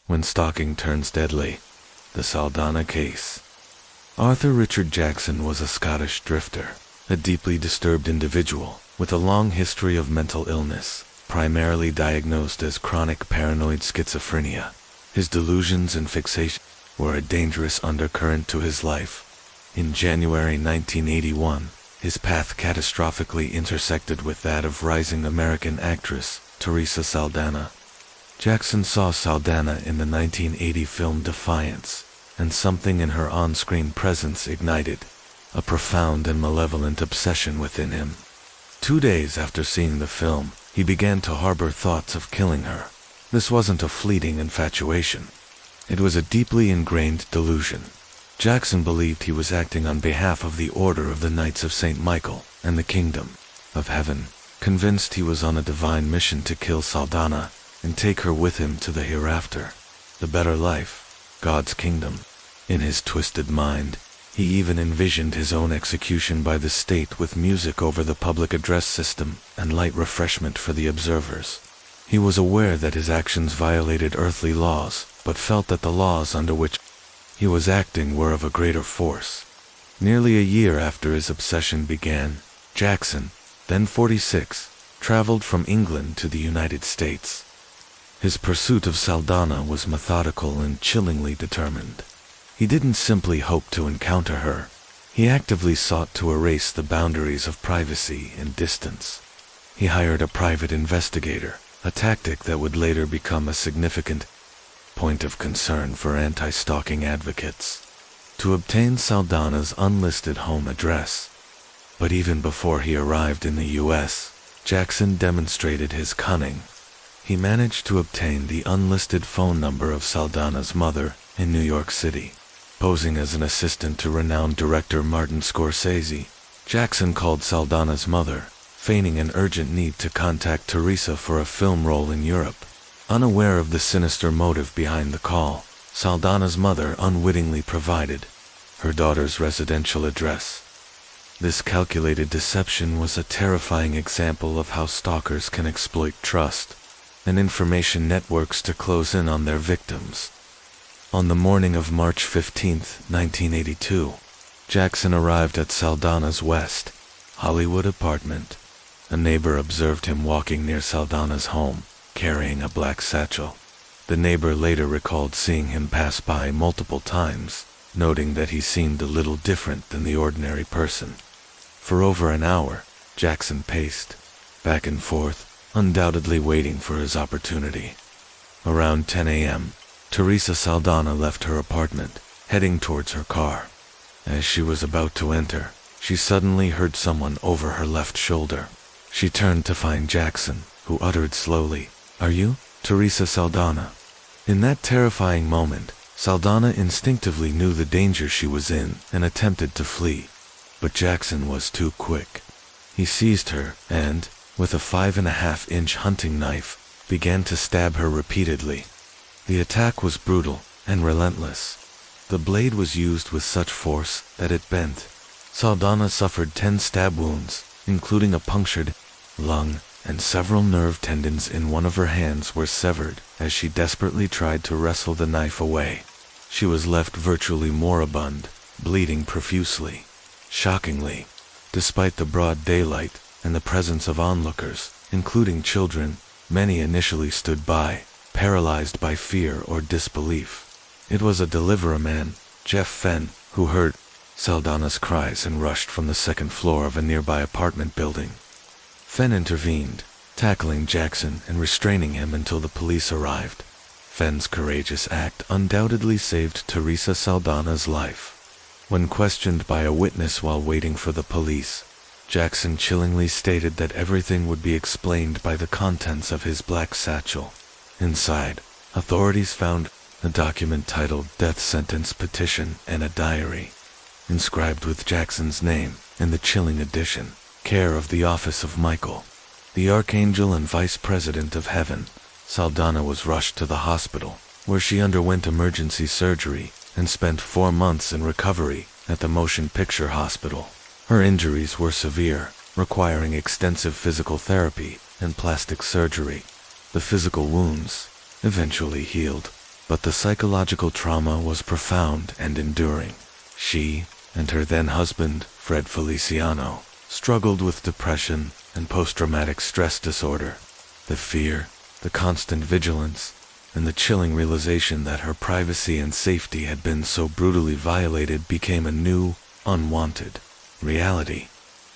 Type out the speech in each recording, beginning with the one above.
When stalking turns deadly. The Saldanha Case. Arthur Richard Jackson was a Scottish drifter, a deeply disturbed individual with a long history of mental illness, primarily diagnosed as chronic paranoid schizophrenia. His delusions and fixations were a dangerous undercurrent to his life. In January 1981, his path catastrophically intersected with that of rising American actress Teresa Saldana. Jackson saw Saldana in the 1980 film Defiance, and something in her on-screen presence ignited a profound and malevolent obsession within him. 2 days after seeing the film, he began to harbor thoughts of killing her. This wasn't a fleeting infatuation. It was a deeply ingrained delusion. Jackson believed he was acting on behalf of the Order of the Knights of St. Michael and the Kingdom of Heaven, convinced he was on a divine mission to kill Saldana and take her with him to the hereafter, the better life, God's kingdom. In his twisted mind, he even envisioned his own execution by the state with music over the public address system and light refreshment for the observers. He was aware that his actions violated earthly laws, but felt that the laws under which he was acting were of a greater force. Nearly a year after his obsession began, Jackson, then 46, traveled from England to the United States. His pursuit of Saldana was methodical and chillingly determined. He didn't simply hope to encounter her. He actively sought to erase the boundaries of privacy and distance. He hired a private investigator, a tactic that would later become a significant point of concern for anti-stalking advocates, to obtain Saldana's unlisted home address. But even before he arrived in the U.S., Jackson demonstrated his cunning. He managed to obtain the unlisted phone number of Saldana's mother in New York City. Posing as an assistant to renowned director Martin Scorsese, Jackson called Saldana's mother, feigning an urgent need to contact Teresa for a film role in Europe. Unaware of the sinister motive behind the call, Saldana's mother unwittingly provided her daughter's residential address. This calculated deception was a terrifying example of how stalkers can exploit trust and information networks to close in on their victims. On the morning of March 15, 1982, Jackson arrived at Saldana's West Hollywood apartment. A neighbor observed him walking near Saldana's home, carrying a black satchel. The neighbor later recalled seeing him pass by multiple times, noting that he seemed a little different than the ordinary person. For over an hour, Jackson paced back and forth, undoubtedly waiting for his opportunity. Around 10 a.m., Teresa Saldana left her apartment, heading towards her car. As she was about to enter, she suddenly heard someone over her left shoulder. She turned to find Jackson, who uttered slowly, "Are you Teresa Saldana?" In that terrifying moment, Saldana instinctively knew the danger she was in and attempted to flee. But Jackson was too quick. He seized her and, with a 5.5-inch hunting knife, began to stab her repeatedly. The attack was brutal and relentless. The blade was used with such force that it bent. Saldana suffered 10 stab wounds, including a punctured lung, and several nerve tendons in one of her hands were severed as she desperately tried to wrestle the knife away. She was left virtually moribund, bleeding profusely. Shockingly, despite the broad daylight and the presence of onlookers, including children, many initially stood by, paralyzed by fear or disbelief. It was a deliverer man, Jeff Fenn, who heard Saldana's cries and rushed from the second floor of a nearby apartment building. Fenn intervened, tackling Jackson and restraining him until the police arrived. Fenn's courageous act undoubtedly saved Teresa Saldana's life. When questioned by a witness while waiting for the police, Jackson chillingly stated that everything would be explained by the contents of his black satchel. Inside, authorities found a document titled Death Sentence Petition and a diary, inscribed with Jackson's name in the chilling addition, care of the Office of Michael, the Archangel and Vice President of Heaven. Saldana was rushed to the hospital, where she underwent emergency surgery and spent 4 months in recovery at the Motion Picture Hospital. Her injuries were severe, requiring extensive physical therapy and plastic surgery. The physical wounds eventually healed, but the psychological trauma was profound and enduring. She and her then-husband, Fred Feliciano, struggled with depression and post-traumatic stress disorder. The fear, the constant vigilance, and the chilling realization that her privacy and safety had been so brutally violated became a new, unwanted reality.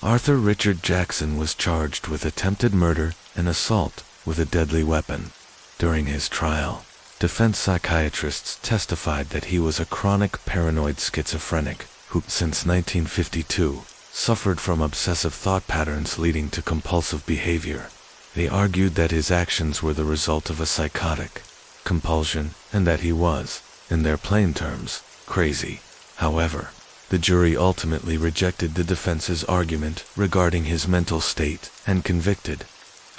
Arthur Richard Jackson was charged with attempted murder and assault with a deadly weapon. During his trial, defense psychiatrists testified that he was a chronic paranoid schizophrenic who, since 1952, suffered from obsessive thought patterns leading to compulsive behavior. They argued that his actions were the result of a psychotic compulsion and that he was, in their plain terms, crazy. However, the jury ultimately rejected the defense's argument regarding his mental state and convicted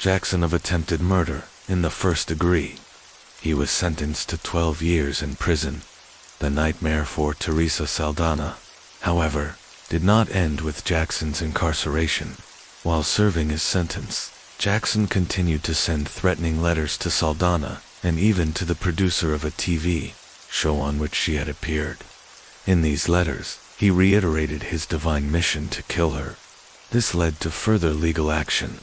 Jackson of attempted murder in the first degree. He was sentenced to 12 years in prison. The nightmare for Teresa Saldana, however, did not end with Jackson's incarceration. While serving his sentence, Jackson continued to send threatening letters to Saldana and even to the producer of a TV show on which she had appeared. In these letters, he reiterated his divine mission to kill her. This led to further legal action.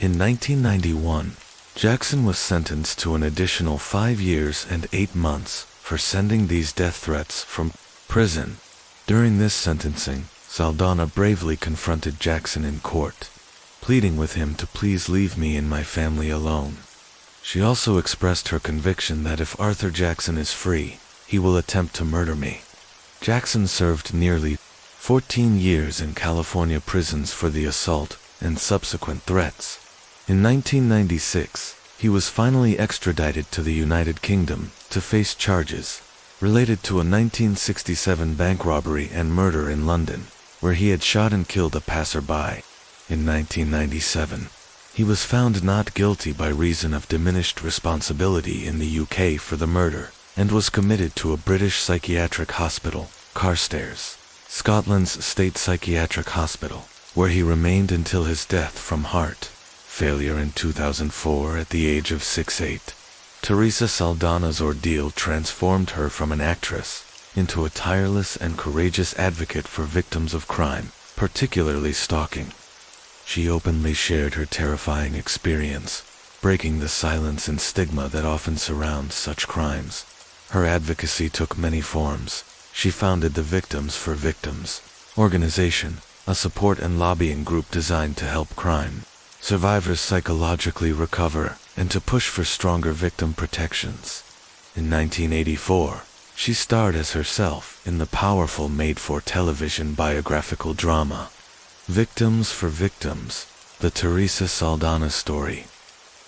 In 1991, Jackson was sentenced to an additional 5 years and 8 months for sending these death threats from prison. During this sentencing, Saldana bravely confronted Jackson in court, pleading with him to please leave me and my family alone. She also expressed her conviction that if Arthur Jackson is free, he will attempt to murder me. Jackson served nearly 14 years in California prisons for the assault and subsequent threats. In 1996, he was finally extradited to the United Kingdom to face charges related to a 1967 bank robbery and murder in London, where he had shot and killed a passerby. In 1997, he was found not guilty by reason of diminished responsibility in the UK for the murder, and was committed to a British psychiatric hospital, Carstairs, Scotland's state psychiatric hospital, where he remained until his death from heart failure in 2004 at the age of 68. Teresa Saldana's ordeal transformed her from an actress into a tireless and courageous advocate for victims of crime, particularly stalking. She openly shared her terrifying experience, breaking the silence and stigma that often surrounds such crimes. Her advocacy took many forms. She founded the Victims for Victims organization, a support and lobbying group designed to help crime survivors psychologically recover and to push for stronger victim protections. In 1984, she starred as herself in the powerful made-for-television biographical drama, Victims for Victims, the Teresa Saldana story.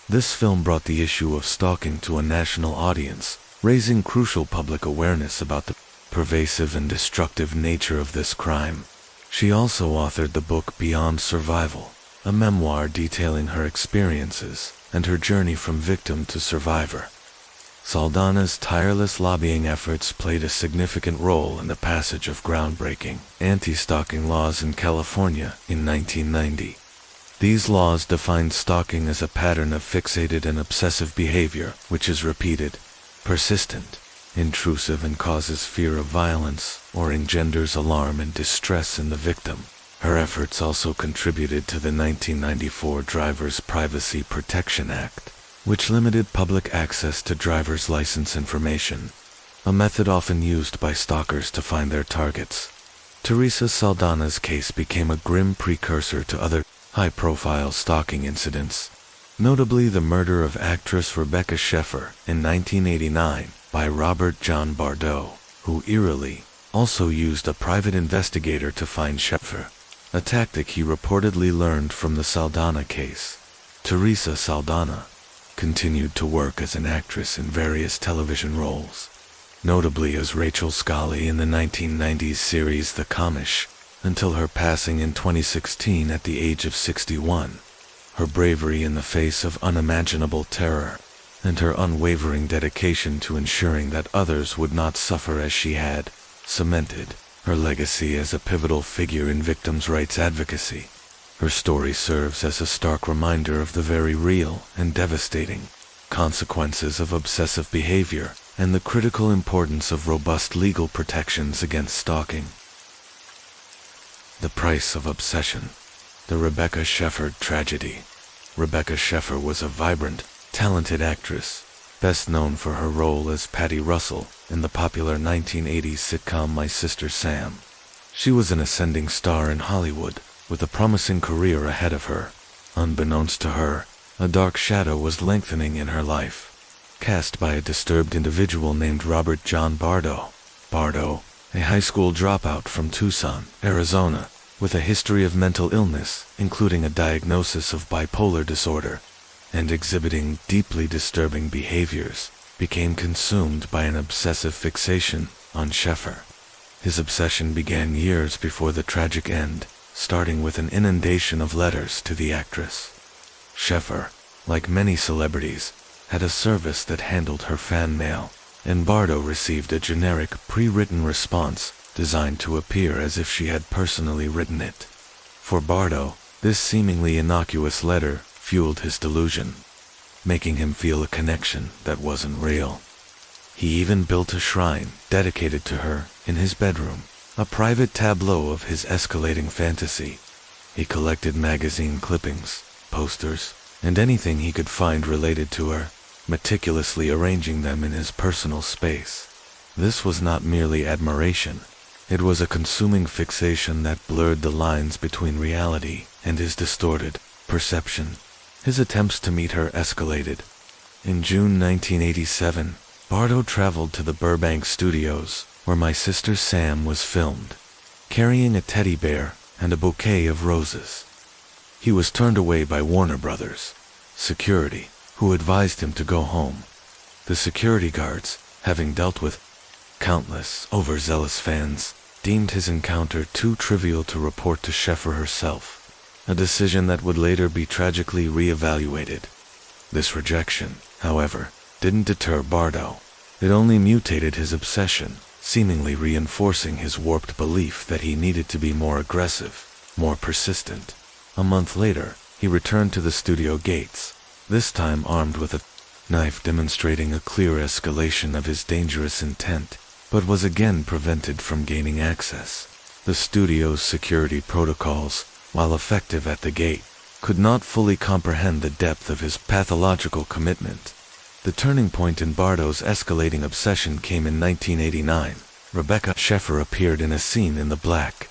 This film brought the issue of stalking to a national audience, raising crucial public awareness about the pervasive and destructive nature of this crime. She also authored the book Beyond Survival, a memoir detailing her experiences and her journey from victim to survivor. Saldana's tireless lobbying efforts played a significant role in the passage of groundbreaking anti-stalking laws in California in 1990. These laws defined stalking as a pattern of fixated and obsessive behavior which is repeated, persistent, intrusive, and causes fear of violence or engenders alarm and distress in the victim. Her efforts also contributed to the 1994 Driver's Privacy Protection Act, which limited public access to driver's license information, a method often used by stalkers to find their targets. Teresa Saldana's case became a grim precursor to other high-profile stalking incidents, notably the murder of actress Rebecca Sheffer in 1989 by Robert John Bardot, who eerily also used a private investigator to find Sheffer, a tactic he reportedly learned from the Saldana case. Teresa Saldana continued to work as an actress in various television roles, notably as Rachel Scully in the 1990s series The Commish, until her passing in 2016 at the age of 61. Her bravery in the face of unimaginable terror, and her unwavering dedication to ensuring that others would not suffer as she had, cemented her legacy as a pivotal figure in victims' rights advocacy. Her story serves as a stark reminder of the very real and devastating consequences of obsessive behavior and the critical importance of robust legal protections against stalking. The price of obsession. The Rebecca Sheffer tragedy. Rebecca Sheffer was a vibrant, talented actress, best known for her role as Patty Russell in the popular 1980s sitcom My Sister Sam. She was an ascending star in Hollywood, with a promising career ahead of her. Unbeknownst to her, a dark shadow was lengthening in her life, cast by a disturbed individual named Robert John Bardo. Bardo, a high school dropout from Tucson, Arizona, with a history of mental illness, including a diagnosis of bipolar disorder, and exhibiting deeply disturbing behaviors, became consumed by an obsessive fixation on Sheffer. His obsession began years before the tragic end, starting with an inundation of letters to the actress. Sheffer, like many celebrities, had a service that handled her fan mail, and Bardo received a generic, pre-written response designed to appear as if she had personally written it. For Bardo, this seemingly innocuous letter fueled his delusion, making him feel a connection that wasn't real. He even built a shrine dedicated to her in his bedroom, a private tableau of his escalating fantasy. He collected magazine clippings, posters, and anything he could find related to her, meticulously arranging them in his personal space. This was not merely admiration. It was a consuming fixation that blurred the lines between reality and his distorted perception. His attempts to meet her escalated. In June 1987, Bardo traveled to the Burbank studios, where My Sister Sam was filmed, carrying a teddy bear and a bouquet of roses. He was turned away by Warner Brothers security, who advised him to go home. The security guards, having dealt with countless overzealous fans, deemed his encounter too trivial to report to Sheffer herself, a decision that would later be tragically re-evaluated. This rejection, however, didn't deter Bardo. It only mutated his obsession, seemingly reinforcing his warped belief that he needed to be more aggressive, more persistent. A month later, he returned to the studio gates, this time armed with a knife demonstrating a clear escalation of his dangerous intent, but was again prevented from gaining access. The studio's security protocols, while effective at the gate, could not fully comprehend the depth of his pathological commitment. The turning point in Bardo's escalating obsession came in 1989. Rebecca Sheffer appeared in a scene in the black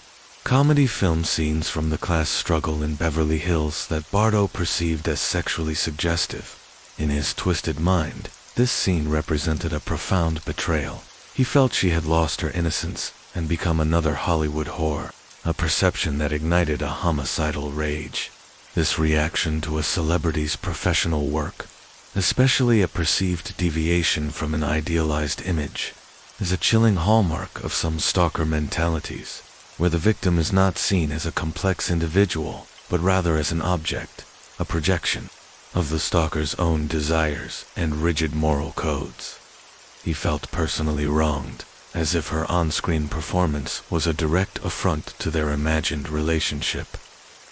comedy film scenes from the class struggle in Beverly Hills that Bardo perceived as sexually suggestive. In his twisted mind, this scene represented a profound betrayal. He felt she had lost her innocence and become another Hollywood whore, a perception that ignited a homicidal rage. This reaction to a celebrity's professional work, especially a perceived deviation from an idealized image, is a chilling hallmark of some stalker mentalities, where the victim is not seen as a complex individual, but rather as an object, a projection of the stalker's own desires and rigid moral codes. He felt personally wronged, as if her on-screen performance was a direct affront to their imagined relationship.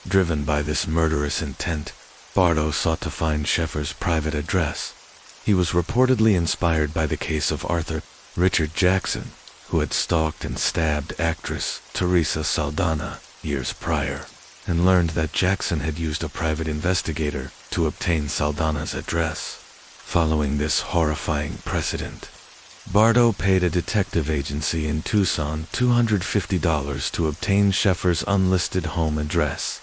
Driven by this murderous intent, Bardo sought to find Sheffer's private address. He was reportedly inspired by the case of Arthur Richard Jackson, who had stalked and stabbed actress Teresa Saldana years prior, and learned that Jackson had used a private investigator to obtain Saldana's address. Following this horrifying precedent, Bardo paid a detective agency in Tucson $250 to obtain Sheffer's unlisted home address.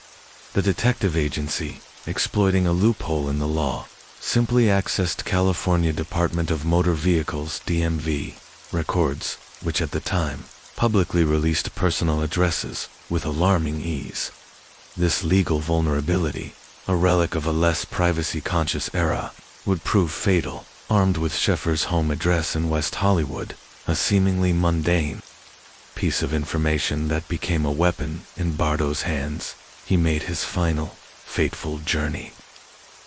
The detective agency, exploiting a loophole in the law, simply accessed California Department of Motor Vehicles (DMV) records, which at the time publicly released personal addresses with alarming ease. This legal vulnerability, a relic of a less privacy-conscious era, would prove fatal. Armed with Sheffer's home address in West Hollywood, a seemingly mundane piece of information that became a weapon in Bardo's hands, he made his final, fateful journey.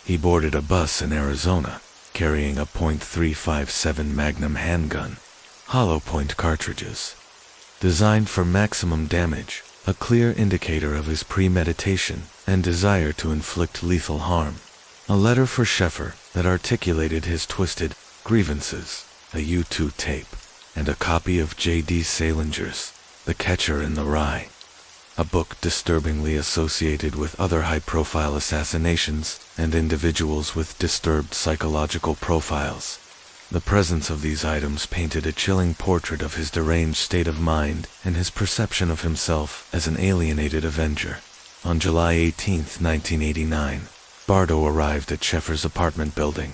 He boarded a bus in Arizona, carrying a .357 Magnum handgun, hollow point cartridges. Designed for maximum damage, a clear indicator of his premeditation and desire to inflict lethal harm. A letter for Sheffer that articulated his twisted grievances. a U2 tape, and a copy of J.D. Salinger's The Catcher in the Rye, a book disturbingly associated with other high-profile assassinations and individuals with disturbed psychological profiles. The presence of these items painted a chilling portrait of his deranged state of mind and his perception of himself as an alienated avenger. On July 18, 1989, Bardo arrived at Sheffer's apartment building.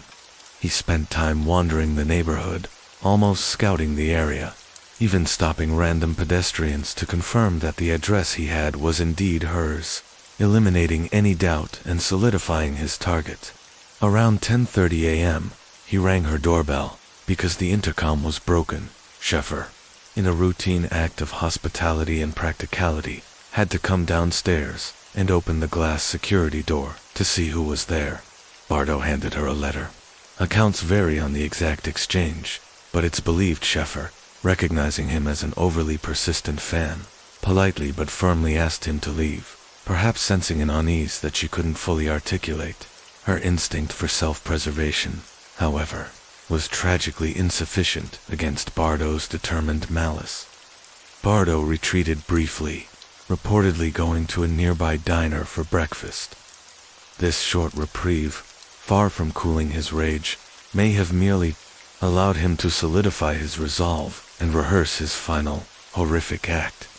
He spent time wandering the neighborhood, almost scouting the area, even stopping random pedestrians to confirm that the address he had was indeed hers, eliminating any doubt and solidifying his target. Around 10:30 a.m., he rang her doorbell because the intercom was broken. Sheffer, in a routine act of hospitality and practicality, had to come downstairs and open the glass security door to see who was there. Bardo handed her a letter. Accounts vary on the exact exchange, but it's believed Sheffer, recognizing him as an overly persistent fan, politely but firmly asked him to leave, perhaps sensing an unease that she couldn't fully articulate. Her instinct for self-preservation, however, was tragically insufficient against Bardo's determined malice. Bardo retreated briefly, reportedly going to a nearby diner for breakfast. This short reprieve, far from cooling his rage, may have merely allowed him to solidify his resolve and rehearse his final, horrific act.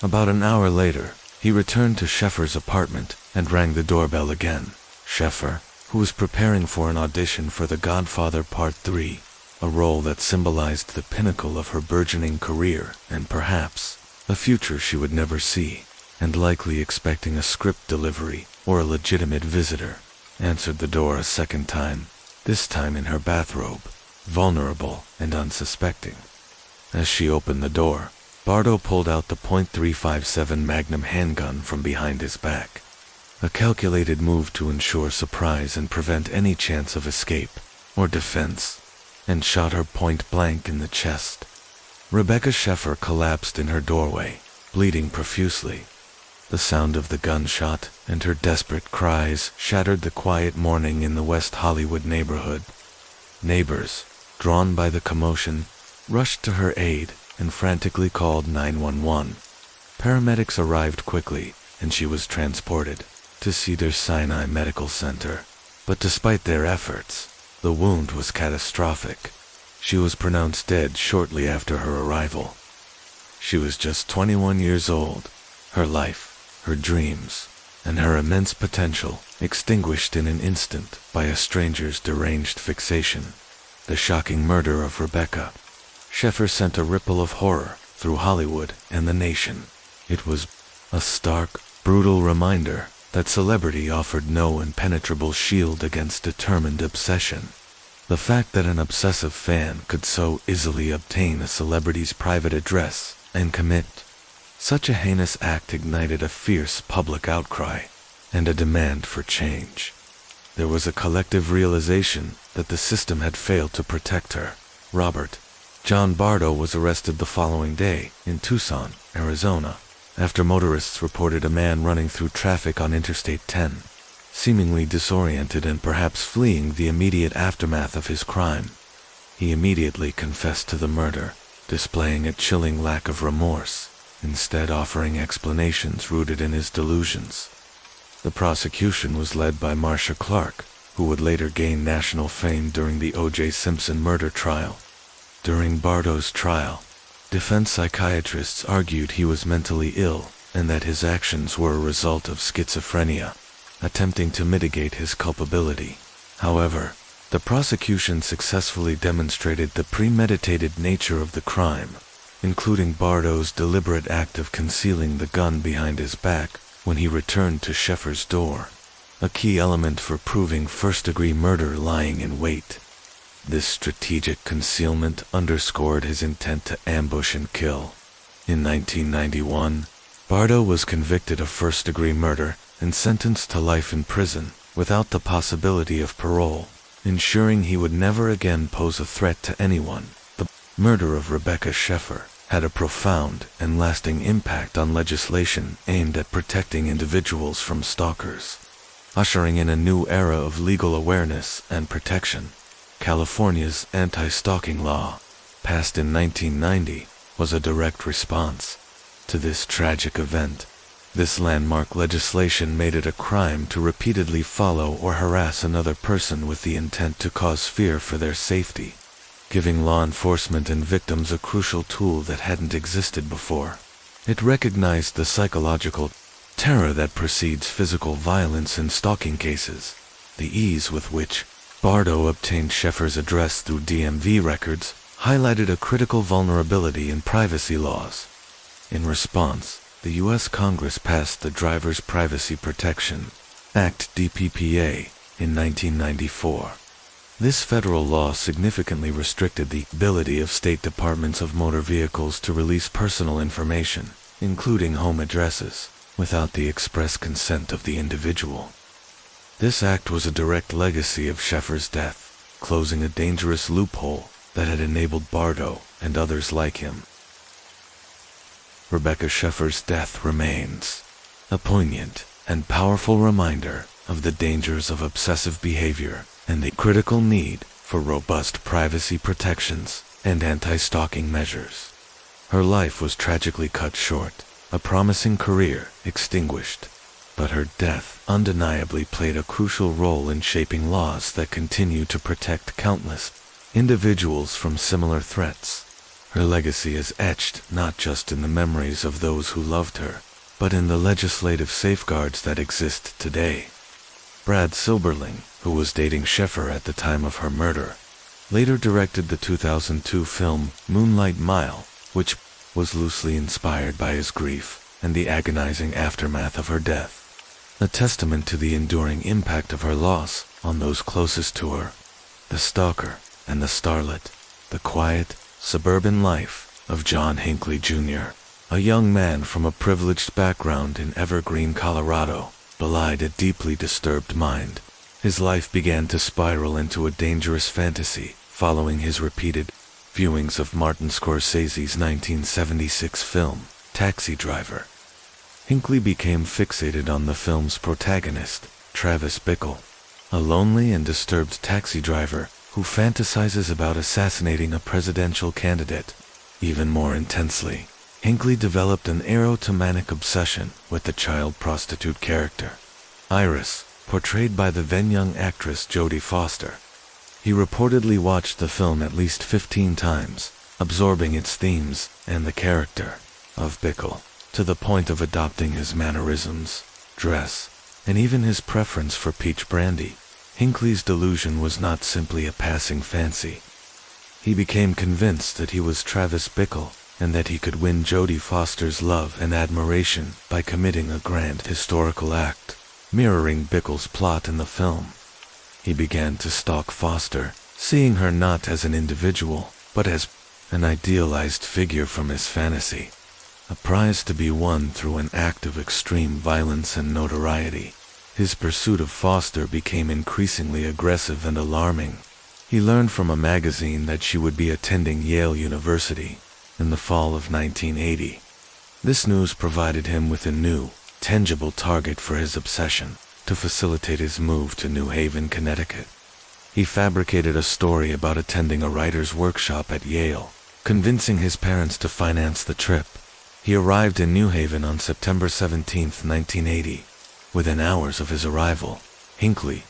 About an hour later, he returned to Sheffer's apartment and rang the doorbell again. Sheffer, who was preparing for an audition for The Godfather Part 3, a role that symbolized the pinnacle of her burgeoning career and perhaps a future she would never see, and likely expecting a script delivery or a legitimate visitor, answered the door a second time, this time in her bathrobe, vulnerable and unsuspecting. As she opened the door, Bardo pulled out the .357 Magnum handgun from behind his back, a calculated move to ensure surprise and prevent any chance of escape or defense, and shot her point blank in the chest. Rebecca Sheffer collapsed in her doorway, bleeding profusely. The sound of the gunshot and her desperate cries shattered the quiet morning in the West Hollywood neighborhood. Neighbors, drawn by the commotion, rushed to her aid and frantically called 911. Paramedics arrived quickly, and she was transported to Cedars-Sinai Medical Center. But despite their efforts, the wound was catastrophic. She was pronounced dead shortly after her arrival. She was just 21 years old, her life, her dreams, and her immense potential extinguished in an instant by a stranger's deranged fixation. The shocking murder of Rebecca Sheffer sent a ripple of horror through Hollywood and the nation. It was a stark, brutal reminder that celebrity offered no impenetrable shield against determined obsession. The fact that an obsessive fan could so easily obtain a celebrity's private address and commit such a heinous act ignited a fierce public outcry and a demand for change. There was a collective realization that the system had failed to protect her. Robert John Bardo was arrested the following day in Tucson, Arizona, after motorists reported a man running through traffic on Interstate 10, seemingly disoriented and perhaps fleeing the immediate aftermath of his crime. He immediately confessed to the murder, displaying a chilling lack of remorse, instead offering explanations rooted in his delusions. The prosecution was led by Marcia Clark, who would later gain national fame during the O.J. Simpson murder trial. During Bardo's trial, defense psychiatrists argued he was mentally ill and that his actions were a result of schizophrenia, attempting to mitigate his culpability. However, the prosecution successfully demonstrated the premeditated nature of the crime, including Bardo's deliberate act of concealing the gun behind his back when he returned to Sheffer's door, a key element for proving first-degree murder lying in wait. This strategic concealment underscored his intent to ambush and kill. In 1991, Bardo was convicted of first-degree murder and sentenced to life in prison without the possibility of parole, ensuring he would never again pose a threat to anyone. The murder of Rebecca Sheffer had a profound and lasting impact on legislation aimed at protecting individuals from stalkers, ushering in a new era of legal awareness and protection. California's anti-stalking law, passed in 1990, was a direct response to this tragic event. This landmark legislation made it a crime to repeatedly follow or harass another person with the intent to cause fear for their safety, giving law enforcement and victims a crucial tool that hadn't existed before. It recognized the psychological terror that precedes physical violence in stalking cases. The ease with which Bardo obtained Sheffer's address through DMV records highlighted a critical vulnerability in privacy laws. In response, the U.S. Congress passed the Driver's Privacy Protection Act (DPPA) in 1994. This federal law significantly restricted the ability of state departments of motor vehicles to release personal information, including home addresses, without the express consent of the individual. This act was a direct legacy of Sheffer's death, closing a dangerous loophole that had enabled Bardo and others like him. Rebecca Sheffer's death remains a poignant and powerful reminder of the dangers of obsessive behavior and the critical need for robust privacy protections and anti-stalking measures. Her life was tragically cut short, a promising career extinguished, but her death undeniably played a crucial role in shaping laws that continue to protect countless individuals from similar threats. Her legacy is etched not just in the memories of those who loved her, but in the legislative safeguards that exist today. Brad Silberling, who was dating Sheffer at the time of her murder, later directed the 2002 film Moonlight Mile, which was loosely inspired by his grief and the agonizing aftermath of her death, a testament to the enduring impact of her loss on those closest to her. The Stalker and the Starlet, the quiet, suburban life of John Hinckley Jr., a young man from a privileged background in Evergreen, Colorado, belied a deeply disturbed mind. His life began to spiral into a dangerous fantasy following his repeated viewings of Martin Scorsese's 1976 film, Taxi Driver. Hinckley became fixated on the film's protagonist, Travis Bickle, a lonely and disturbed taxi driver who fantasizes about assassinating a presidential candidate. Even more intensely, Hinckley developed an erotomanic obsession with the child prostitute character, Iris, portrayed by the then-young actress Jodie Foster. He reportedly watched the film at least 15 times, absorbing its themes and the character of Bickle, to the point of adopting his mannerisms, dress, and even his preference for peach brandy. Hinckley's delusion was not simply a passing fancy. He became convinced that he was Travis Bickle and that he could win Jodie Foster's love and admiration by committing a grand historical act, mirroring Bickle's plot in the film. He began to stalk Foster, seeing her not as an individual, but as an idealized figure from his fantasy, a prize to be won through an act of extreme violence and notoriety. His pursuit of Foster became increasingly aggressive and alarming. He learned from a magazine that she would be attending Yale University in the fall of 1980. This news provided him with a new, tangible target for his obsession to facilitate his move to New Haven, Connecticut. He fabricated a story about attending a writer's workshop at Yale, convincing his parents to finance the trip. He arrived in New Haven on September 17, 1980. Within hours of his arrival, Hinckley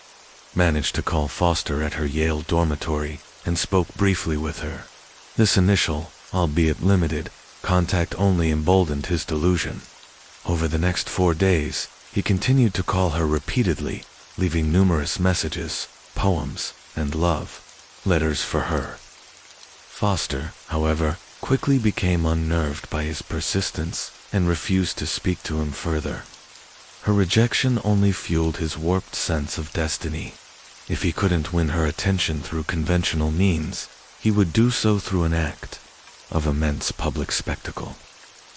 managed to call Foster at her Yale dormitory and spoke briefly with her. This initial, albeit limited, contact only emboldened his delusion. Over the next 4 days, he continued to call her repeatedly, leaving numerous messages, poems, and love letters for her. Foster, however, quickly became unnerved by his persistence and refused to speak to him further. Her rejection only fueled his warped sense of destiny. If he couldn't win her attention through conventional means, he would do so through an act of immense public spectacle.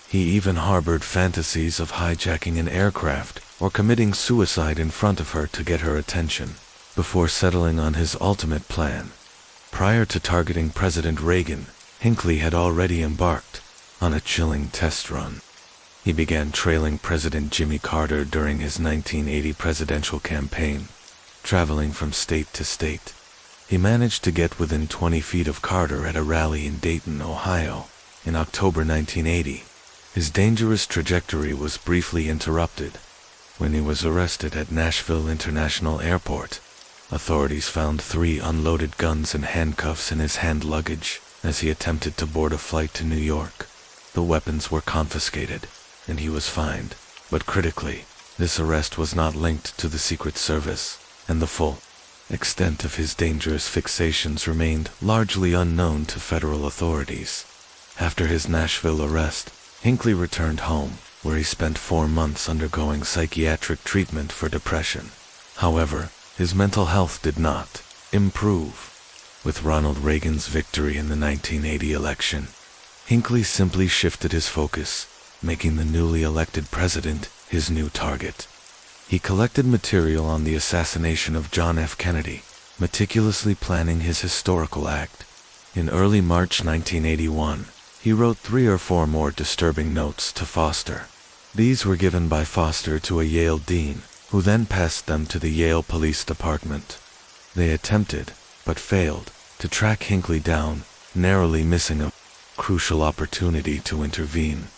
He even harbored fantasies of hijacking an aircraft or committing suicide in front of her to get her attention, before settling on his ultimate plan. Prior to targeting President Reagan, Hinckley had already embarked on a chilling test run. He began trailing President Jimmy Carter during his 1980 presidential campaign, traveling from state to state, He managed to get within 20 feet of Carter at a rally in Dayton, Ohio, in October 1980. His dangerous trajectory was briefly interrupted when he was arrested at Nashville International Airport. Authorities found 3 unloaded guns and handcuffs in his hand luggage as he attempted to board a flight to New York. The weapons were confiscated, and he was fined. But critically, this arrest was not linked to the Secret Service, and the full extent of his dangerous fixations remained largely unknown to federal authorities. After his Nashville arrest, Hinckley returned home, where he spent 4 months undergoing psychiatric treatment for depression. However, his mental health did not improve. With Ronald Reagan's victory in the 1980 election, Hinckley simply shifted his focus, making the newly elected president his new target. He collected material on the assassination of John F. Kennedy, meticulously planning his historical act. In early March 1981, he wrote 3 or 4 more disturbing notes to Foster. These were given by Foster to a Yale dean, who then passed them to the Yale Police Department. They attempted, but failed, to track Hinckley down, narrowly missing a crucial opportunity to intervene.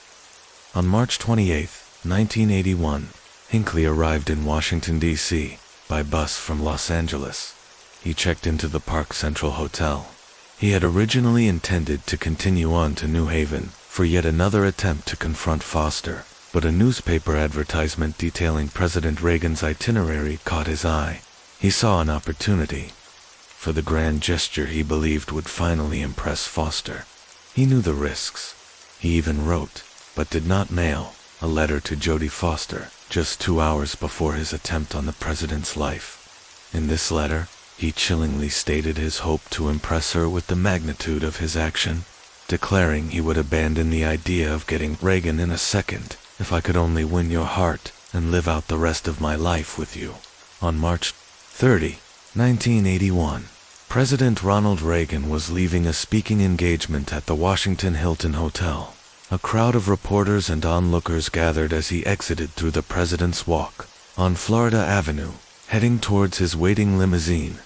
On March 28, 1981, Hinckley arrived in Washington, D.C., by bus from Los Angeles. He checked into the Park Central Hotel. He had originally intended to continue on to New Haven for yet another attempt to confront Foster, but a newspaper advertisement detailing President Reagan's itinerary caught his eye. He saw an opportunity for the grand gesture he believed would finally impress Foster. He knew the risks. He even wrote, but did not mail, a letter to Jodie Foster just 2 hours before his attempt on the president's life. In this letter, he chillingly stated his hope to impress her with the magnitude of his action, declaring he would abandon the idea of getting Reagan in a second if I could only win your heart and live out the rest of my life with you. On March 30, 1981, President Ronald Reagan was leaving a speaking engagement at the Washington Hilton Hotel. A crowd of reporters and onlookers gathered as he exited through the President's Walk on Florida Avenue, heading towards his waiting limousine.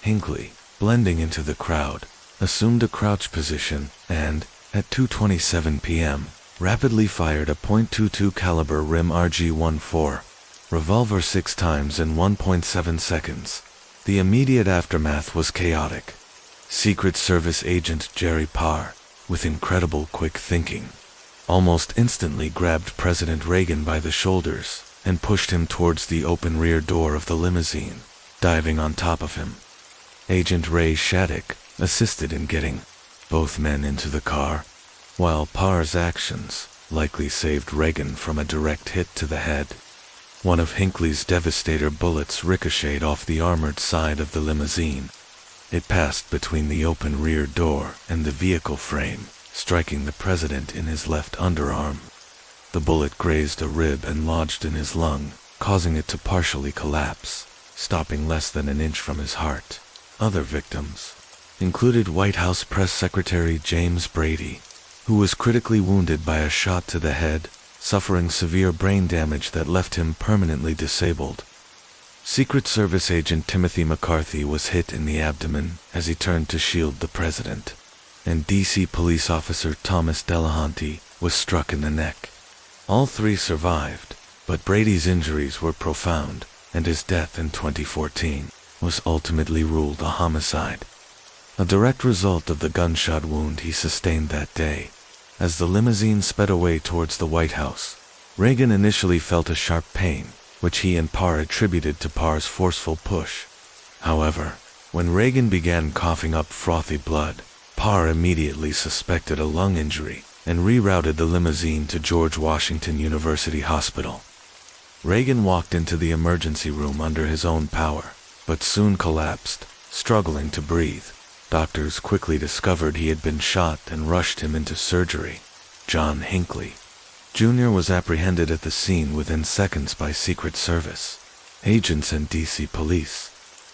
Hinckley, blending into the crowd, assumed a crouch position and, at 2:27 p.m., rapidly fired a .22 caliber Rim RG-14 revolver 6 times in 1.7 seconds. The immediate aftermath was chaotic. Secret Service agent Jerry Parr, with incredible quick thinking, almost instantly grabbed President Reagan by the shoulders and pushed him towards the open rear door of the limousine, diving on top of him. Agent Ray Shattuck assisted in getting both men into the car, while Parr's actions likely saved Reagan from a direct hit to the head. One of Hinckley's Devastator bullets ricocheted off the armored side of the limousine. It passed between the open rear door and the vehicle frame, striking the president in his left underarm. The bullet grazed a rib and lodged in his lung, causing it to partially collapse, stopping less than an inch from his heart. Other victims included White House Press Secretary James Brady, who was critically wounded by a shot to the head, suffering severe brain damage that left him permanently disabled. Secret Service agent Timothy McCarthy was hit in the abdomen as he turned to shield the president, and D.C. police officer Thomas Delahanty was struck in the neck. All 3 survived, but Brady's injuries were profound, and his death in 2014 was ultimately ruled a homicide, a direct result of the gunshot wound he sustained that day. As the limousine sped away towards the White House, Reagan initially felt a sharp pain, which he and Parr attributed to Parr's forceful push. However, when Reagan began coughing up frothy blood, Parr immediately suspected a lung injury and rerouted the limousine to George Washington University Hospital. Reagan walked into the emergency room under his own power, but soon collapsed, struggling to breathe. Doctors quickly discovered he had been shot and rushed him into surgery. John Hinckley Jr. was apprehended at the scene within seconds by Secret Service agents and D.C. police.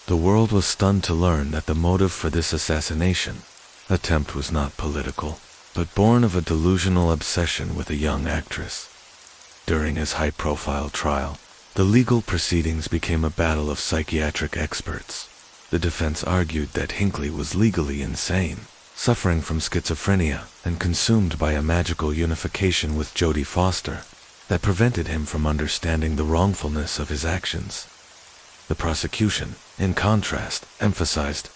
The world was stunned to learn that the motive for this assassination attempt was not political, but born of a delusional obsession with a young actress. During his high-profile trial, the legal proceedings became a battle of psychiatric experts. The defense argued that Hinckley was legally insane, suffering from schizophrenia and consumed by a magical unification with Jodie Foster that prevented him from understanding the wrongfulness of his actions. The prosecution, in contrast, emphasized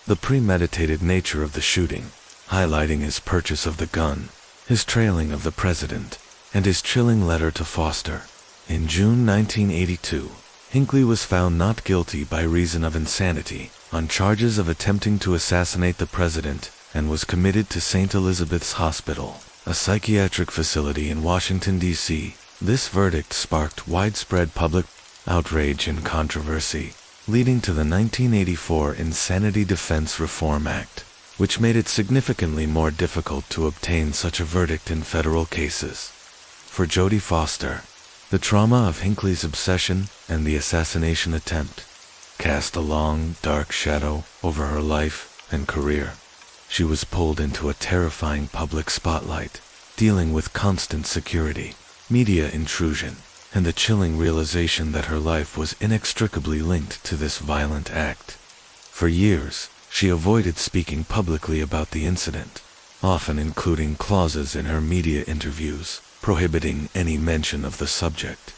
the premeditated nature of the shooting, highlighting his purchase of the gun, his trailing of the president, and his chilling letter to Foster. In June 1982, Hinckley was found not guilty by reason of insanity on charges of attempting to assassinate the president and was committed to St. Elizabeth's Hospital, a psychiatric facility in Washington, D.C. This verdict sparked widespread public outrage and controversy, leading to the 1984 Insanity Defense Reform Act, which made it significantly more difficult to obtain such a verdict in federal cases. For Jodie Foster, the trauma of Hinckley's obsession and the assassination attempt cast a long, dark shadow over her life and career. She was pulled into a terrifying public spotlight, dealing with constant security, media intrusion, and the chilling realization that her life was inextricably linked to this violent act. For years, she avoided speaking publicly about the incident, often including clauses in her media interviews prohibiting any mention of the subject.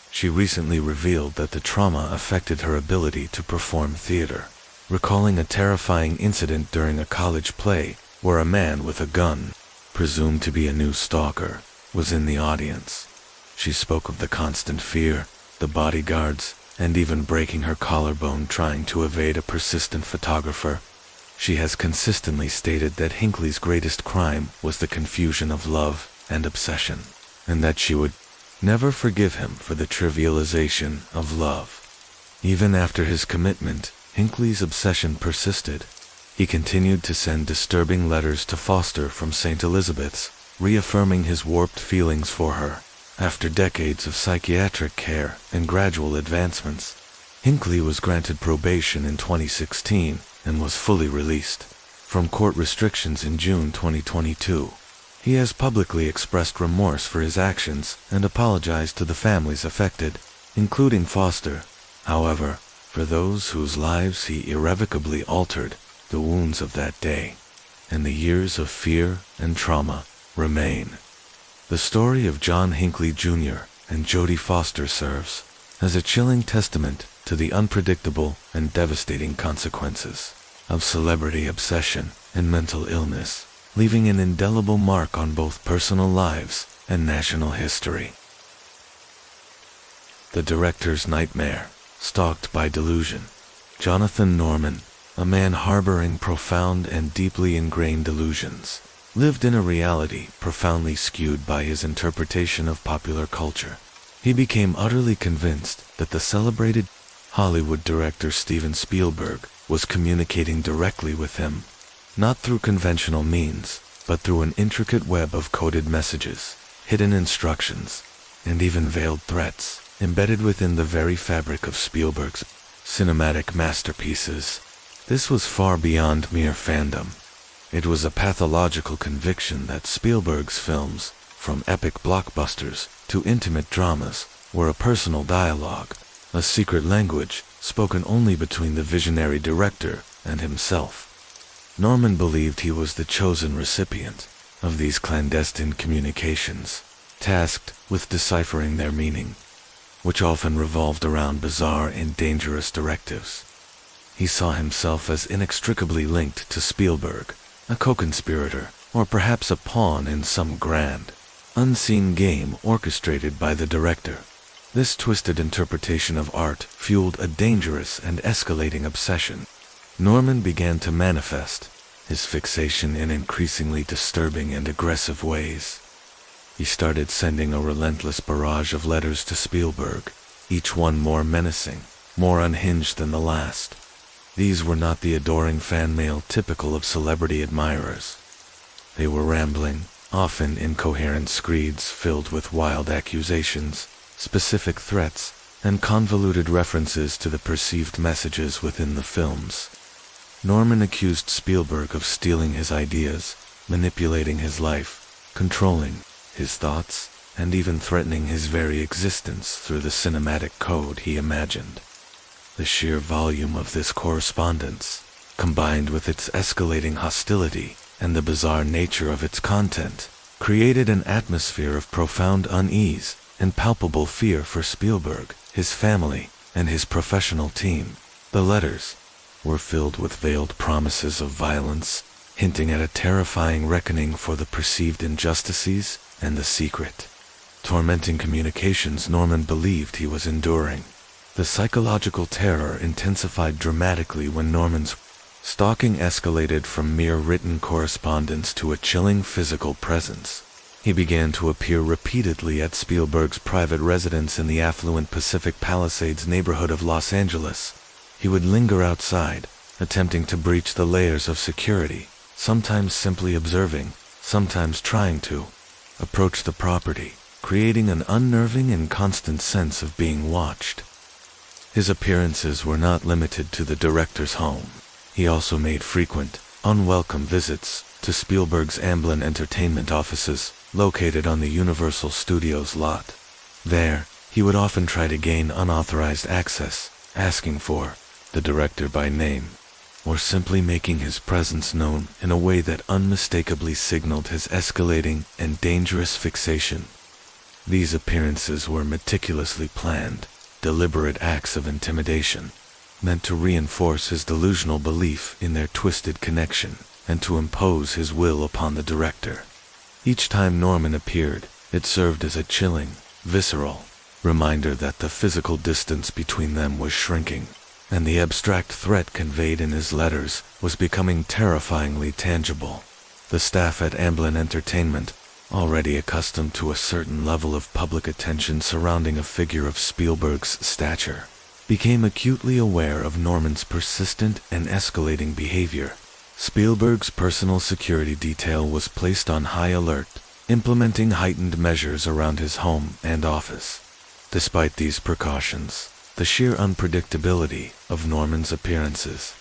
She recently revealed that the trauma affected her ability to perform theater, recalling a terrifying incident during a college play where a man with a gun, presumed to be a new stalker, was in the audience. She spoke of the constant fear, the bodyguards, and even breaking her collarbone trying to evade a persistent photographer. She has consistently stated that Hinckley's greatest crime was the confusion of love and obsession, and that she would never forgive him for the trivialization of love. Even after his commitment, Hinckley's obsession persisted. He continued to send disturbing letters to Foster from St. Elizabeth's, reaffirming his warped feelings for her. After decades of psychiatric care and gradual advancements, Hinckley was granted probation in 2016 and was fully released from court restrictions in June 2022. He has publicly expressed remorse for his actions and apologized to the families affected, including Foster. However, for those whose lives he irrevocably altered, the wounds of that day and the years of fear and trauma remain. The story of John Hinckley Jr. and Jodie Foster serves as a chilling testament to the unpredictable and devastating consequences of celebrity obsession and mental illness, leaving an indelible mark on both personal lives and national history. The director's nightmare, stalked by delusion. Jonathan Norman, a man harboring profound and deeply ingrained delusions, lived in a reality profoundly skewed by his interpretation of popular culture. He became utterly convinced that the celebrated Hollywood director Steven Spielberg was communicating directly with him, not through conventional means, but through an intricate web of coded messages, hidden instructions, and even veiled threats, embedded within the very fabric of Spielberg's cinematic masterpieces. This was far beyond mere fandom. It was a pathological conviction that Spielberg's films, from epic blockbusters to intimate dramas, were a personal dialogue, a secret language spoken only between the visionary director and himself. Norman believed he was the chosen recipient of these clandestine communications, tasked with deciphering their meaning, which often revolved around bizarre and dangerous directives. He saw himself as inextricably linked to Spielberg, a co-conspirator, or perhaps a pawn in some grand, unseen game orchestrated by the director. This twisted interpretation of art fueled a dangerous and escalating obsession. Norman began to manifest his fixation in increasingly disturbing and aggressive ways. He started sending a relentless barrage of letters to Spielberg, each one more menacing, more unhinged than the last. These were not the adoring fan mail typical of celebrity admirers. They were rambling, often incoherent screeds filled with wild accusations, specific threats, and convoluted references to the perceived messages within the films. Norman accused Spielberg of stealing his ideas, manipulating his life, controlling his thoughts, and even threatening his very existence through the cinematic code he imagined. The sheer volume of this correspondence, combined with its escalating hostility and the bizarre nature of its content, created an atmosphere of profound unease and palpable fear for Spielberg, his family, and his professional team. The letters were filled with veiled promises of violence, hinting at a terrifying reckoning for the perceived injustices and the secret, tormenting communications Norman believed he was enduring. The psychological terror intensified dramatically when Norman's stalking escalated from mere written correspondence to a chilling physical presence. He began to appear repeatedly at Spielberg's private residence in the affluent Pacific Palisades neighborhood of Los Angeles. He would linger outside, attempting to breach the layers of security, sometimes simply observing, sometimes trying to approach the property, creating an unnerving and constant sense of being watched. His appearances were not limited to the director's home. He also made frequent, unwelcome visits to Spielberg's Amblin Entertainment offices, located on the Universal Studios lot. There, he would often try to gain unauthorized access, asking for the director by name, or simply making his presence known in a way that unmistakably signaled his escalating and dangerous fixation. These appearances were meticulously planned, deliberate acts of intimidation, meant to reinforce his delusional belief in their twisted connection and to impose his will upon the director. Each time Norman appeared, it served as a chilling, visceral reminder that the physical distance between them was shrinking, and the abstract threat conveyed in his letters was becoming terrifyingly tangible. The staff at Amblin Entertainment, already accustomed to a certain level of public attention surrounding a figure of Spielberg's stature, became acutely aware of Norman's persistent and escalating behavior. Spielberg's personal security detail was placed on high alert, implementing heightened measures around his home and office. Despite these precautions, the sheer unpredictability of Norman's appearances,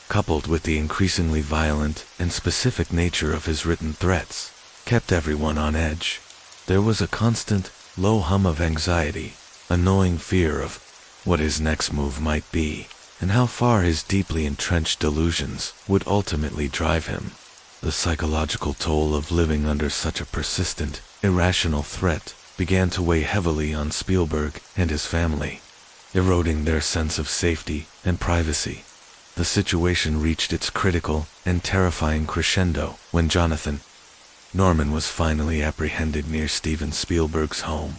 coupled with the increasingly violent and specific nature of his written threats, kept everyone on edge. There was a constant, low hum of anxiety, a gnawing fear of what his next move might be, and how far his deeply entrenched delusions would ultimately drive him. The psychological toll of living under such a persistent, irrational threat began to weigh heavily on Spielberg and his family, eroding their sense of safety and privacy. The situation reached its critical and terrifying crescendo when Norman was finally apprehended near Steven Spielberg's home.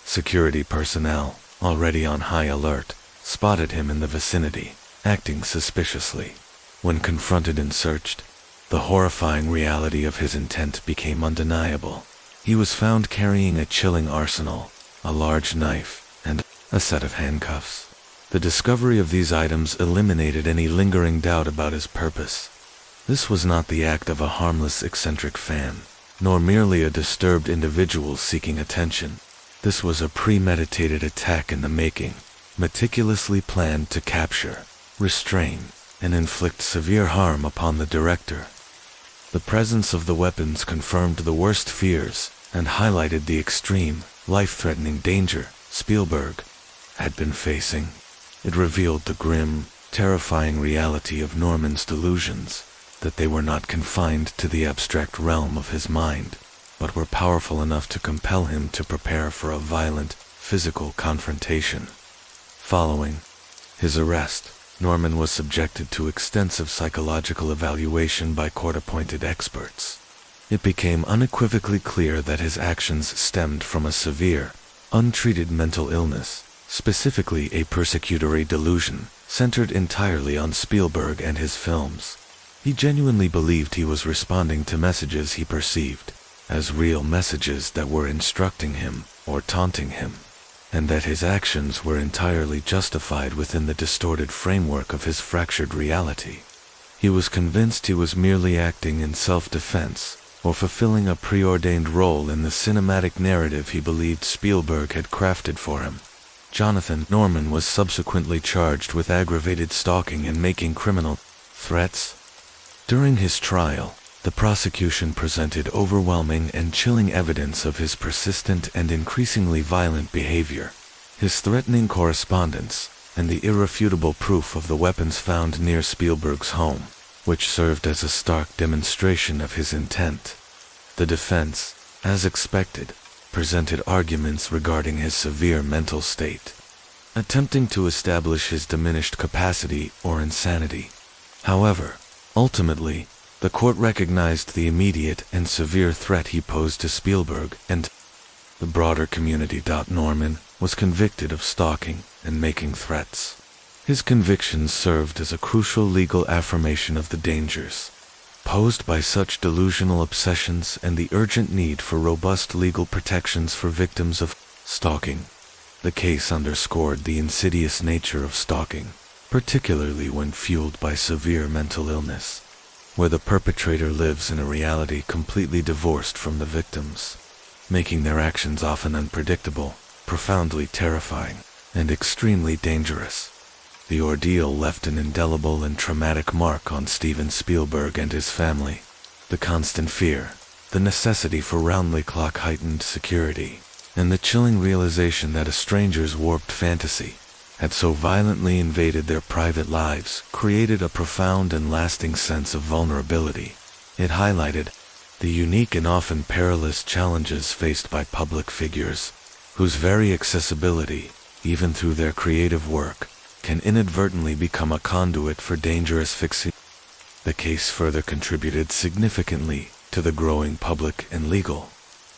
Security personnel, already on high alert, spotted him in the vicinity, acting suspiciously. When confronted and searched, the horrifying reality of his intent became undeniable. He was found carrying a chilling arsenal, a large knife, and a set of handcuffs. The discovery of these items eliminated any lingering doubt about his purpose. This was not the act of a harmless eccentric fan, nor merely a disturbed individual seeking attention. This was a premeditated attack in the making, meticulously planned to capture, restrain, and inflict severe harm upon the director. The presence of the weapons confirmed the worst fears and highlighted the extreme, life-threatening danger Spielberg had been facing. It revealed the grim, terrifying reality of Norman's delusions, that they were not confined to the abstract realm of his mind, but were powerful enough to compel him to prepare for a violent, physical confrontation. Following his arrest, Norman was subjected to extensive psychological evaluation by court-appointed experts. It became unequivocally clear that his actions stemmed from a severe, untreated mental illness, specifically a persecutory delusion, centered entirely on Spielberg and his films. He genuinely believed he was responding to messages he perceived as real messages that were instructing him or taunting him, and that his actions were entirely justified within the distorted framework of his fractured reality. He was convinced he was merely acting in self-defense or fulfilling a preordained role in the cinematic narrative he believed Spielberg had crafted for him. Norman was subsequently charged with aggravated stalking and making criminal threats. During his trial, the prosecution presented overwhelming and chilling evidence of his persistent and increasingly violent behavior. His threatening correspondence, and the irrefutable proof of the weapons found near Spielberg's home, which served as a stark demonstration of his intent. The defense, as expected, presented arguments regarding his severe mental state, attempting to establish his diminished capacity or insanity. However, ultimately, the court recognized the immediate and severe threat he posed to Spielberg and the broader community. Norman was convicted of stalking and making threats. His convictions served as a crucial legal affirmation of the dangers posed by such delusional obsessions and the urgent need for robust legal protections for victims of stalking. The case underscored the insidious nature of stalking, particularly when fueled by severe mental illness, where the perpetrator lives in a reality completely divorced from the victims, making their actions often unpredictable, profoundly terrifying, and extremely dangerous. The ordeal left an indelible and traumatic mark on Steven Spielberg and his family. The constant fear, the necessity for round-the-clock heightened security, and the chilling realization that a stranger's warped fantasy had so violently invaded their private lives created a profound and lasting sense of vulnerability. It highlighted the unique and often perilous challenges faced by public figures, whose very accessibility, even through their creative work, can inadvertently become a conduit for dangerous fixing. The case further contributed significantly to the growing public and legal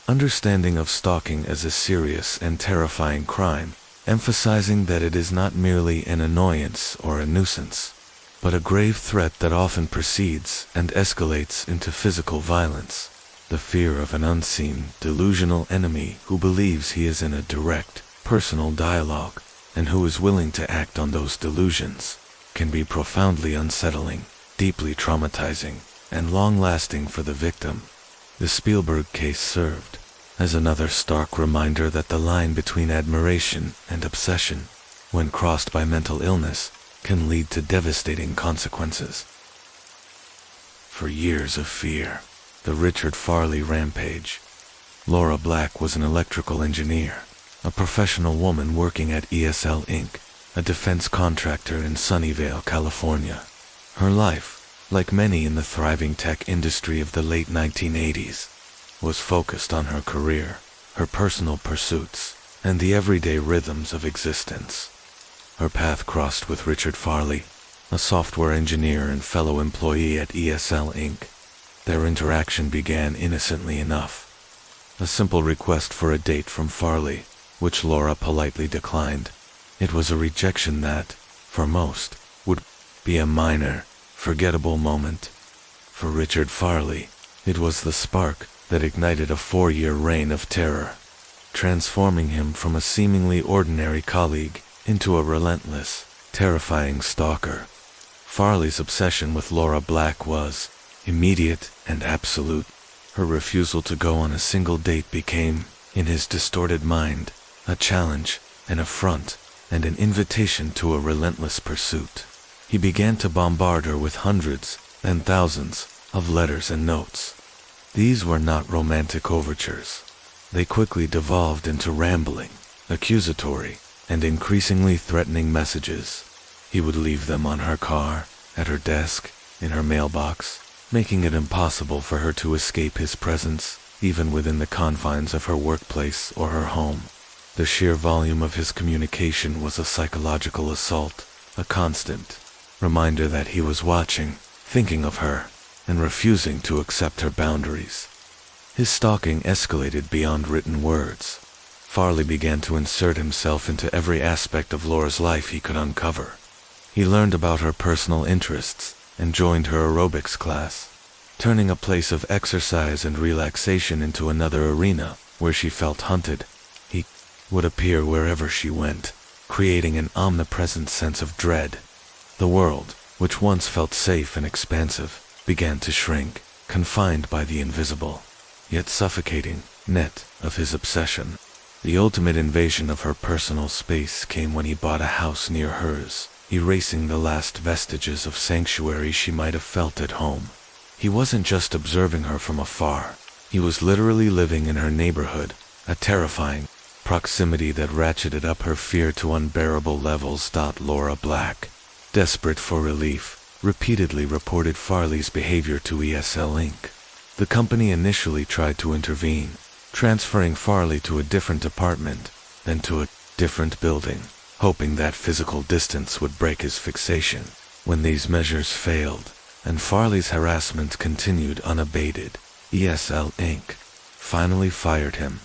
understanding of stalking as a serious and terrifying crime, emphasizing that it is not merely an annoyance or a nuisance, but a grave threat that often precedes and escalates into physical violence. The fear of an unseen, delusional enemy who believes he is in a direct, personal dialogue, and who is willing to act on those delusions, can be profoundly unsettling, deeply traumatizing, and long-lasting for the victim. The Spielberg case served as another stark reminder that the line between admiration and obsession, when crossed by mental illness, can lead to devastating consequences. For years of fear, the Richard Farley rampage. Laura Black was an electrical engineer, a professional woman working at ESL Inc., a defense contractor in Sunnyvale, California. Her life, like many in the thriving tech industry of the late 1980s, was focused on her career, her personal pursuits, and the everyday rhythms of existence. Her path crossed with Richard Farley, a software engineer and fellow employee at ESL Inc. Their interaction began innocently enough. A simple request for a date from Farley, which Laura politely declined. It was a rejection that, for most, would be a minor, forgettable moment. For Richard Farley, it was the spark that ignited a 4-year reign of terror, transforming him from a seemingly ordinary colleague into a relentless, terrifying stalker. Farley's obsession with Laura Black was immediate and absolute. Her refusal to go on a single date became, in his distorted mind, a challenge, an affront, and an invitation to a relentless pursuit. He began to bombard her with hundreds and thousands of letters and notes. These were not romantic overtures. They quickly devolved into rambling, accusatory, and increasingly threatening messages. He would leave them on her car, at her desk, in her mailbox, making it impossible for her to escape his presence, even within the confines of her workplace or her home. The sheer volume of his communication was a psychological assault, a constant reminder that he was watching, thinking of her, and refusing to accept her boundaries. His stalking escalated beyond written words. Farley began to insert himself into every aspect of Laura's life he could uncover. He learned about her personal interests and joined her aerobics class, turning a place of exercise and relaxation into another arena where she felt hunted. He would appear wherever she went, creating an omnipresent sense of dread. The world, which once felt safe and expansive, began to shrink, confined by the invisible, yet suffocating, net of his obsession. The ultimate invasion of her personal space came when he bought a house near hers, erasing the last vestiges of sanctuary she might have felt at home. He wasn't just observing her from afar. He was literally living in her neighborhood, a terrifying proximity that ratcheted up her fear to unbearable levels. Laura Black, desperate for relief, repeatedly reported Farley's behavior to ESL Inc. The company initially tried to intervene, transferring Farley to a different department, then to a different building, hoping that physical distance would break his fixation. When these measures failed, and Farley's harassment continued unabated, ESL Inc. finally fired him.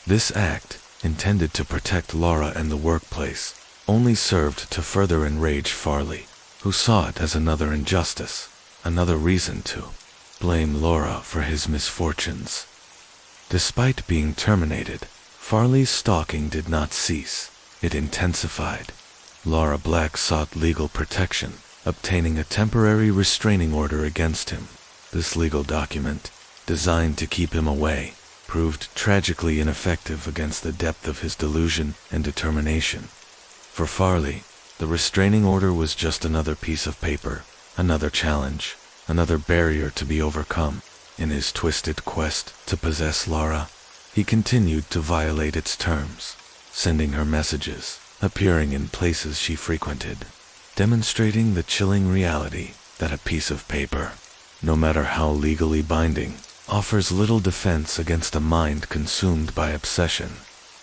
This act, intended to protect Laura and the workplace, only served to further enrage Farley, who saw it as another injustice, another reason to blame Laura for his misfortunes. Despite being terminated, Farley's stalking did not cease. It intensified. Laura Black sought legal protection, obtaining a temporary restraining order against him. This legal document, designed to keep him away, proved tragically ineffective against the depth of his delusion and determination. For Farley, the restraining order was just another piece of paper, another challenge, another barrier to be overcome. In his twisted quest to possess Laura, he continued to violate its terms, sending her messages, appearing in places she frequented, demonstrating the chilling reality that a piece of paper, no matter how legally binding, offers little defense against a mind consumed by obsession.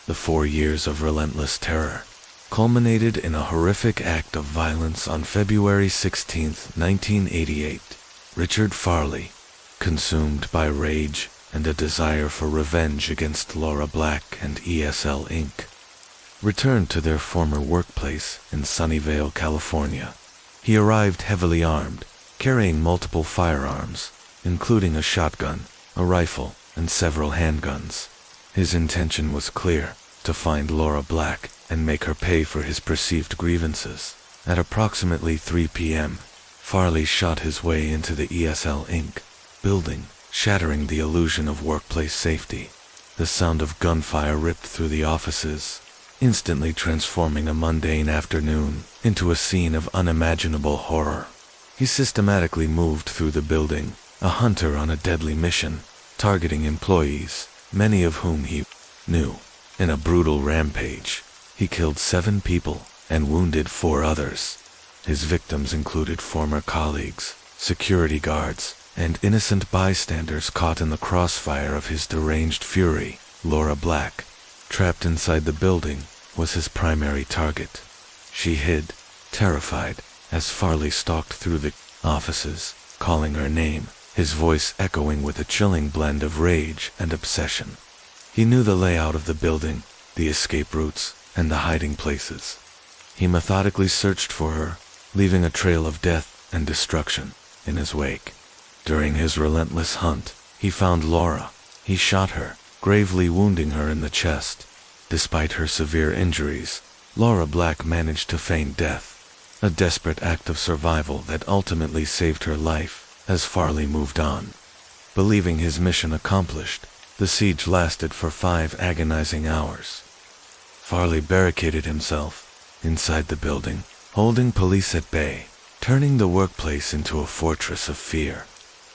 The 4 years of relentless terror culminated in a horrific act of violence on February 16, 1988. Richard Farley, consumed by rage and a desire for revenge against Laura Black and ESL Inc., returned to their former workplace in Sunnyvale, California. He arrived heavily armed, carrying multiple firearms, including a shotgun, a rifle, and several handguns. His intention was clear: to find Laura Black and make her pay for his perceived grievances. At approximately 3 p.m., Farley shot his way into the ESL Inc. building, shattering the illusion of workplace safety. The sound of gunfire ripped through the offices, instantly transforming a mundane afternoon into a scene of unimaginable horror. He systematically moved through the building, a hunter on a deadly mission, targeting employees, many of whom he knew. In a brutal rampage, he killed 7 people and wounded 4 others. His victims included former colleagues, security guards, and innocent bystanders caught in the crossfire of his deranged fury. Laura Black, trapped inside the building, was his primary target. She hid, terrified, as Farley stalked through the offices, calling her name, his voice echoing with a chilling blend of rage and obsession. He knew the layout of the building, the escape routes, and the hiding places. He methodically searched for her, leaving a trail of death and destruction in his wake. During his relentless hunt, he found Laura. He shot her, gravely wounding her in the chest. Despite her severe injuries, Laura Black managed to feign death, a desperate act of survival that ultimately saved her life as Farley moved on. Believing his mission accomplished, the siege lasted for 5 agonizing hours. Farley barricaded himself inside the building, holding police at bay, turning the workplace into a fortress of fear.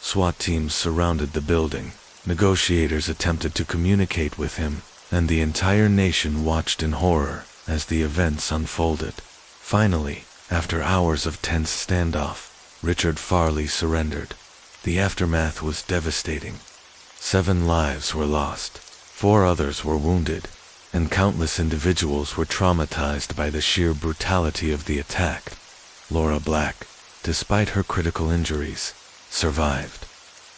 SWAT teams surrounded the building, negotiators attempted to communicate with him, and the entire nation watched in horror as the events unfolded. Finally, after hours of tense standoff, Richard Farley surrendered. The aftermath was devastating. 7 lives were lost, 4 others were wounded, and countless individuals were traumatized by the sheer brutality of the attack. Laura Black, despite her critical injuries, survived.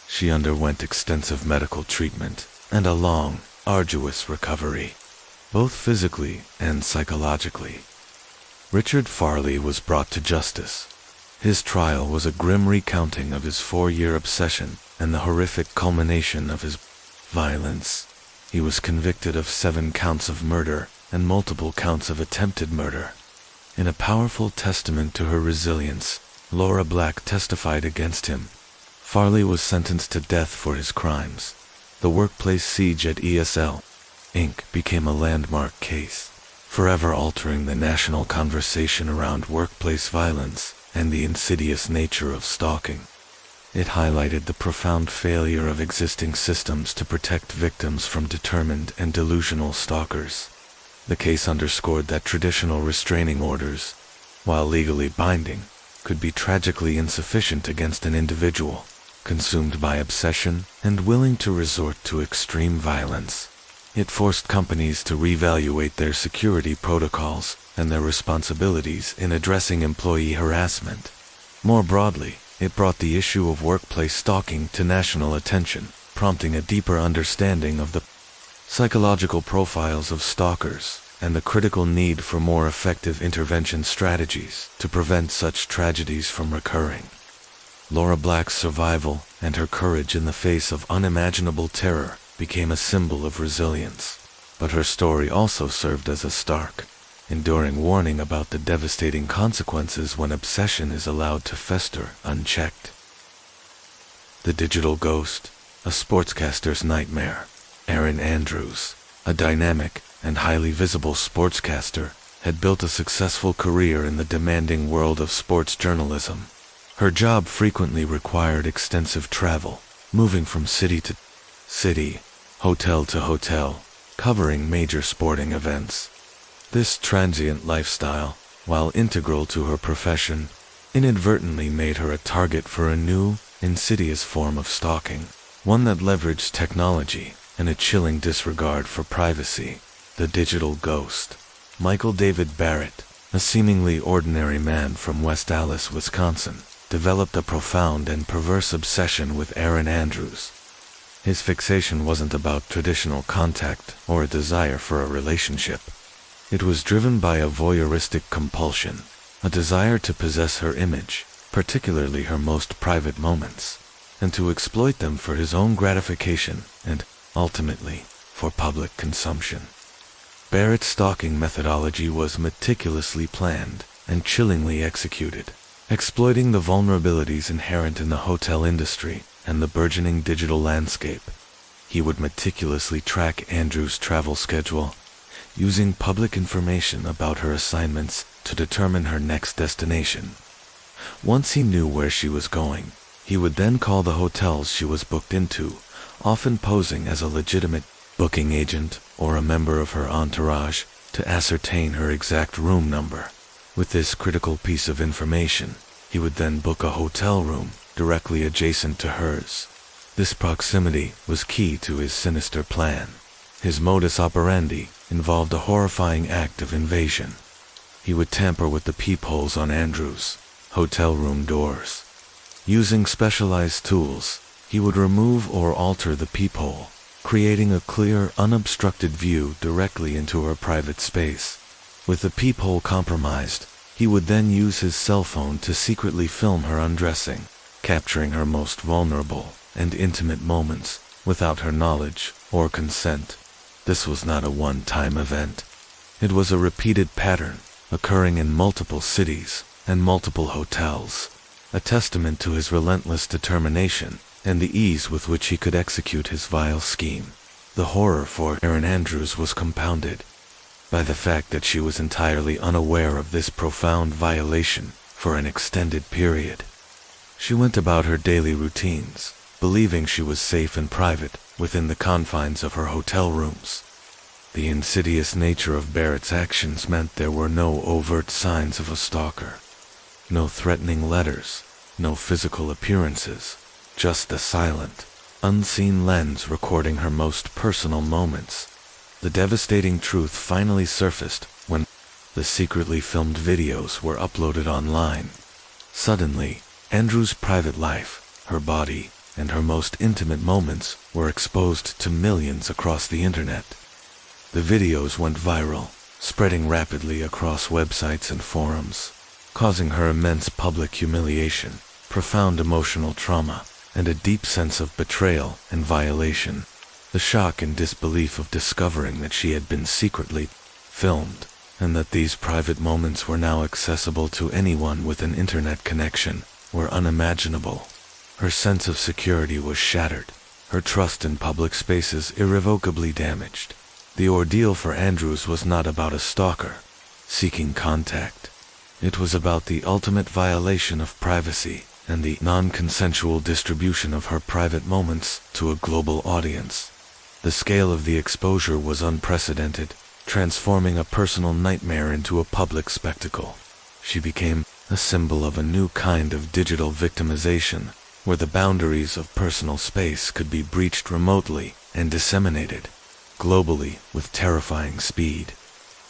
She underwent extensive medical treatment and a long, arduous recovery, both physically and psychologically. Richard Farley was brought to justice. His trial was a grim recounting of his 4-year obsession and the horrific culmination of his violence. He was convicted of 7 counts of murder and multiple counts of attempted murder. In a powerful testament to her resilience, Laura Black testified against him. Farley was sentenced to death for his crimes. The workplace siege at ESL Inc. became a landmark case, forever altering the national conversation around workplace violence and the insidious nature of stalking. It highlighted the profound failure of existing systems to protect victims from determined and delusional stalkers. The case underscored that traditional restraining orders, while legally binding, could be tragically insufficient against an individual consumed by obsession and willing to resort to extreme violence. It forced companies to reevaluate their security protocols and their responsibilities in addressing employee harassment. More broadly, it brought the issue of workplace stalking to national attention, prompting a deeper understanding of the psychological profiles of stalkers and the critical need for more effective intervention strategies to prevent such tragedies from recurring. Laura Black's survival and her courage in the face of unimaginable terror became a symbol of resilience, but her story also served as a stark, enduring warning about the devastating consequences when obsession is allowed to fester unchecked. The Digital Ghost, a sportscaster's nightmare. Erin Andrews, a dynamic and highly visible sportscaster, had built a successful career in the demanding world of sports journalism. Her job frequently required extensive travel, moving from city to city, hotel to hotel, covering major sporting events. This transient lifestyle, while integral to her profession, inadvertently made her a target for a new, insidious form of stalking, one that leveraged technology and a chilling disregard for privacy. The Digital Ghost. Michael David Barrett, a seemingly ordinary man from West Allis, Wisconsin, developed a profound and perverse obsession with Erin Andrews. His fixation wasn't about traditional contact or a desire for a relationship. It was driven by a voyeuristic compulsion, a desire to possess her image, particularly her most private moments, and to exploit them for his own gratification and, ultimately, for public consumption. Barrett's stalking methodology was meticulously planned and chillingly executed, exploiting the vulnerabilities inherent in the hotel industry and the burgeoning digital landscape. He would meticulously track Andrews' travel schedule, using public information about her assignments to determine her next destination. Once he knew where she was going, he would then call the hotels she was booked into, often posing as a legitimate booking agent or a member of her entourage to ascertain her exact room number. With this critical piece of information, he would then book a hotel room directly adjacent to hers. This proximity was key to his sinister plan. His modus operandi involved a horrifying act of invasion. He would tamper with the peepholes on Andrews' hotel room doors. Using specialized tools, he would remove or alter the peephole, creating a clear, unobstructed view directly into her private space. With the peephole compromised, he would then use his cell phone to secretly film her undressing, capturing her most vulnerable and intimate moments without her knowledge or consent. This was not a one-time event. It was a repeated pattern, occurring in multiple cities and multiple hotels, a testament to his relentless determination and the ease with which he could execute his vile scheme. The horror for Erin Andrews was compounded by the fact that she was entirely unaware of this profound violation for an extended period. She went about her daily routines, believing she was safe and private within the confines of her hotel rooms. The insidious nature of Barrett's actions meant there were no overt signs of a stalker. No threatening letters, no physical appearances, just a silent, unseen lens recording her most personal moments. The devastating truth finally surfaced when the secretly filmed videos were uploaded online. Suddenly, Andrews' private life, her body, and her most intimate moments were exposed to millions across the internet. The videos went viral, spreading rapidly across websites and forums, causing her immense public humiliation, profound emotional trauma, and a deep sense of betrayal and violation. The shock and disbelief of discovering that she had been secretly filmed, and that these private moments were now accessible to anyone with an internet connection, were unimaginable. Her sense of security was shattered, her trust in public spaces irrevocably damaged. The ordeal for Andrews was not about a stalker seeking contact. It was about the ultimate violation of privacy and the non-consensual distribution of her private moments to a global audience. The scale of the exposure was unprecedented, transforming a personal nightmare into a public spectacle. She became a symbol of a new kind of digital victimization, where the boundaries of personal space could be breached remotely and disseminated globally with terrifying speed.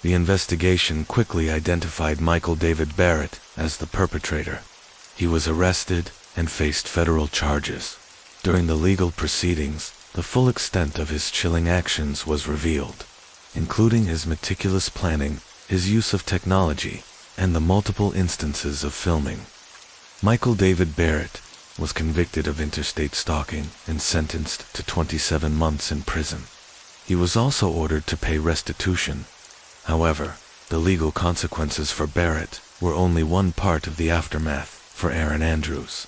The investigation quickly identified Michael David Barrett as the perpetrator. He was arrested and faced federal charges. During the legal proceedings, the full extent of his chilling actions was revealed, including his meticulous planning, his use of technology, and the multiple instances of filming. Michael David Barrett was convicted of interstate stalking and sentenced to 27 months in prison. He was also ordered to pay restitution. However, the legal consequences for Barrett were only one part of the aftermath for Erin Andrews.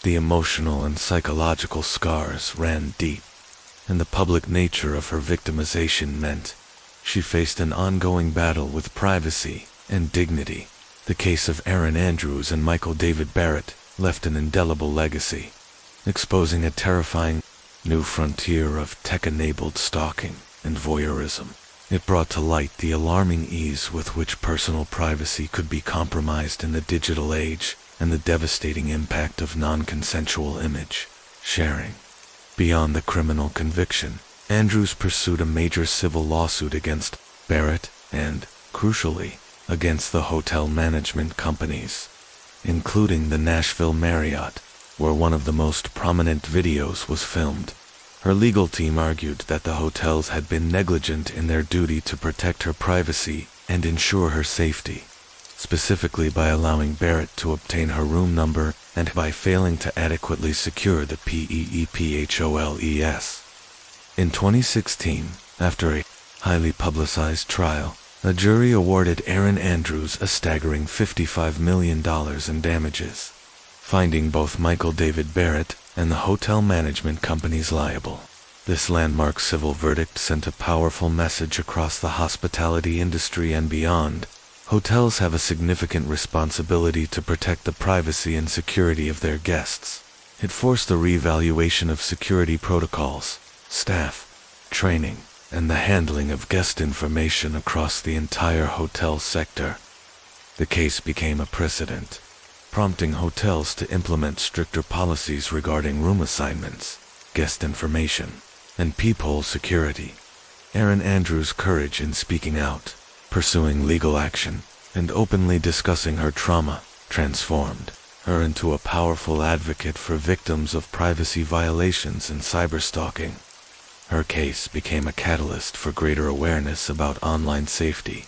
The emotional and psychological scars ran deep, and the public nature of her victimization meant she faced an ongoing battle with privacy and dignity. The case of Erin Andrews and Michael David Barrett left an indelible legacy, exposing a terrifying new frontier of tech-enabled stalking and voyeurism. It brought to light the alarming ease with which personal privacy could be compromised in the digital age and the devastating impact of non-consensual image sharing. Beyond the criminal conviction, Andrews pursued a major civil lawsuit against Barrett and, crucially, against the hotel management companies, including the Nashville Marriott, where one of the most prominent videos was filmed. Her legal team argued that the hotels had been negligent in their duty to protect her privacy and ensure her safety, specifically by allowing Barrett to obtain her room number and by failing to adequately secure the PEEPHOLES. In 2016, after a highly publicized trial, a jury awarded Erin Andrews a staggering $55 million in damages, finding both Michael David Barrett and the hotel management companies liable. This landmark civil verdict sent a powerful message across the hospitality industry and beyond. Hotels have a significant responsibility to protect the privacy and security of their guests. It forced a reevaluation of security protocols, staff, training, and the handling of guest information across the entire hotel sector. The case became a precedent, prompting hotels to implement stricter policies regarding room assignments, guest information, and peephole security. Erin Andrews' courage in speaking out, pursuing legal action, and openly discussing her trauma transformed her into a powerful advocate for victims of privacy violations and cyberstalking. Her case became a catalyst for greater awareness about online safety,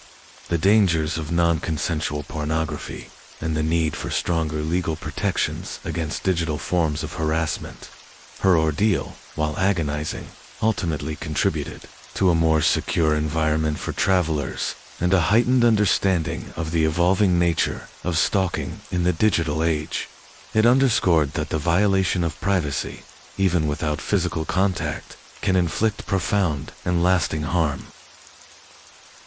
the dangers of non-consensual pornography, and the need for stronger legal protections against digital forms of harassment. Her ordeal, while agonizing, ultimately contributed to a more secure environment for travelers and a heightened understanding of the evolving nature of stalking in the digital age. It underscored that the violation of privacy, even without physical contact, can inflict profound and lasting harm.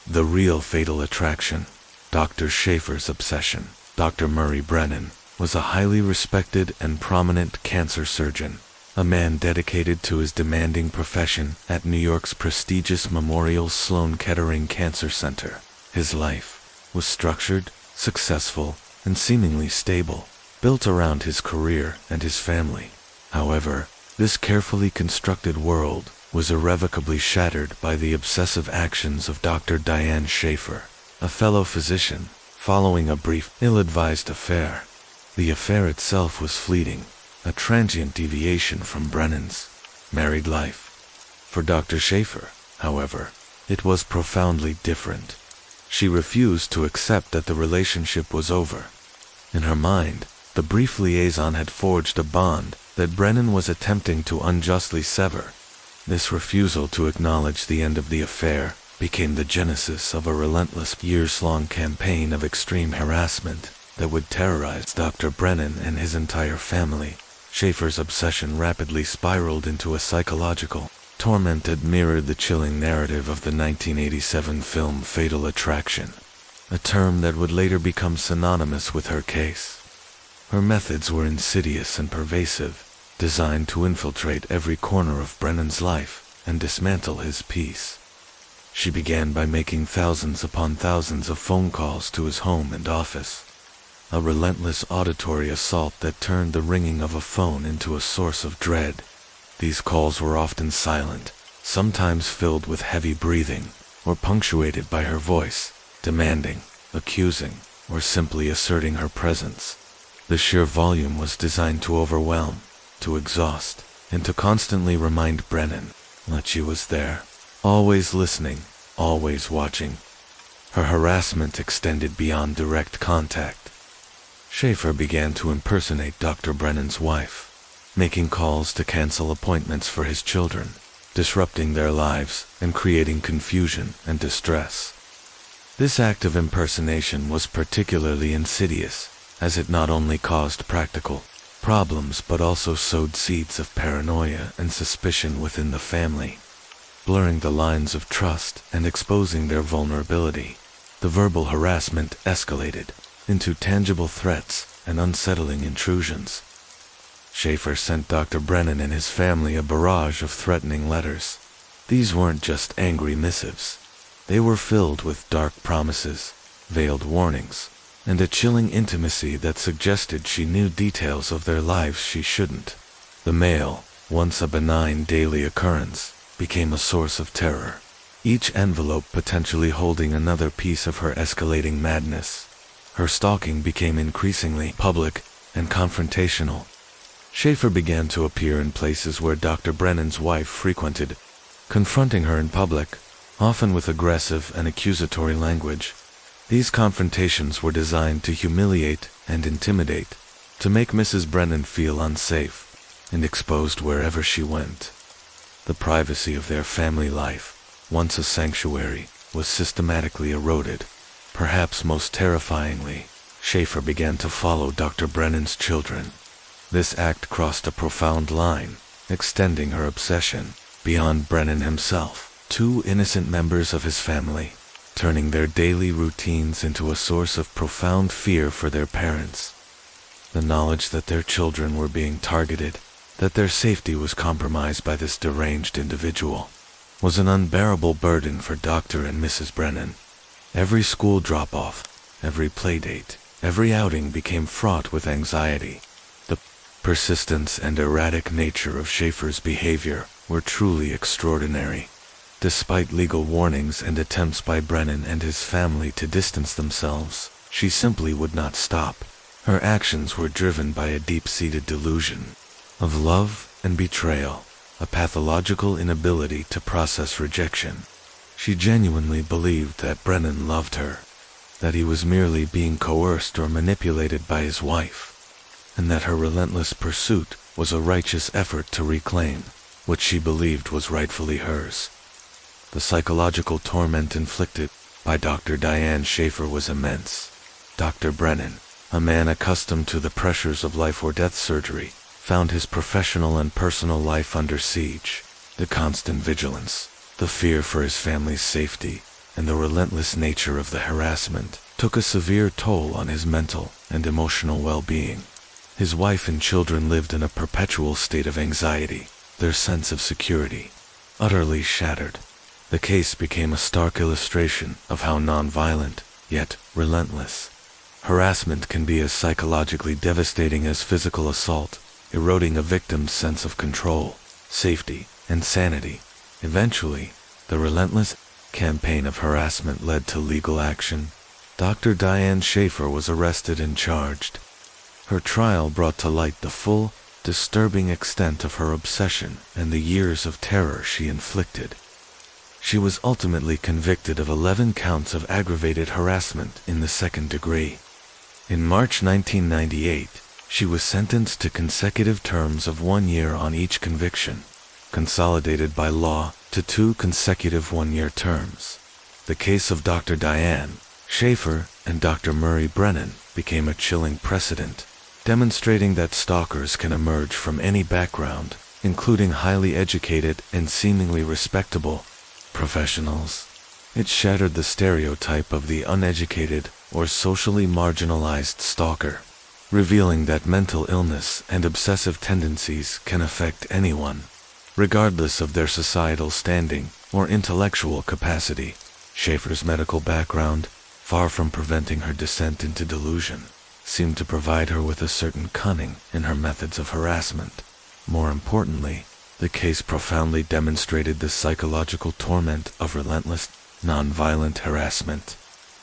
The real fatal attraction, Dr. Schaefer's obsession. Dr. Murray Brennan was a highly respected and prominent cancer surgeon, a man dedicated to his demanding profession at New York's prestigious Memorial Sloan Kettering Cancer Center. His life was structured, successful, and seemingly stable, built around his career and his family. However, this carefully constructed world was irrevocably shattered by the obsessive actions of Dr. Diane Schaefer, a fellow physician, following a brief, ill-advised affair. The affair itself was fleeting, a transient deviation from Brennan's married life. For Dr. Schaefer, however, it was profoundly different. She refused to accept that the relationship was over. In her mind, the brief liaison had forged a bond that Brennan was attempting to unjustly sever. This refusal to acknowledge the end of the affair became the genesis of a relentless years-long campaign of extreme harassment that would terrorize Dr. Brennan and his entire family. Schaefer's obsession rapidly spiraled into a psychological torment that mirrored the chilling narrative of the 1987 film Fatal Attraction, a term that would later become synonymous with her case. Her methods were insidious and pervasive, designed to infiltrate every corner of Brennan's life and dismantle his peace. She began by making thousands upon thousands of phone calls to his home and office. A relentless auditory assault that turned the ringing of a phone into a source of dread. These calls were often silent, sometimes filled with heavy breathing, or punctuated by her voice, demanding, accusing, or simply asserting her presence. The sheer volume was designed to overwhelm, to exhaust, and to constantly remind Brennan that she was there, always listening, always watching. Her harassment extended beyond direct contact. Schaefer began to impersonate Dr. Brennan's wife, making calls to cancel appointments for his children, disrupting their lives and creating confusion and distress. This act of impersonation was particularly insidious, as it not only caused practical problems but also sowed seeds of paranoia and suspicion within the family, blurring the lines of trust and exposing their vulnerability. The verbal harassment escalated into tangible threats and unsettling intrusions. Schaefer sent Dr. Brennan and his family a barrage of threatening letters. These weren't just angry missives. They were filled with dark promises, veiled warnings, and a chilling intimacy that suggested she knew details of their lives she shouldn't. The mail, once a benign daily occurrence, became a source of terror, each envelope potentially holding another piece of her escalating madness. Her stalking became increasingly public and confrontational. Schaefer began to appear in places where Dr. Brennan's wife frequented, confronting her in public, often with aggressive and accusatory language. These confrontations were designed to humiliate and intimidate, to make Mrs. Brennan feel unsafe and exposed wherever she went. The privacy of their family life, once a sanctuary, was systematically eroded. Perhaps most terrifyingly, Schaefer began to follow Dr. Brennan's children. This act crossed a profound line, extending her obsession beyond Brennan himself, two innocent members of his family, turning their daily routines into a source of profound fear for their parents. The knowledge that their children were being targeted, that their safety was compromised by this deranged individual, was an unbearable burden for Dr. and Mrs. Brennan. Every school drop-off, every playdate, every outing became fraught with anxiety. The persistence and erratic nature of Schaefer's behavior were truly extraordinary. Despite legal warnings and attempts by Brennan and his family to distance themselves, she simply would not stop. Her actions were driven by a deep-seated delusion of love and betrayal, a pathological inability to process rejection. She genuinely believed that Brennan loved her, that he was merely being coerced or manipulated by his wife, and that her relentless pursuit was a righteous effort to reclaim what she believed was rightfully hers. The psychological torment inflicted by Dr. Diane Schaefer was immense. Dr. Brennan, a man accustomed to the pressures of life or death surgery, found his professional and personal life under siege. The constant vigilance, the fear for his family's safety, and the relentless nature of the harassment took a severe toll on his mental and emotional well-being. His wife and children lived in a perpetual state of anxiety, their sense of security utterly shattered. The case became a stark illustration of how nonviolent, yet relentless, harassment can be as psychologically devastating as physical assault, eroding a victim's sense of control, safety, and sanity. Eventually, the relentless campaign of harassment led to legal action. Dr. Diane Schaefer was arrested and charged. Her trial brought to light the full, disturbing extent of her obsession and the years of terror she inflicted. She was ultimately convicted of 11 counts of aggravated harassment in the second degree. In March 1998, she was sentenced to consecutive terms of 1 year on each conviction, consolidated by law to 2 consecutive 1-year terms. The case of Dr. Diane Schaefer and Dr. Murray Brennan became a chilling precedent, demonstrating that stalkers can emerge from any background, including highly educated and seemingly respectable professionals. It shattered the stereotype of the uneducated or socially marginalized stalker, revealing that mental illness and obsessive tendencies can affect anyone, regardless of their societal standing or intellectual capacity. Schaefer's medical background, far from preventing her descent into delusion, seemed to provide her with a certain cunning in her methods of harassment. More importantly, the case profoundly demonstrated the psychological torment of relentless, non-violent harassment.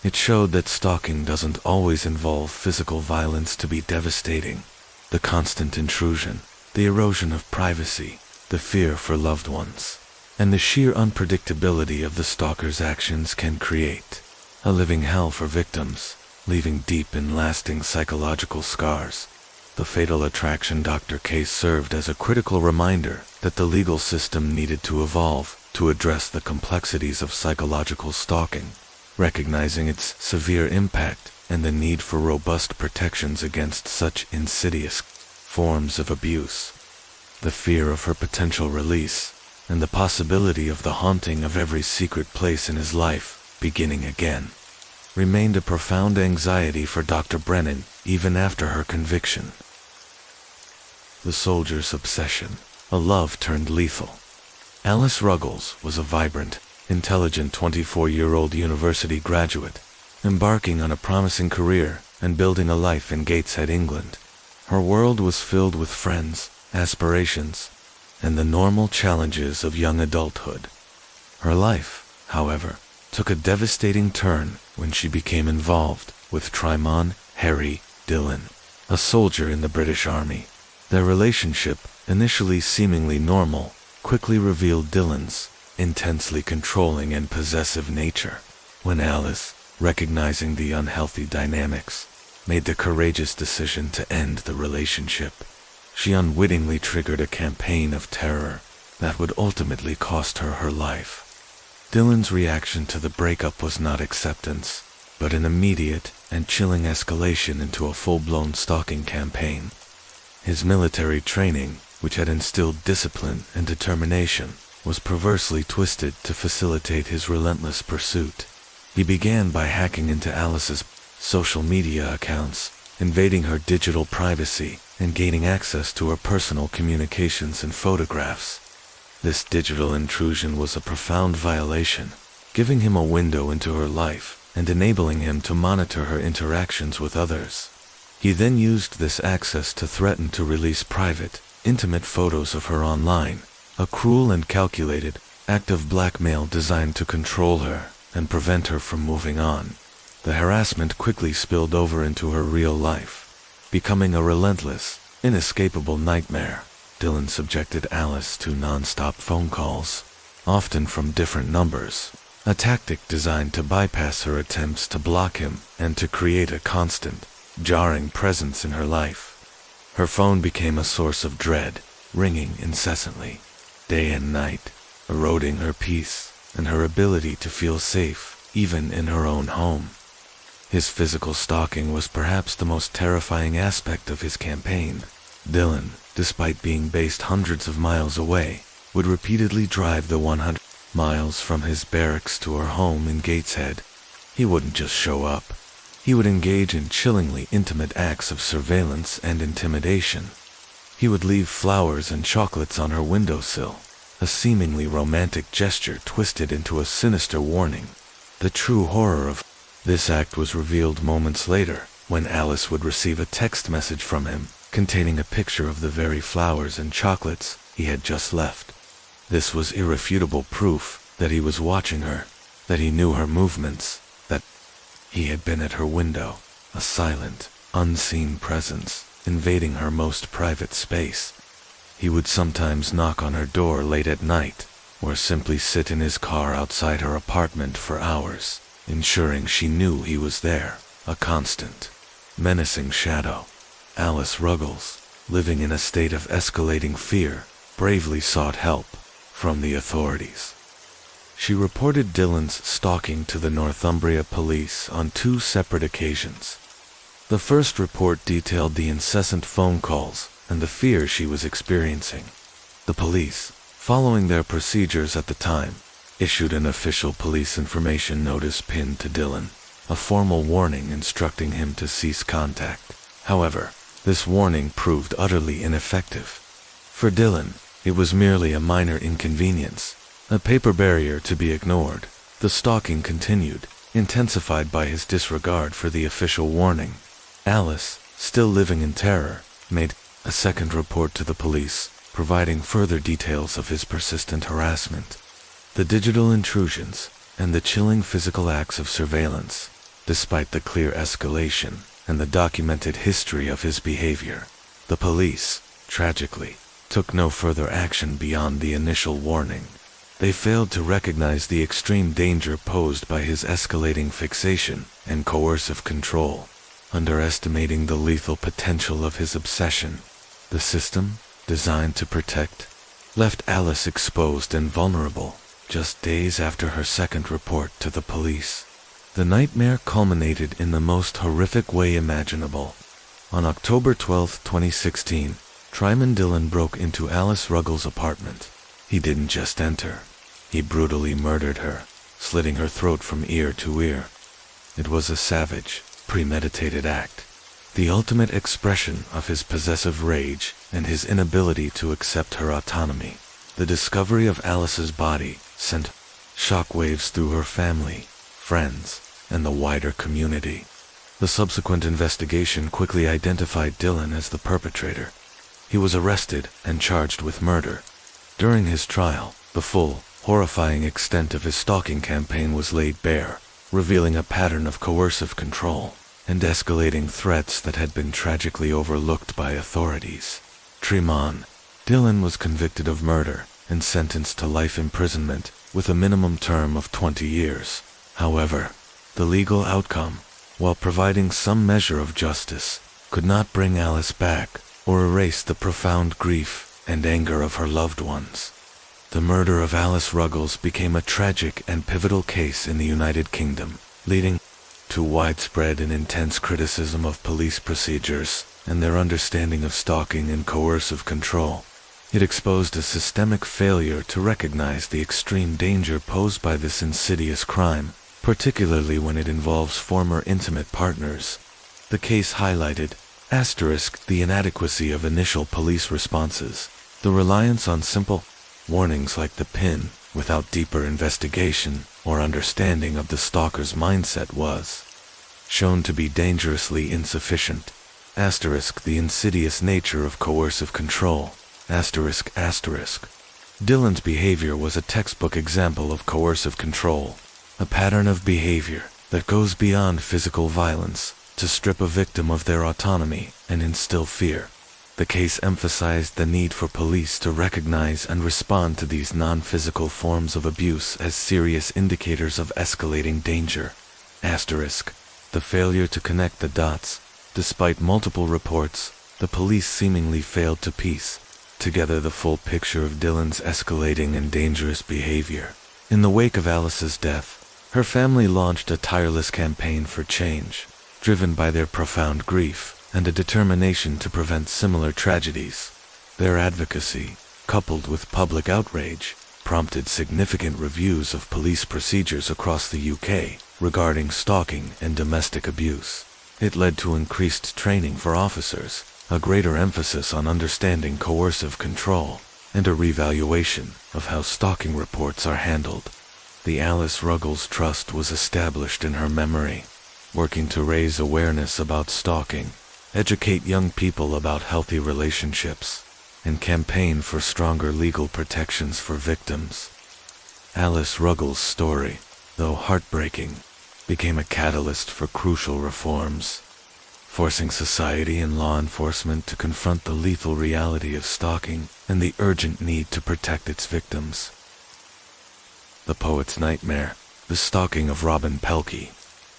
It showed that stalking doesn't always involve physical violence to be devastating. The constant intrusion, the erosion of privacy, the fear for loved ones, and the sheer unpredictability of the stalker's actions can create a living hell for victims, leaving deep and lasting psychological scars. The Fatal Attraction Dr. case served as a critical reminder that the legal system needed to evolve to address the complexities of psychological stalking, recognizing its severe impact and the need for robust protections against such insidious forms of abuse. The fear of her potential release, and the possibility of the haunting of every secret place in his life, beginning again, remained a profound anxiety for Dr. Brennan even after her conviction. The soldier's obsession, a love turned lethal. Alice Ruggles was a vibrant, intelligent 24-year-old university graduate, embarking on a promising career and building a life in Gateshead, England. Her world was filled with friends, aspirations, and the normal challenges of young adulthood. Her life, however, took a devastating turn when she became involved with Trymon Harry Dillon, a soldier in the British Army. Their relationship, initially seemingly normal, quickly revealed Dillon's intensely controlling and possessive nature. When Alice, recognizing the unhealthy dynamics, made the courageous decision to end the relationship, she unwittingly triggered a campaign of terror that would ultimately cost her her life. Dillon's reaction to the breakup was not acceptance, but an immediate and chilling escalation into a full-blown stalking campaign. His military training, which had instilled discipline and determination, was perversely twisted to facilitate his relentless pursuit. He began by hacking into Alice's social media accounts, invading her digital privacy, and gaining access to her personal communications and photographs. This digital intrusion was a profound violation, giving him a window into her life and enabling him to monitor her interactions with others. He then used this access to threaten to release private, intimate photos of her online, a cruel and calculated act of blackmail designed to control her and prevent her from moving on. The harassment quickly spilled over into her real life, becoming a relentless, inescapable nightmare. Dillon subjected Alice to non-stop phone calls, often from different numbers, a tactic designed to bypass her attempts to block him and to create a constant, jarring presence in her life. Her phone became a source of dread, ringing incessantly, day and night, eroding her peace and her ability to feel safe, even in her own home. His physical stalking was perhaps the most terrifying aspect of his campaign. Dillon, despite being based hundreds of miles away, would repeatedly drive the 100 miles from his barracks to her home in Gateshead. He wouldn't just show up. He would engage in chillingly intimate acts of surveillance and intimidation. He would leave flowers and chocolates on her windowsill, a seemingly romantic gesture twisted into a sinister warning. The true horror of this act was revealed moments later, when Alice would receive a text message from him containing a picture of the very flowers and chocolates he had just left. This was irrefutable proof that he was watching her, that he knew her movements, that he had been at her window, a silent, unseen presence, invading her most private space. He would sometimes knock on her door late at night, or simply sit in his car outside her apartment for hours, ensuring she knew he was there, a constant, menacing shadow. Alice Ruggles, living in a state of escalating fear, bravely sought help from the authorities. She reported Dillon's stalking to the Northumbria police on 2 separate occasions. The first report detailed the incessant phone calls and the fear she was experiencing. The police, following their procedures at the time, issued an official police information notice pinned to Dillon, a formal warning instructing him to cease contact. However, this warning proved utterly ineffective. For Dillon, it was merely a minor inconvenience, A paper barrier to be ignored, the stalking continued, intensified by his disregard for the official warning. Alice, still living in terror, made a second report to the police, providing further details of his persistent harassment. The digital intrusions, and the chilling physical acts of surveillance, despite the clear escalation and the documented history of his behavior. The police, tragically, took no further action beyond the initial warning. They failed to recognize the extreme danger posed by his escalating fixation and coercive control, underestimating the lethal potential of his obsession. The system, designed to protect, left Alice exposed and vulnerable just days after her second report to the police. The nightmare culminated in the most horrific way imaginable. On October 12, 2016, Tryman Dillon broke into Alice Ruggles' apartment. He didn't just enter. He brutally murdered her, slitting her throat from ear to ear. It was a savage, premeditated act, the ultimate expression of his possessive rage and his inability to accept her autonomy. The discovery of Alice's body sent shockwaves through her family, friends, and the wider community. The subsequent investigation quickly identified Dillon as the perpetrator. He was arrested and charged with murder. During his trial, the full, horrifying extent of his stalking campaign was laid bare, revealing a pattern of coercive control and escalating threats that had been tragically overlooked by authorities. Tryman Dillon was convicted of murder and sentenced to life imprisonment with a minimum term of 20 years. However, the legal outcome, while providing some measure of justice, could not bring Alice back or erase the profound grief and anger of her loved ones. The murder of Alice Ruggles became a tragic and pivotal case in the United Kingdom, leading to widespread and intense criticism of police procedures and their understanding of stalking and coercive control. It exposed a systemic failure to recognize the extreme danger posed by this insidious crime, particularly when it involves former intimate partners. The case highlighted the inadequacy of initial police responses, the reliance on simple warnings like the pin, without deeper investigation or understanding of the stalker's mindset was shown to be dangerously insufficient. The insidious nature of coercive control. Dillon's behavior was a textbook example of coercive control, a pattern of behavior that goes beyond physical violence to strip a victim of their autonomy and instill fear. The case emphasized the need for police to recognize and respond to these non-physical forms of abuse as serious indicators of escalating danger. The failure to connect the dots. Despite multiple reports, the police seemingly failed to piece together the full picture of Dillon's escalating and dangerous behavior. In the wake of Alice's death, her family launched a tireless campaign for change, driven by their profound grief and a determination to prevent similar tragedies. Their advocacy, coupled with public outrage, prompted significant reviews of police procedures across the UK regarding stalking and domestic abuse. It led to increased training for officers, a greater emphasis on understanding coercive control, and a revaluation of how stalking reports are handled. The Alice Ruggles Trust was established in her memory, working to raise awareness about stalking, educate young people about healthy relationships, and campaign for stronger legal protections for victims. Alice Ruggles' story, though heartbreaking, became a catalyst for crucial reforms, forcing society and law enforcement to confront the lethal reality of stalking and the urgent need to protect its victims. The Poet's Nightmare. The Stalking of Robin Pelkey.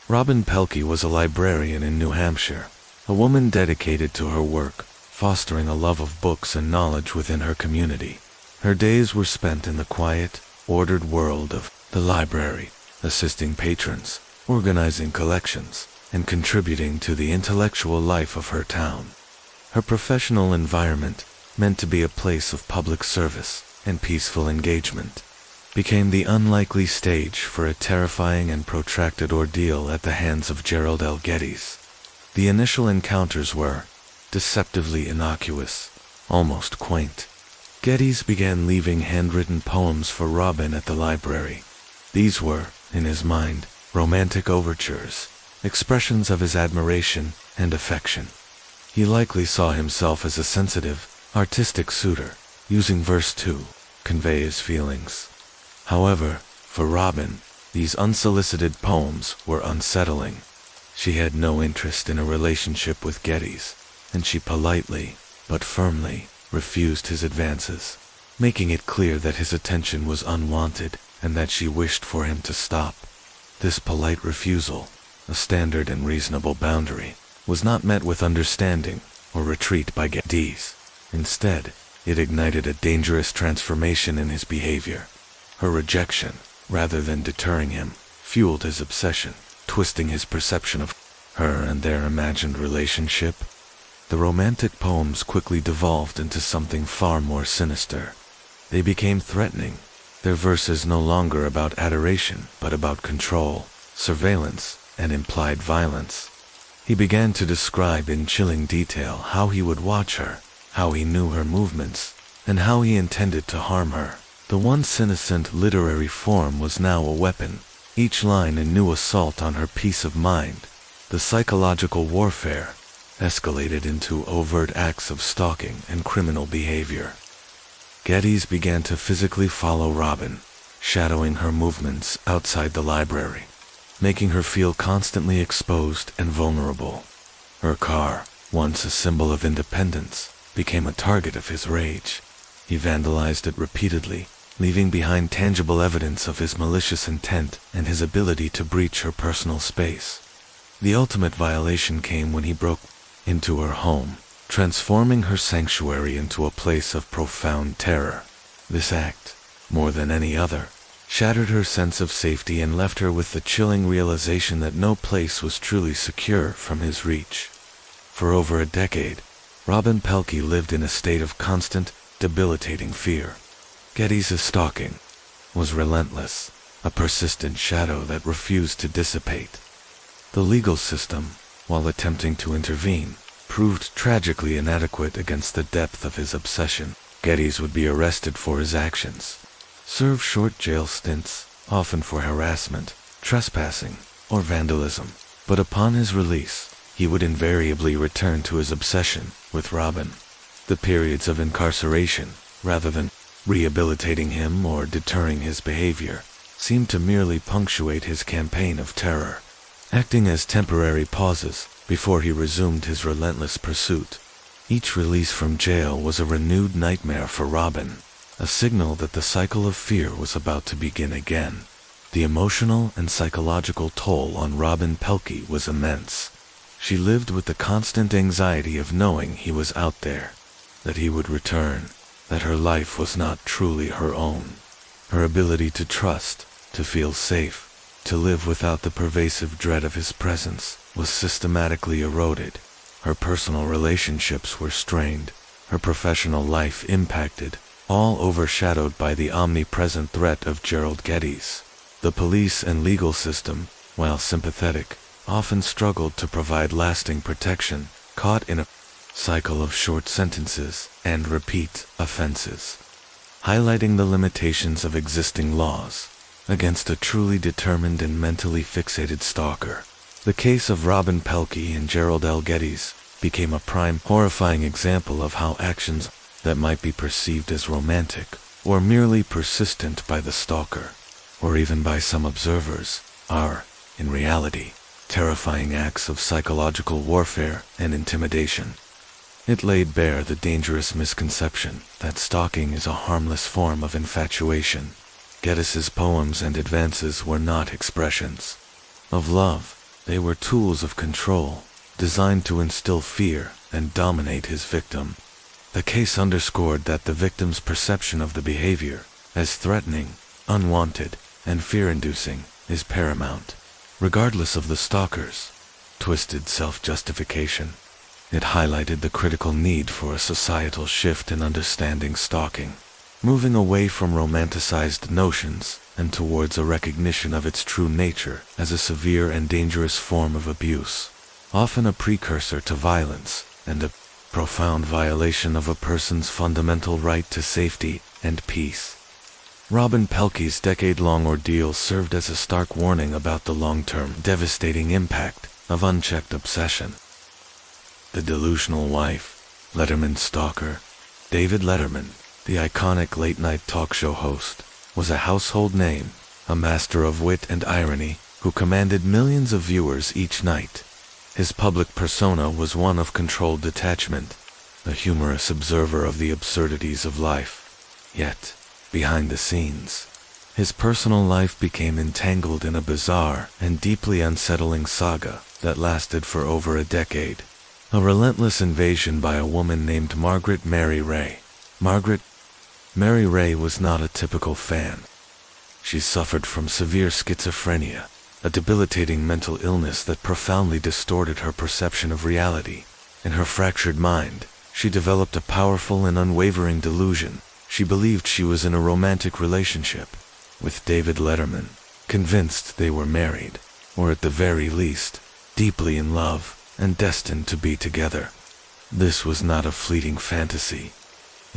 Robin Pelkey was a librarian in New Hampshire, a woman dedicated to her work, fostering a love of books and knowledge within her community. Her days were spent in the quiet, ordered world of the library, assisting patrons, organizing collections, and contributing to the intellectual life of her town. Her professional environment, meant to be a place of public service and peaceful engagement, became the unlikely stage for a terrifying and protracted ordeal at the hands of Gerald L. Geddes. The initial encounters were deceptively innocuous, almost quaint. Geddes began leaving handwritten poems for Robin at the library. These were, in his mind, romantic overtures, expressions of his admiration and affection. He likely saw himself as a sensitive, artistic suitor, using verse to convey his feelings. However, for Robin, these unsolicited poems were unsettling. She had no interest in a relationship with Geddes, and she politely, but firmly, refused his advances, making it clear that his attention was unwanted and that she wished for him to stop. This polite refusal, a standard and reasonable boundary, was not met with understanding or retreat by Geddes. Instead, it ignited a dangerous transformation in his behavior. Her rejection, rather than deterring him, fueled his obsession, twisting his perception of her and their imagined relationship. The romantic poems quickly devolved into something far more sinister. They became threatening, their verses no longer about adoration, but about control, surveillance, and implied violence. He began to describe in chilling detail how he would watch her, how he knew her movements, and how he intended to harm her. The once innocent literary form was now a weapon, each line a new assault on her peace of mind. The psychological warfare escalated into overt acts of stalking and criminal behavior. Geddes began to physically follow Robin, shadowing her movements outside the library, making her feel constantly exposed and vulnerable. Her car, once a symbol of independence, became a target of his rage. He vandalized it repeatedly, leaving behind tangible evidence of his malicious intent and his ability to breach her personal space. The ultimate violation came when he broke into her home, transforming her sanctuary into a place of profound terror. This act, more than any other, shattered her sense of safety and left her with the chilling realization that no place was truly secure from his reach. For over a decade, Robin Pelkey lived in a state of constant, debilitating fear. Geddes' stalking was relentless, a persistent shadow that refused to dissipate. The legal system, while attempting to intervene, proved tragically inadequate against the depth of his obsession. Geddes would be arrested for his actions, serve short jail stints, often for harassment, trespassing, or vandalism, but upon his release, he would invariably return to his obsession with Robin. The periods of incarceration, rather than rehabilitating him or deterring his behavior, seemed to merely punctuate his campaign of terror, acting as temporary pauses before he resumed his relentless pursuit. Each release from jail was a renewed nightmare for Robin, a signal that the cycle of fear was about to begin again. The emotional and psychological toll on Robin Pelkey was immense. She lived with the constant anxiety of knowing he was out there, that he would return, that her life was not truly her own. Her ability to trust, to feel safe, to live without the pervasive dread of his presence was systematically eroded. Her personal relationships were strained, her professional life impacted, all overshadowed by the omnipresent threat of Gerald Geddes. The police and legal system, while sympathetic, often struggled to provide lasting protection, caught in a cycle of short sentences and repeat offenses, highlighting the limitations of existing laws against a truly determined and mentally fixated stalker. The case of Robin Pelkey and Gerald L. Geddes became a prime, horrifying example of how actions that might be perceived as romantic or merely persistent by the stalker, or even by some observers, are, in reality, terrifying acts of psychological warfare and intimidation. It laid bare the dangerous misconception that stalking is a harmless form of infatuation. Geddes' poems and advances were not expressions of love. They were tools of control, designed to instill fear and dominate his victim. The case underscored that the victim's perception of the behavior as threatening, unwanted, and fear-inducing is paramount, regardless of the stalker's twisted self-justification. It highlighted the critical need for a societal shift in understanding stalking, moving away from romanticized notions and towards a recognition of its true nature as a severe and dangerous form of abuse, often a precursor to violence and a profound violation of a person's fundamental right to safety and peace. Robin Pelkey's decade-long ordeal served as a stark warning about the long-term, devastating impact of unchecked obsession. The delusional wife, Letterman's stalker, David Letterman, the iconic late-night talk show host, was a household name, a master of wit and irony who commanded millions of viewers each night. His public persona was one of controlled detachment, a humorous observer of the absurdities of life. Yet, behind the scenes, his personal life became entangled in a bizarre and deeply unsettling saga that lasted for over a decade. A relentless invasion by a woman named Margaret Mary Ray. Mary Ray was not a typical fan. She suffered from severe schizophrenia, a debilitating mental illness that profoundly distorted her perception of reality. In her fractured mind, she developed a powerful and unwavering delusion. She believed she was in a romantic relationship with David Letterman, convinced they were married, or at the very least, deeply in love and destined to be together. This was not a fleeting fantasy.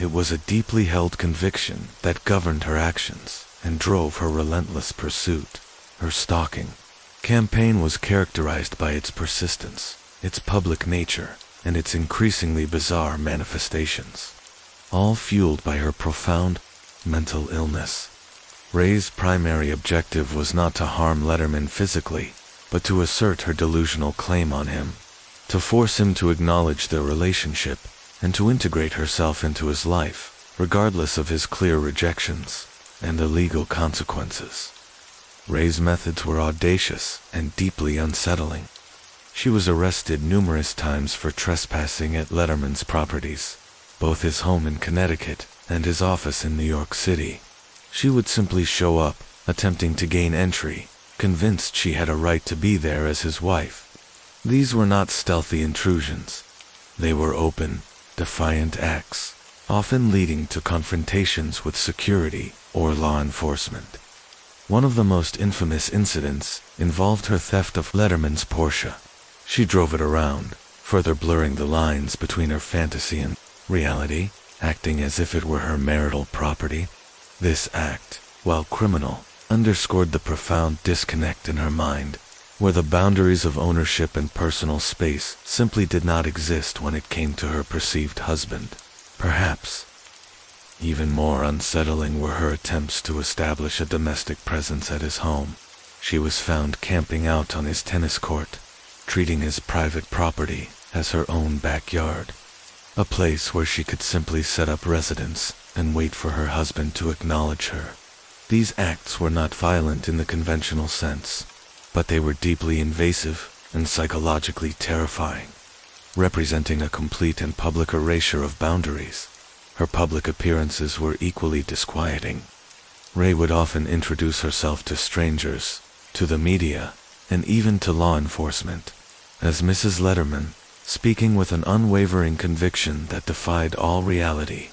It was a deeply held conviction that governed her actions and drove her relentless pursuit. Her stalking campaign was characterized by its persistence, its public nature, and its increasingly bizarre manifestations, all fueled by her profound mental illness. Ray's primary objective was not to harm Letterman physically, but to assert her delusional claim on him, to force him to acknowledge their relationship, and to integrate herself into his life, regardless of his clear rejections and the legal consequences. Ray's methods were audacious and deeply unsettling. She was arrested numerous times for trespassing at Letterman's properties, both his home in Connecticut and his office in New York City. She would simply show up, attempting to gain entry, convinced she had a right to be there as his wife. These were not stealthy intrusions. They were open, defiant acts, often leading to confrontations with security or law enforcement. One of the most infamous incidents involved her theft of Letterman's Porsche. She drove it around, further blurring the lines between her fantasy and reality, acting as if it were her marital property. This act, while criminal, underscored the profound disconnect in her mind, where the boundaries of ownership and personal space simply did not exist when it came to her perceived husband. Perhaps even more unsettling were her attempts to establish a domestic presence at his home. She was found camping out on his tennis court, treating his private property as her own backyard, a place where she could simply set up residence and wait for her husband to acknowledge her. These acts were not violent in the conventional sense, but they were deeply invasive and psychologically terrifying, representing a complete and public erasure of boundaries. Her public appearances were equally disquieting. Ray would often introduce herself to strangers, to the media, and even to law enforcement, as Mrs. Letterman, speaking with an unwavering conviction that defied all reality.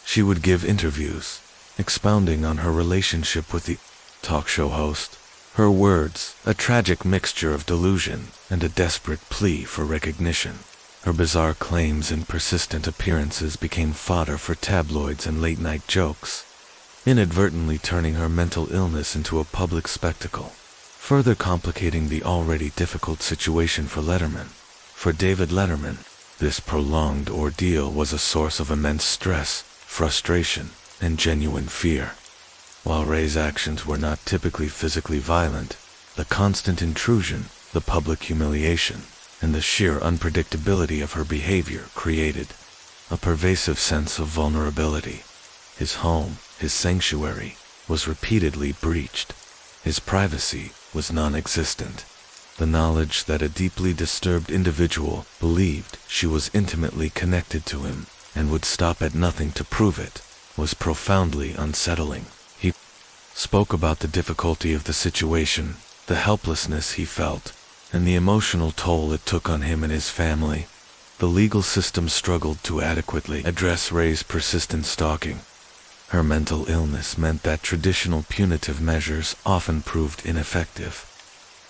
She would give interviews, expounding on her relationship with the talk show host. Her words, a tragic mixture of delusion and a desperate plea for recognition. Her bizarre claims and persistent appearances became fodder for tabloids and late-night jokes, inadvertently turning her mental illness into a public spectacle, further complicating the already difficult situation for Letterman. For David Letterman, this prolonged ordeal was a source of immense stress, frustration, and genuine fear. While Ray's actions were not typically physically violent, the constant intrusion, the public humiliation, and the sheer unpredictability of her behavior created a pervasive sense of vulnerability. His home, his sanctuary, was repeatedly breached. His privacy was non-existent. The knowledge that a deeply disturbed individual believed she was intimately connected to him and would stop at nothing to prove it was profoundly unsettling. He spoke about the difficulty of the situation, the helplessness he felt, and the emotional toll it took on him and his family. The legal system struggled to adequately address Ray's persistent stalking. Her mental illness meant that traditional punitive measures often proved ineffective.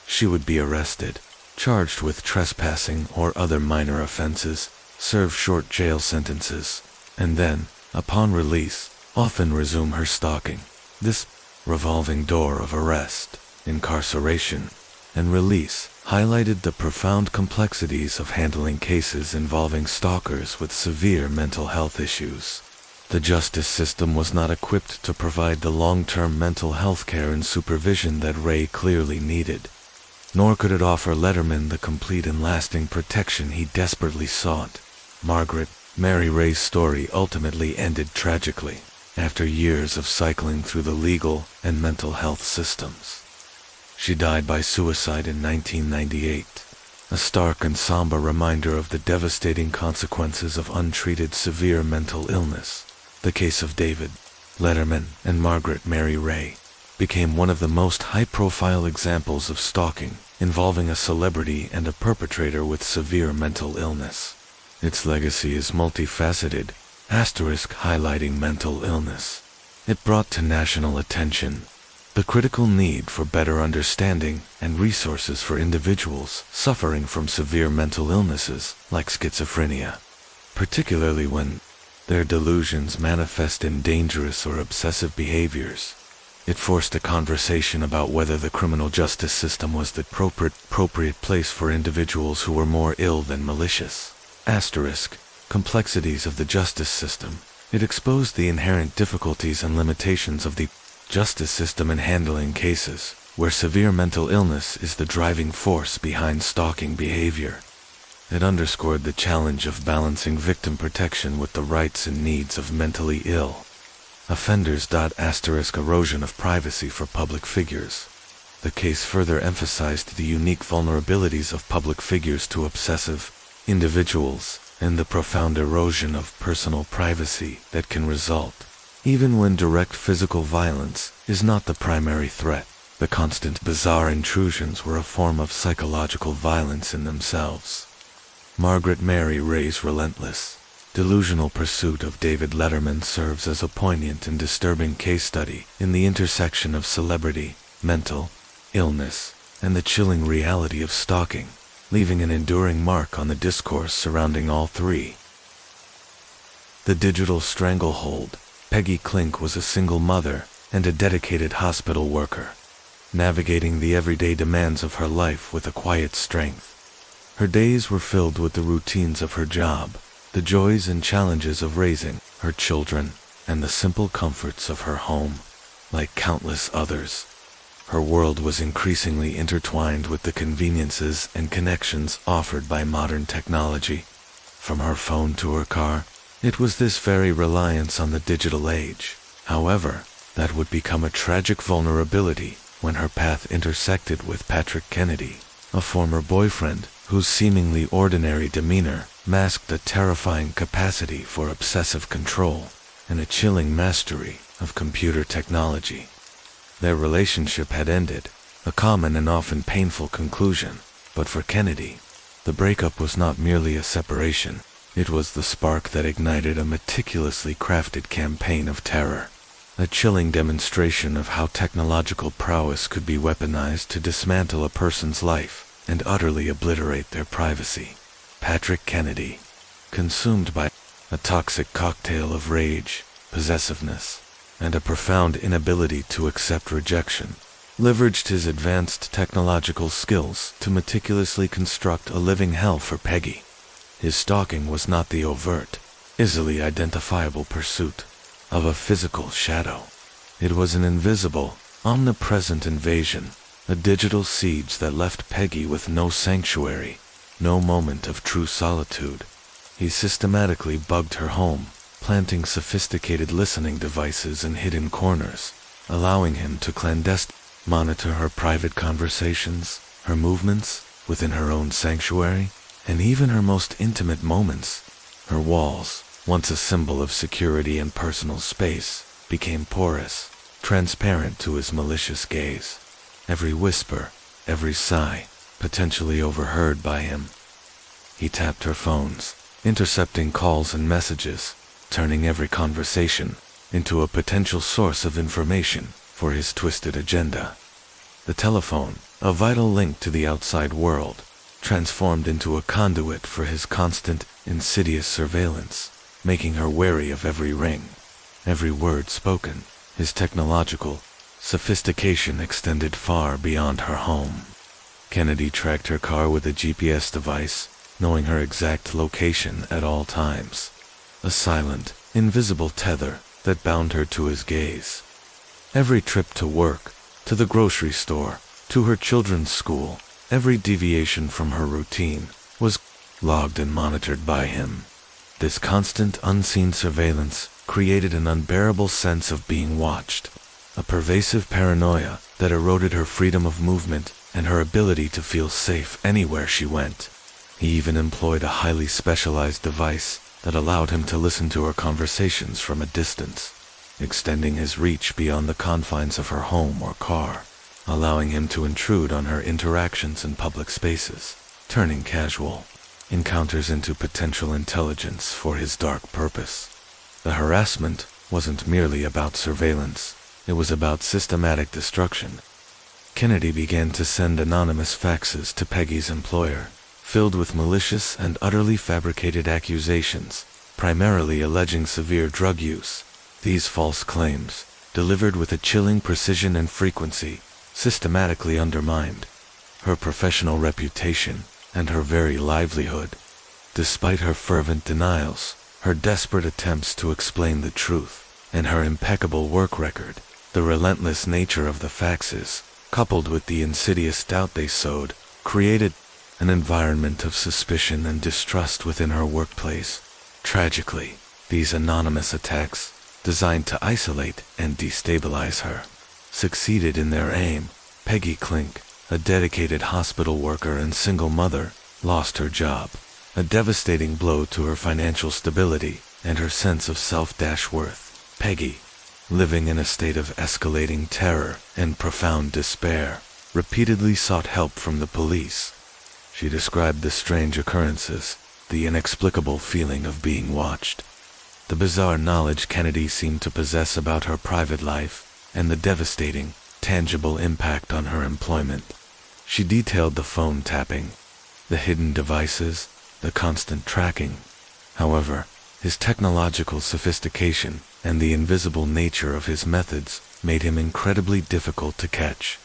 She would be arrested, charged with trespassing or other minor offenses, serve short jail sentences, and then, upon release, often resume her stalking. This revolving door of arrest, incarceration, and release highlighted the profound complexities of handling cases involving stalkers with severe mental health issues. The justice system was not equipped to provide the long-term mental health care and supervision that Ray clearly needed, nor could it offer Letterman the complete and lasting protection he desperately sought. Margaret Mary Ray's story ultimately ended tragically, after years of cycling through the legal and mental health systems. She died by suicide in 1998, a stark and somber reminder of the devastating consequences of untreated severe mental illness. The case of David Letterman and Margaret Mary Ray became one of the most high-profile examples of stalking involving a celebrity and a perpetrator with severe mental illness. Its legacy is multifaceted, highlighting mental illness. It brought to national attention the critical need for better understanding and resources for individuals suffering from severe mental illnesses like schizophrenia, particularly when their delusions manifest in dangerous or obsessive behaviors. It forced a conversation about whether the criminal justice system was the appropriate place for individuals who were more ill than malicious. Complexities of the justice system. It exposed the inherent difficulties and limitations of the justice system in handling cases where severe mental illness is the driving force behind stalking behavior. It underscored the challenge of balancing victim protection with the rights and needs of mentally ill offenders. Erosion of privacy for public figures. The case further emphasized the unique vulnerabilities of public figures to obsessive individuals and the profound erosion of personal privacy that can result. Even when direct physical violence is not the primary threat, the constant bizarre intrusions were a form of psychological violence in themselves. Margaret Mary Ray's relentless, delusional pursuit of David Letterman serves as a poignant and disturbing case study in the intersection of celebrity, mental illness, and the chilling reality of stalking, leaving an enduring mark on the discourse surrounding all three. The digital stranglehold. Peggy Klink was a single mother and a dedicated hospital worker, navigating the everyday demands of her life with a quiet strength. Her days were filled with the routines of her job, the joys and challenges of raising her children, and the simple comforts of her home. Like countless others, her world was increasingly intertwined with the conveniences and connections offered by modern technology. From her phone to her car, it was this very reliance on the digital age, however, that would become a tragic vulnerability when her path intersected with Patrick Kennedy, a former boyfriend whose seemingly ordinary demeanor masked a terrifying capacity for obsessive control and a chilling mastery of computer technology. Their relationship had ended, a common and often painful conclusion, but for Kennedy, the breakup was not merely a separation. It was the spark that ignited a meticulously crafted campaign of terror, a chilling demonstration of how technological prowess could be weaponized to dismantle a person's life and utterly obliterate their privacy. Patrick Kennedy, consumed by a toxic cocktail of rage, possessiveness, and a profound inability to accept rejection, leveraged his advanced technological skills to meticulously construct a living hell for Peggy. His stalking was not the overt, easily identifiable pursuit of a physical shadow. It was an invisible, omnipresent invasion, a digital siege that left Peggy with no sanctuary, no moment of true solitude. He systematically bugged her home, planting sophisticated listening devices in hidden corners, allowing him to clandestinely monitor her private conversations, her movements within her own sanctuary, and even her most intimate moments. Her walls, once a symbol of security and personal space, became porous, transparent to his malicious gaze. Every whisper, every sigh, potentially overheard by him. He tapped her phones, intercepting calls and messages, turning every conversation into a potential source of information for his twisted agenda. The telephone, a vital link to the outside world, transformed into a conduit for his constant, insidious surveillance, making her wary of every ring, every word spoken. His technological sophistication extended far beyond her home. Kennedy tracked her car with a GPS device, knowing her exact location at all times. A silent, invisible tether that bound her to his gaze. Every trip to work, to the grocery store, to her children's school, every deviation from her routine was logged and monitored by him. This constant, unseen surveillance created an unbearable sense of being watched, a pervasive paranoia that eroded her freedom of movement and her ability to feel safe anywhere she went. He even employed a highly specialized device that allowed him to listen to her conversations from a distance, extending his reach beyond the confines of her home or car, allowing him to intrude on her interactions in public spaces, turning casual encounters into potential intelligence for his dark purpose. The harassment wasn't merely about surveillance, it was about systematic destruction. Kennedy began to send anonymous faxes to Peggy's employer, filled with malicious and utterly fabricated accusations, primarily alleging severe drug use. These false claims, delivered with a chilling precision and frequency, systematically undermined her professional reputation and her very livelihood. Despite her fervent denials, her desperate attempts to explain the truth, and her impeccable work record, the relentless nature of the faxes, coupled with the insidious doubt they sowed, created an environment of suspicion and distrust within her workplace. Tragically, these anonymous attacks, designed to isolate and destabilize her, succeeded in their aim. Peggy Klink, a dedicated hospital worker and single mother, lost her job, a devastating blow to her financial stability and her sense of self-worth. Peggy, living in a state of escalating terror and profound despair, repeatedly sought help from the police. She described the strange occurrences, the inexplicable feeling of being watched, the bizarre knowledge Kennedy seemed to possess about her private life, and the devastating, tangible impact on her employment. She detailed the phone tapping, the hidden devices, the constant tracking. However, his technological sophistication and the invisible nature of his methods made him incredibly difficult to catch.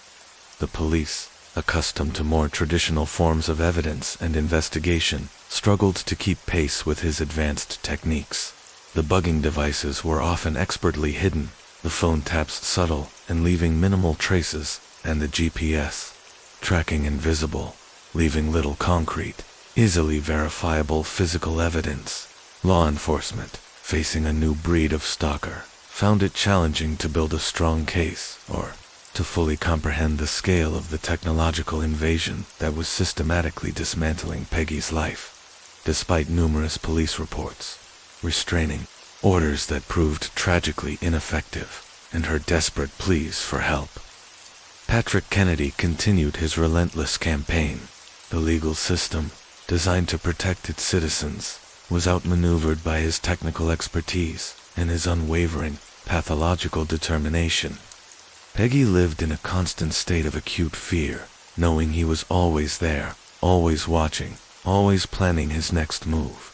The police, accustomed to more traditional forms of evidence and investigation, struggled to keep pace with his advanced techniques. The bugging devices were often expertly hidden, the phone taps subtle and leaving minimal traces, and the GPS tracking invisible, leaving little concrete, easily verifiable physical evidence. Law enforcement, facing a new breed of stalker, found it challenging to build a strong case, or to fully comprehend the scale of the technological invasion that was systematically dismantling Peggy's life. Despite numerous police reports, restraining orders that proved tragically ineffective, and her desperate pleas for help, Patrick Kennedy continued his relentless campaign. The legal system, designed to protect its citizens, was outmaneuvered by his technical expertise and his unwavering, pathological determination. Peggy lived in a constant state of acute fear, knowing he was always there, always watching, always planning his next move.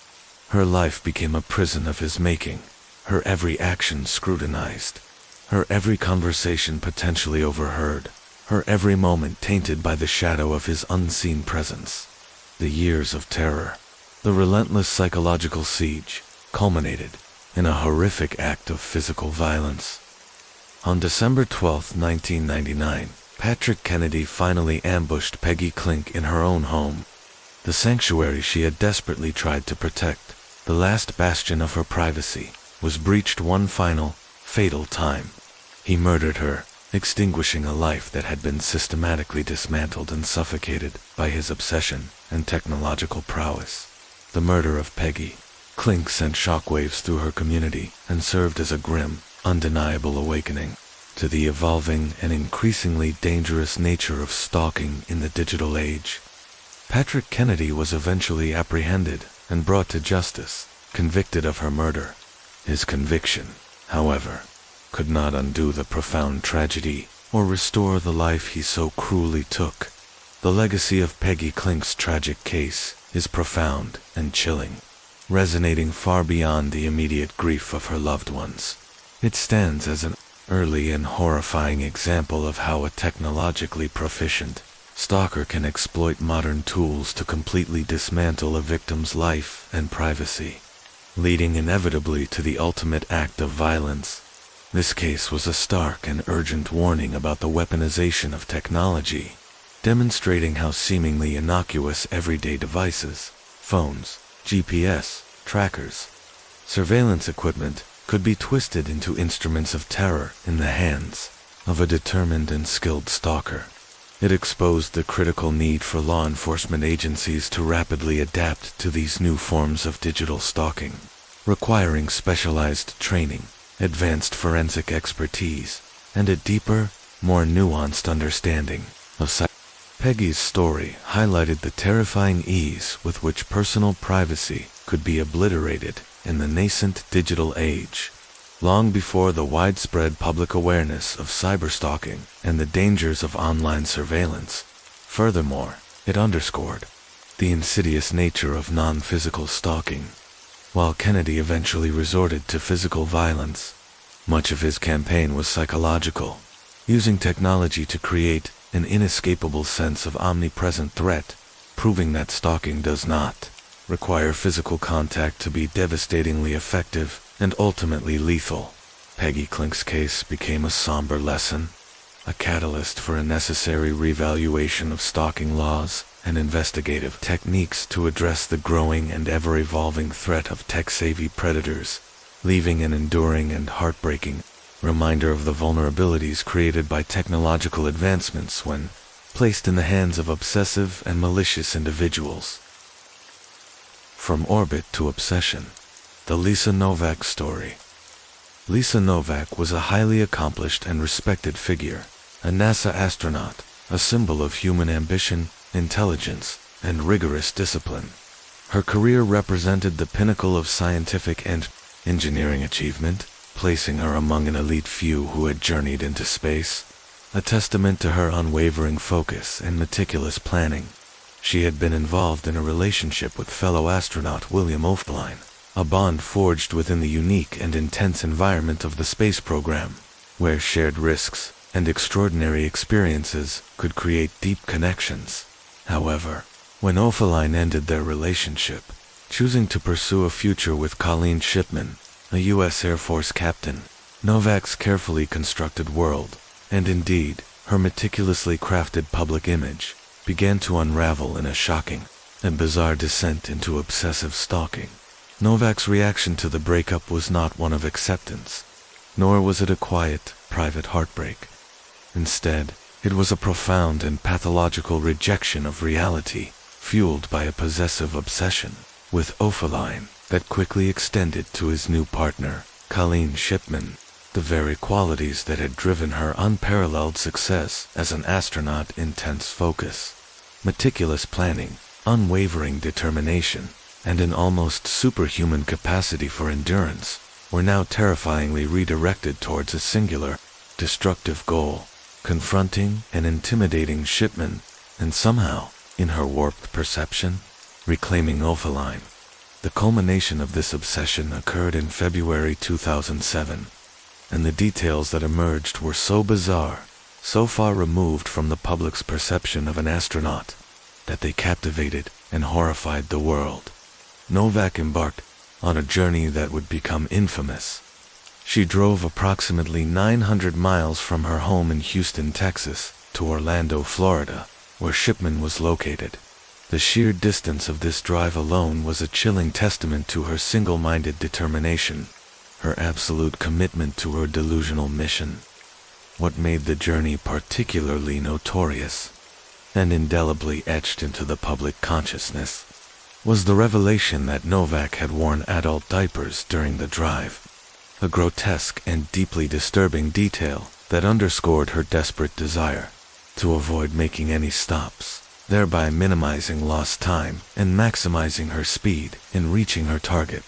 Her life became a prison of his making, her every action scrutinized, her every conversation potentially overheard, her every moment tainted by the shadow of his unseen presence. The years of terror, the relentless psychological siege, culminated in a horrific act of physical violence. On December 12, 1999, Patrick Kennedy finally ambushed Peggy Klink in her own home, the sanctuary she had desperately tried to protect. The last bastion of her privacy was breached one final, fatal time. He murdered her, extinguishing a life that had been systematically dismantled and suffocated by his obsession and technological prowess. The murder of Peggy Klink sent shockwaves through her community and served as a grim, undeniable awakening to the evolving and increasingly dangerous nature of stalking in the digital age. Patrick Kennedy was eventually apprehended and brought to justice, convicted of her murder. His conviction, however, could not undo the profound tragedy or restore the life he so cruelly took. The legacy of Peggy Klink's tragic case is profound and chilling, resonating far beyond the immediate grief of her loved ones. It stands as an early and horrifying example of how a technologically proficient stalker can exploit modern tools to completely dismantle a victim's life and privacy, leading inevitably to the ultimate act of violence. This case was a stark and urgent warning about the weaponization of technology, demonstrating how seemingly innocuous everyday devices, phones, GPS, trackers, surveillance equipment could be twisted into instruments of terror in the hands of a determined and skilled stalker. It exposed the critical need for law enforcement agencies to rapidly adapt to these new forms of digital stalking, requiring specialized training, advanced forensic expertise, and a deeper, more nuanced understanding of psychology. Peggy's story highlighted the terrifying ease with which personal privacy could be obliterated in the nascent digital age, long before the widespread public awareness of cyberstalking and the dangers of online surveillance. Furthermore, it underscored the insidious nature of non-physical stalking. While Kennedy eventually resorted to physical violence, much of his campaign was psychological, using technology to create an inescapable sense of omnipresent threat, proving that stalking does not require physical contact to be devastatingly effective and ultimately lethal. Peggy Klink's case became a somber lesson, a catalyst for a necessary revaluation of stalking laws and investigative techniques to address the growing and ever-evolving threat of tech-savvy predators, leaving an enduring and heartbreaking reminder of the vulnerabilities created by technological advancements when placed in the hands of obsessive and malicious individuals. From orbit to obsession, the Lisa Novak story. Lisa Novak was a highly accomplished and respected figure, a NASA astronaut, a symbol of human ambition, intelligence, and rigorous discipline. Her career represented the pinnacle of scientific and engineering achievement, placing her among an elite few who had journeyed into space, a testament to her unwavering focus and meticulous planning. She had been involved in a relationship with fellow astronaut William Oefelein, a bond forged within the unique and intense environment of the space program, where shared risks and extraordinary experiences could create deep connections. However, when Oefelein ended their relationship, choosing to pursue a future with Colleen Shipman, a U.S. Air Force captain, Novak's carefully constructed world, and indeed, her meticulously crafted public image, began to unravel in a shocking and bizarre descent into obsessive stalking. Novak's reaction to the breakup was not one of acceptance, nor was it a quiet, private heartbreak. Instead, it was a profound and pathological rejection of reality, fueled by a possessive obsession with Oefelein that quickly extended to his new partner, Colleen Shipman, the very qualities that had driven her unparalleled success as an astronaut. Intense focus, meticulous planning, unwavering determination, and an almost superhuman capacity for endurance were now terrifyingly redirected towards a singular, destructive goal, confronting and intimidating Shipman, and somehow, in her warped perception, reclaiming Oefelein. The culmination of this obsession occurred in February 2007, and the details that emerged were so bizarre, so far removed from the public's perception of an astronaut, that they captivated and horrified the world. Novak embarked on a journey that would become infamous. She drove approximately 900 miles from her home in Houston, Texas, to Orlando, Florida, where Shipman was located. The sheer distance of this drive alone was a chilling testament to her single-minded determination, her absolute commitment to her delusional mission. What made the journey particularly notorious, and indelibly etched into the public consciousness, was the revelation that Novak had worn adult diapers during the drive, a grotesque and deeply disturbing detail that underscored her desperate desire to avoid making any stops, thereby minimizing lost time and maximizing her speed in reaching her target.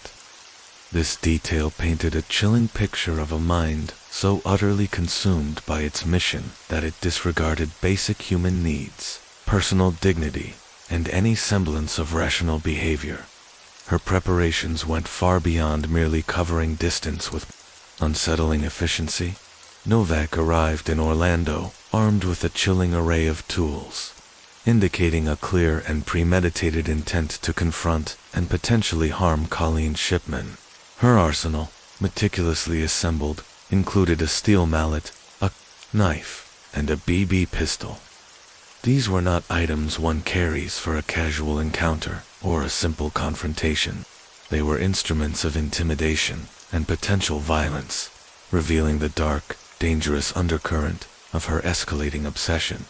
This detail painted a chilling picture of a mind so utterly consumed by its mission that it disregarded basic human needs, personal dignity, and any semblance of rational behavior. Her preparations went far beyond merely covering distance with unsettling efficiency. Novak arrived in Orlando, armed with a chilling array of tools, indicating a clear and premeditated intent to confront and potentially harm Colleen Shipman. Her arsenal, meticulously assembled, included a steel mallet, a knife, and a BB pistol. These were not items one carries for a casual encounter or a simple confrontation. They were instruments of intimidation and potential violence, revealing the dark, dangerous undercurrent of her escalating obsession.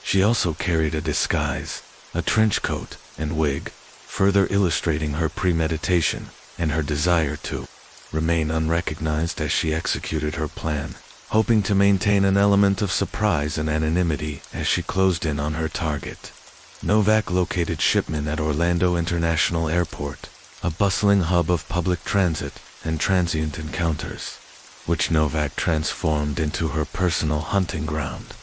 She also carried a disguise, a trench coat and wig, further illustrating her premeditation and her desire to remain unrecognized as she executed her plan, hoping to maintain an element of surprise and anonymity as she closed in on her target. Novak located Shipman at Orlando International Airport, a bustling hub of public transit and transient encounters, which Novak transformed into her personal hunting ground.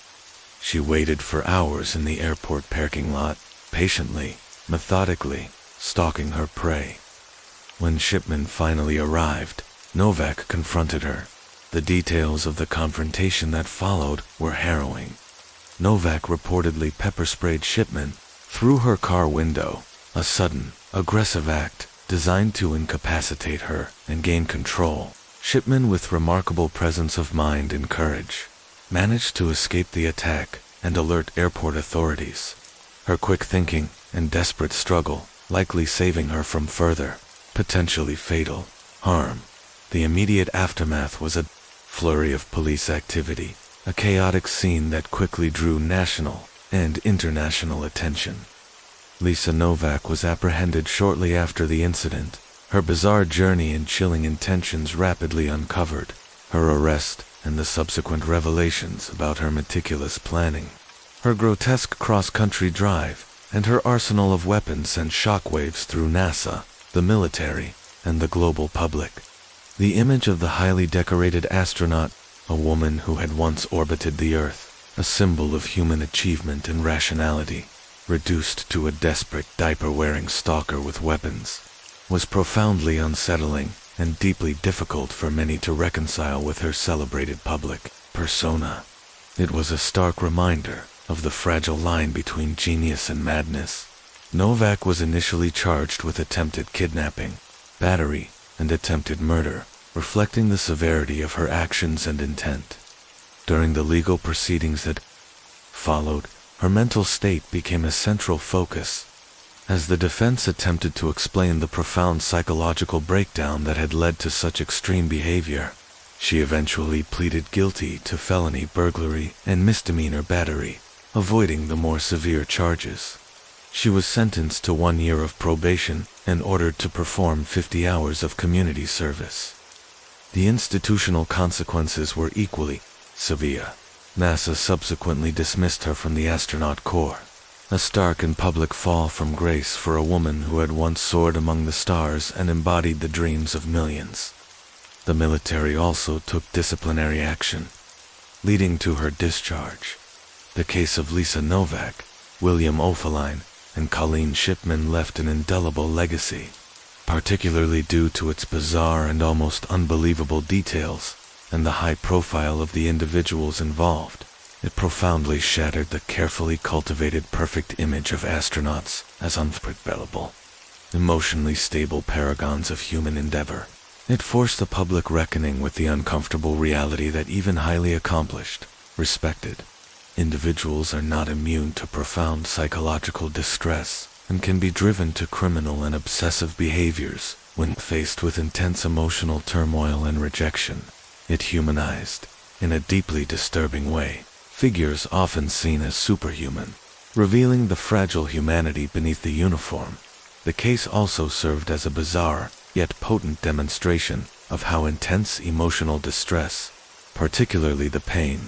She waited for hours in the airport parking lot, patiently, methodically, stalking her prey. When Shipman finally arrived, Novak confronted her. The details of the confrontation that followed were harrowing. Novak reportedly pepper-sprayed Shipman through her car window, a sudden, aggressive act designed to incapacitate her and gain control. Shipman, with remarkable presence of mind and courage, managed to escape the attack and alert airport authorities. Her quick thinking and desperate struggle likely saving her from further, potentially fatal, harm. The immediate aftermath was a flurry of police activity, a chaotic scene that quickly drew national and international attention. Lisa Novak was apprehended shortly after the incident, her bizarre journey and chilling intentions rapidly uncovered. Her arrest and the subsequent revelations about her meticulous planning, her grotesque cross-country drive, and her arsenal of weapons sent shockwaves through NASA, the military, and the global public. The image of the highly decorated astronaut, a woman who had once orbited the Earth, a symbol of human achievement and rationality, reduced to a desperate diaper-wearing stalker with weapons, was profoundly unsettling and deeply difficult for many to reconcile with her celebrated public persona. It was a stark reminder of the fragile line between genius and madness. Novak was initially charged with attempted kidnapping, battery, and attempted murder, reflecting the severity of her actions and intent. During the legal proceedings that followed, her mental state became a central focus, as the defense attempted to explain the profound psychological breakdown that had led to such extreme behavior. She eventually pleaded guilty to felony burglary and misdemeanor battery, avoiding the more severe charges. She was sentenced to 1 year of probation and ordered to perform 50 hours of community service. The institutional consequences were equally severe. NASA subsequently dismissed her from the astronaut corps, a stark and public fall from grace for a woman who had once soared among the stars and embodied the dreams of millions. The military also took disciplinary action, leading to her discharge. The case of Lisa Novak, William O'Faline, and Colleen Shipman left an indelible legacy, particularly due to its bizarre and almost unbelievable details and the high profile of the individuals involved. It profoundly shattered the carefully cultivated perfect image of astronauts as unforgettable, emotionally stable paragons of human endeavor. It forced the public reckoning with the uncomfortable reality that even highly accomplished, respected individuals are not immune to profound psychological distress and can be driven to criminal and obsessive behaviors when faced with intense emotional turmoil and rejection. It humanized, in a deeply disturbing way, figures often seen as superhuman, revealing the fragile humanity beneath the uniform. The case also served as a bizarre, yet potent demonstration of how intense emotional distress, particularly the pain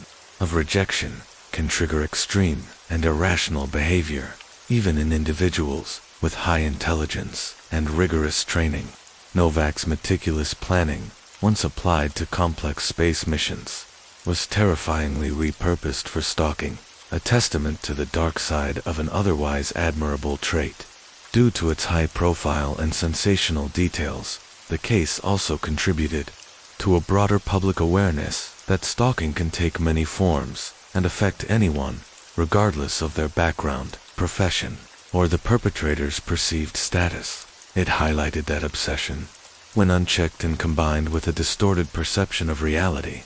of rejection, can trigger extreme and irrational behavior, even in individuals with high intelligence and rigorous training. Novak's meticulous planning, once applied to complex space missions, was terrifyingly repurposed for stalking, a testament to the dark side of an otherwise admirable trait. Due to its high profile and sensational details, the case also contributed to a broader public awareness that stalking can take many forms and affect anyone, regardless of their background, profession, or the perpetrator's perceived status. It highlighted that obsession, when unchecked and combined with a distorted perception of reality,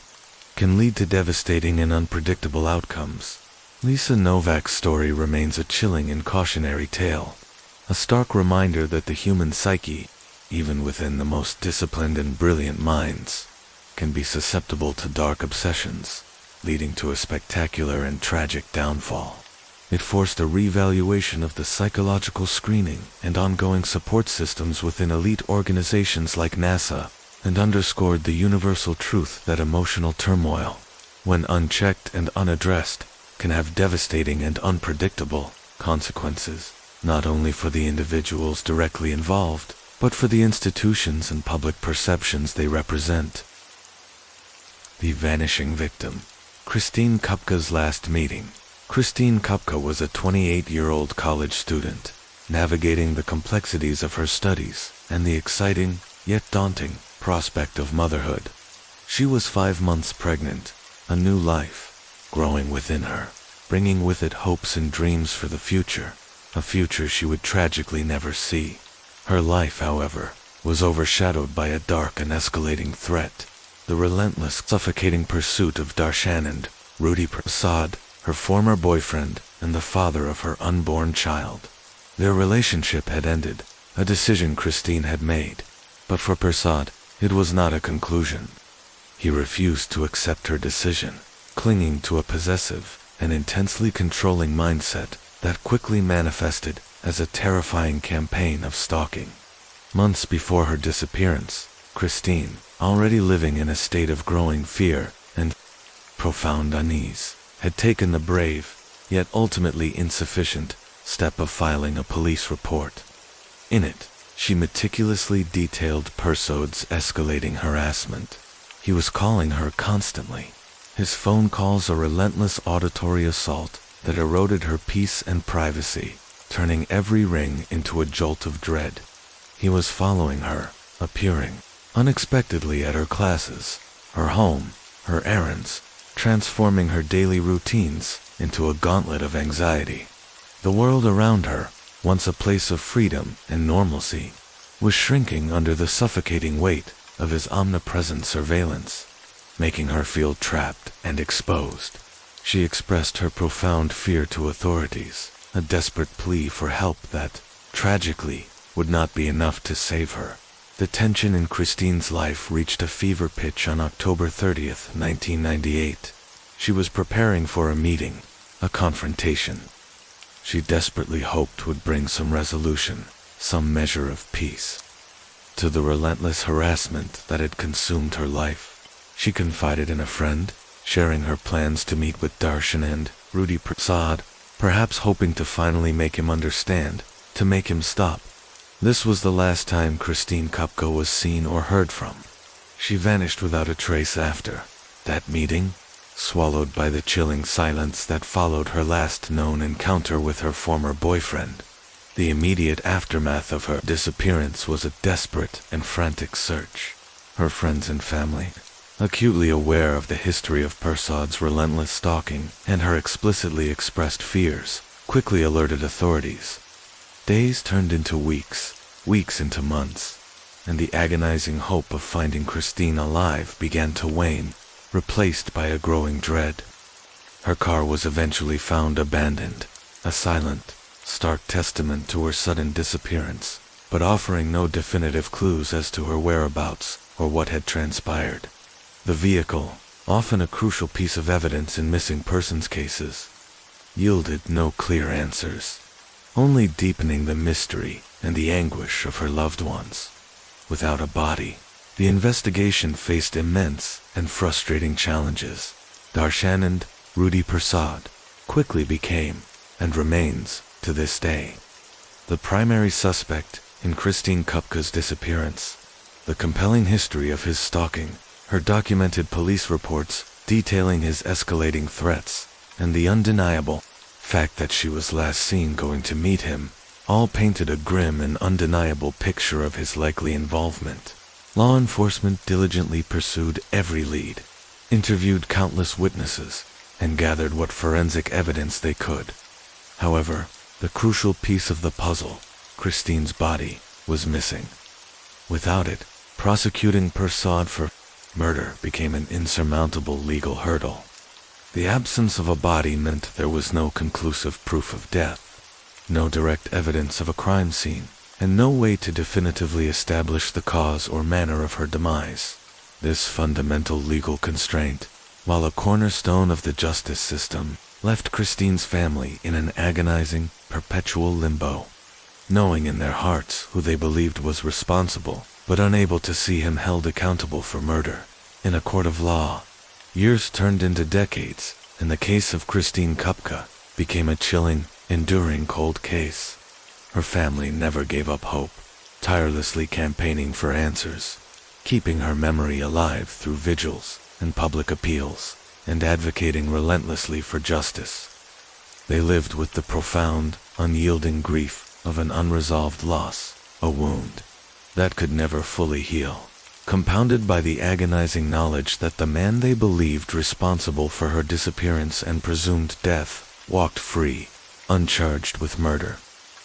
can lead to devastating and unpredictable outcomes. Lisa Novak's story remains a chilling and cautionary tale, a stark reminder that the human psyche, even within the most disciplined and brilliant minds, can be susceptible to dark obsessions, leading to a spectacular and tragic downfall. It forced a reevaluation of the psychological screening and ongoing support systems within elite organizations like NASA, and underscored the universal truth that emotional turmoil, when unchecked and unaddressed, can have devastating and unpredictable consequences, not only for the individuals directly involved, but for the institutions and public perceptions they represent. The vanishing victim. Christine Kupka's last meeting. Christine Kupka was a 28-year-old college student, navigating the complexities of her studies and the exciting, yet daunting, prospect of motherhood. She was 5 months pregnant, a new life growing within her, bringing with it hopes and dreams for the future, a future she would tragically never see. Her life, however, was overshadowed by a dark and escalating threat, the relentless, suffocating pursuit of Darshanand, Rudy Prasad, her former boyfriend and the father of her unborn child. Their relationship had ended, a decision Christine had made, but for Prasad, it was not a conclusion. He refused to accept her decision, clinging to a possessive and intensely controlling mindset that quickly manifested as a terrifying campaign of stalking. Months before her disappearance, Christine, already living in a state of growing fear and profound unease, had taken the brave, yet ultimately insufficient, step of filing a police report. In it, she meticulously detailed Persaud's escalating harassment. He was calling her constantly, his phone calls a relentless auditory assault that eroded her peace and privacy, turning every ring into a jolt of dread. He was following her, appearing unexpectedly at her classes, her home, her errands, transforming her daily routines into a gauntlet of anxiety. The world around her, once a place of freedom and normalcy, was shrinking under the suffocating weight of his omnipresent surveillance, making her feel trapped and exposed. She expressed her profound fear to authorities, a desperate plea for help that, tragically, would not be enough to save her. The tension in Christine's life reached a fever pitch on October 30th, 1998. She was preparing for a meeting, a confrontation she desperately hoped would bring some resolution, some measure of peace to the relentless harassment that had consumed her life. She confided in a friend, sharing her plans to meet with Darshanand, Rudy Prasad, perhaps hoping to finally make him understand, to make him stop. This was the last time Christine Kupka was seen or heard from. She vanished without a trace after that meeting, swallowed by the chilling silence that followed her last known encounter with her former boyfriend. The immediate aftermath of her disappearance was a desperate and frantic search. Her friends and family, acutely aware of the history of Persaud's relentless stalking and her explicitly expressed fears, quickly alerted authorities. Days turned into weeks, weeks into months, and the agonizing hope of finding Christine alive began to wane, replaced by a growing dread. Her car was eventually found abandoned, a silent, stark testament to her sudden disappearance, but offering no definitive clues as to her whereabouts or what had transpired. The vehicle, often a crucial piece of evidence in missing persons cases, yielded no clear answers, only deepening the mystery and the anguish of her loved ones. Without a body, the investigation faced immense and frustrating challenges. Darshanand, Rudy Prasad, quickly became, and remains, to this day, the primary suspect in Christine Kupka's disappearance. The compelling history of his stalking, her documented police reports detailing his escalating threats, and the undeniable fact that she was last seen going to meet him, all painted a grim and undeniable picture of his likely involvement. Law enforcement diligently pursued every lead, interviewed countless witnesses, and gathered what forensic evidence they could. However, the crucial piece of the puzzle, Christine's body, was missing. Without it, prosecuting Persaud for murder became an insurmountable legal hurdle. The absence of a body meant there was no conclusive proof of death, no direct evidence of a crime scene, and no way to definitively establish the cause or manner of her demise. This fundamental legal constraint, while a cornerstone of the justice system, left Christine's family in an agonizing, perpetual limbo, knowing in their hearts who they believed was responsible, but unable to see him held accountable for murder. In a court of law, years turned into decades, and the case of Christine Kupka became a chilling, enduring cold case. Her family never gave up hope, tirelessly campaigning for answers, keeping her memory alive through vigils and public appeals, and advocating relentlessly for justice. They lived with the profound, unyielding grief of an unresolved loss, a wound that could never fully heal, compounded by the agonizing knowledge that the man they believed responsible for her disappearance and presumed death walked free, uncharged with murder.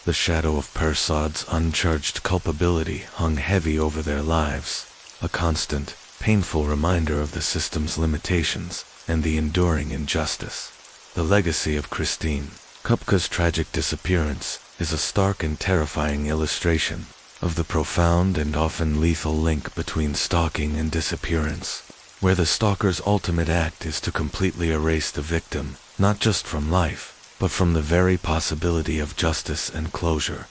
The shadow of Persaud's uncharged culpability hung heavy over their lives, a constant, painful reminder of the system's limitations and the enduring injustice. The legacy of Christine Kupka's tragic disappearance is a stark and terrifying illustration of the profound and often lethal link between stalking and disappearance, where the stalker's ultimate act is to completely erase the victim, not just from life, but from the very possibility of justice and closure.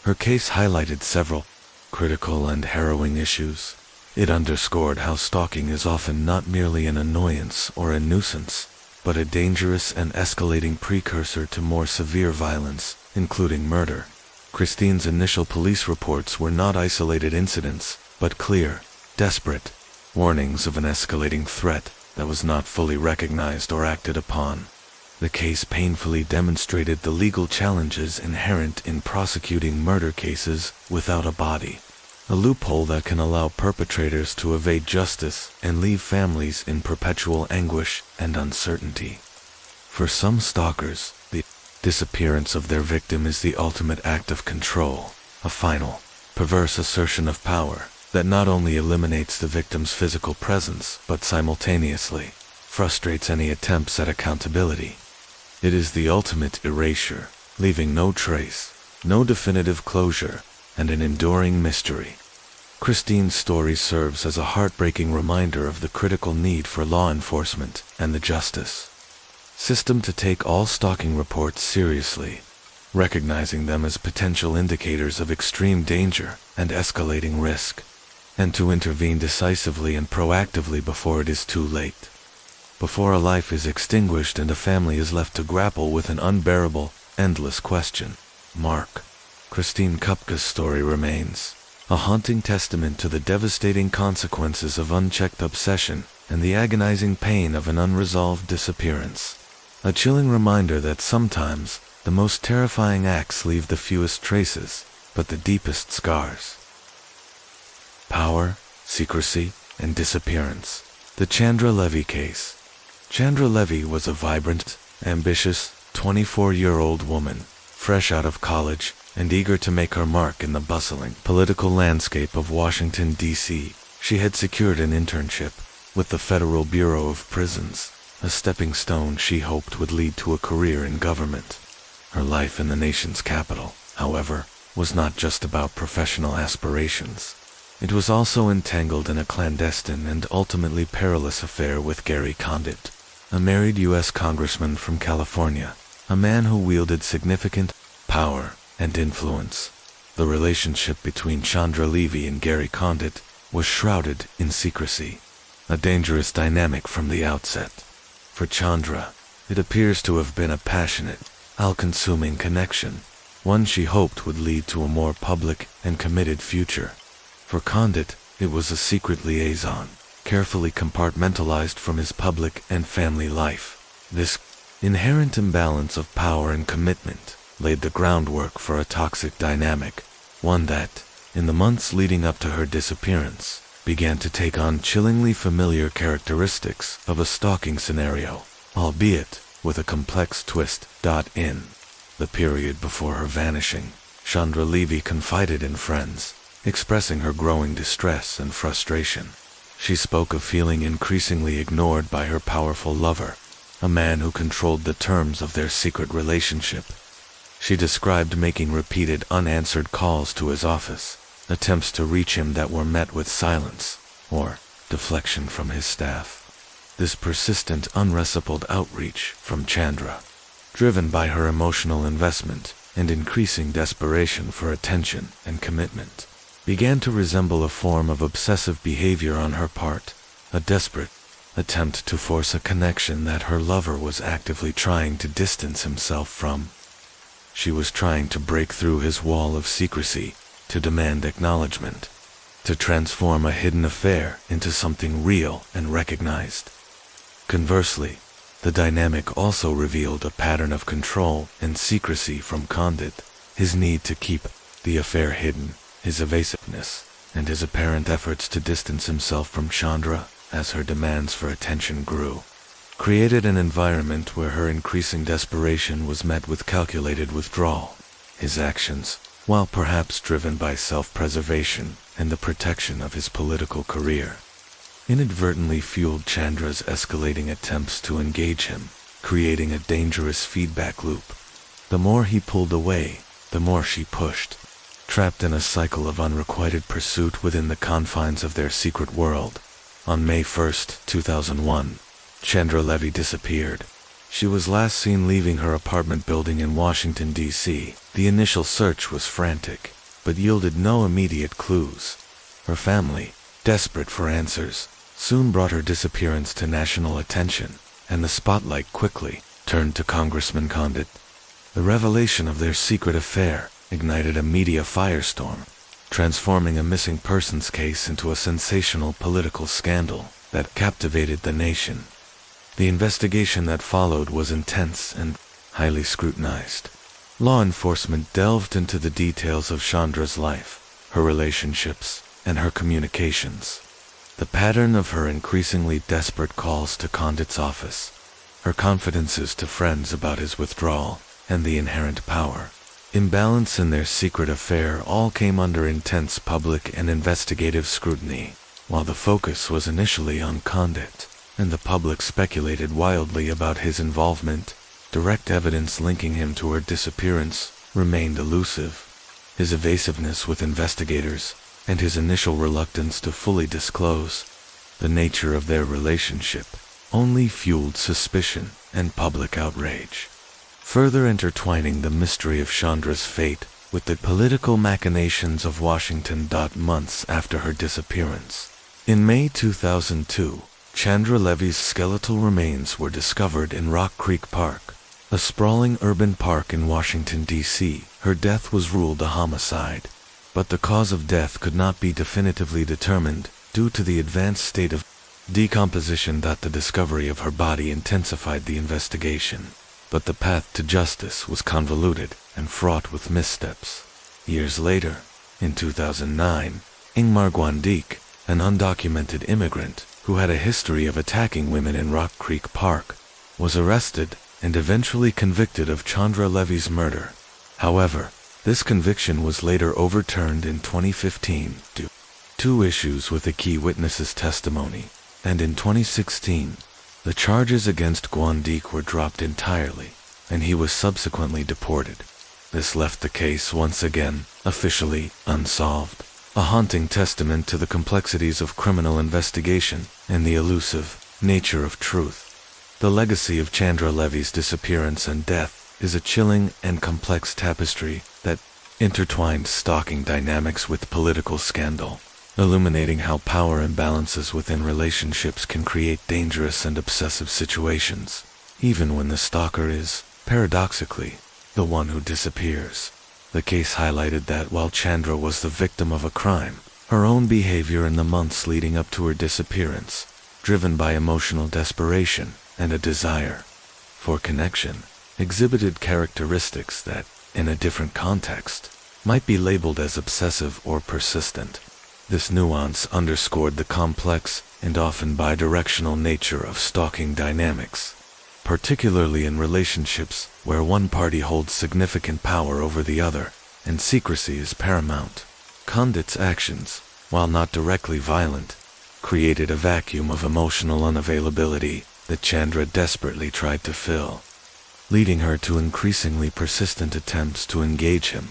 Her case highlighted several critical and harrowing issues. It underscored how stalking is often not merely an annoyance or a nuisance, but a dangerous and escalating precursor to more severe violence, including murder. Christine's initial police reports were not isolated incidents, but clear, desperate warnings of an escalating threat that was not fully recognized or acted upon. The case painfully demonstrated the legal challenges inherent in prosecuting murder cases without a body, a loophole that can allow perpetrators to evade justice and leave families in perpetual anguish and uncertainty. For some stalkers, the disappearance of their victim is the ultimate act of control, a final, perverse assertion of power that not only eliminates the victim's physical presence, but simultaneously frustrates any attempts at accountability. It is the ultimate erasure, leaving no trace, no definitive closure, and an enduring mystery. Christine's story serves as a heartbreaking reminder of the critical need for law enforcement and the justice system to take all stalking reports seriously, recognizing them as potential indicators of extreme danger and escalating risk, and to intervene decisively and proactively before it is too late. Before a life is extinguished and a family is left to grapple with an unbearable, endless question mark. Christine Kupka's story remains a haunting testament to the devastating consequences of unchecked obsession and the agonizing pain of an unresolved disappearance. A chilling reminder that sometimes the most terrifying acts leave the fewest traces, but the deepest scars. Power, secrecy, and disappearance. The Chandra Levy case. Chandra Levy was a vibrant, ambitious, 24-year-old woman, fresh out of college and eager to make her mark in the bustling political landscape of Washington, D.C. She had secured an internship with the Federal Bureau of Prisons, a stepping stone she hoped would lead to a career in government. Her life in the nation's capital, however, was not just about professional aspirations. It was also entangled in a clandestine and ultimately perilous affair with Gary Condit, a married U.S. congressman from California, a man who wielded significant power and influence. The relationship between Chandra Levy and Gary Condit was shrouded in secrecy, a dangerous dynamic from the outset. For Chandra, it appears to have been a passionate, all-consuming connection, one she hoped would lead to a more public and committed future. For Condit, it was a secret liaison, carefully compartmentalized from his public and family life. This inherent imbalance of power and commitment laid the groundwork for a toxic dynamic, one that, in the months leading up to her disappearance, began to take on chillingly familiar characteristics of a stalking scenario, albeit with a complex twist. In the period before her vanishing, Chandra Levy confided in friends, expressing her growing distress and frustration. She spoke of feeling increasingly ignored by her powerful lover, a man who controlled the terms of their secret relationship. She described making repeated unanswered calls to his office, attempts to reach him that were met with silence or deflection from his staff. This persistent, unreciprocal outreach from Chandra, driven by her emotional investment and increasing desperation for attention and commitment, began to resemble a form of obsessive behavior on her part, a desperate attempt to force a connection that her lover was actively trying to distance himself from. She was trying to break through his wall of secrecy, to demand acknowledgement, to transform a hidden affair into something real and recognized. Conversely, the dynamic also revealed a pattern of control and secrecy from Condit, his need to keep the affair hidden, his evasiveness, and his apparent efforts to distance himself from Chandra as her demands for attention grew, created an environment where her increasing desperation was met with calculated withdrawal. His actions, while perhaps driven by self-preservation and the protection of his political career, inadvertently fueled Chandra's escalating attempts to engage him, creating a dangerous feedback loop. The more he pulled away, the more she pushed, trapped in a cycle of unrequited pursuit within the confines of their secret world. On May 1, 2001, Chandra Levy disappeared. She was last seen leaving her apartment building in Washington, D.C. The initial search was frantic, but yielded no immediate clues. Her family, desperate for answers, soon brought her disappearance to national attention, and the spotlight quickly turned to Congressman Condit. The revelation of their secret affair ignited a media firestorm, transforming a missing persons case into a sensational political scandal that captivated the nation. The investigation that followed was intense and highly scrutinized. Law enforcement delved into the details of Chandra's life, her relationships, and her communications. The pattern of her increasingly desperate calls to Condit's office, her confidences to friends about his withdrawal, and the inherent power imbalance in their secret affair all came under intense public and investigative scrutiny. While the focus was initially on Condit, and the public speculated wildly about his involvement, direct evidence linking him to her disappearance remained elusive. His evasiveness with investigators, and his initial reluctance to fully disclose the nature of their relationship, only fueled suspicion and public outrage, further intertwining the mystery of Chandra's fate with the political machinations of Washington. Months after her disappearance, in May 2002, Chandra Levy's skeletal remains were discovered in Rock Creek Park, a sprawling urban park in Washington, D.C. Her death was ruled a homicide, but the cause of death could not be definitively determined due to the advanced state of decomposition. The discovery of her body intensified the investigation, but the path to justice was convoluted and fraught with missteps. Years later, in 2009, Ingmar Guandik, an undocumented immigrant who had a history of attacking women in Rock Creek Park, was arrested and eventually convicted of Chandra Levy's murder. However, this conviction was later overturned in 2015 due to issues with a key witness's testimony, and in 2016, the charges against Guandik were dropped entirely, and he was subsequently deported. This left the case once again officially unsolved, a haunting testament to the complexities of criminal investigation and the elusive nature of truth. The legacy of Chandra Levy's disappearance and death is a chilling and complex tapestry that intertwined stalking dynamics with political scandal, illuminating how power imbalances within relationships can create dangerous and obsessive situations, even when the stalker is, paradoxically, the one who disappears. The case highlighted that while Chandra was the victim of a crime, her own behavior in the months leading up to her disappearance, driven by emotional desperation and a desire for connection, exhibited characteristics that, in a different context, might be labeled as obsessive or persistent. This nuance underscored the complex and often bidirectional nature of stalking dynamics, particularly in relationships where one party holds significant power over the other and secrecy is paramount. Condit's actions, while not directly violent, created a vacuum of emotional unavailability that Chandra desperately tried to fill, leading her to increasingly persistent attempts to engage him.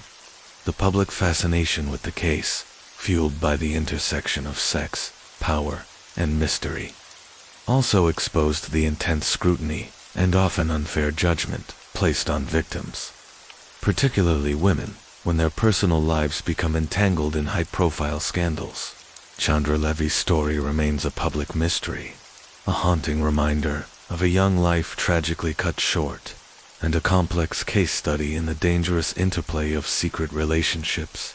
The public fascination with the case, fueled by the intersection of sex, power, and mystery, also exposed the intense scrutiny and often unfair judgment placed on victims, particularly women, when their personal lives become entangled in high-profile scandals. Chandra Levy's story remains a public mystery, a haunting reminder of a young life tragically cut short, and a complex case study in the dangerous interplay of secret relationships,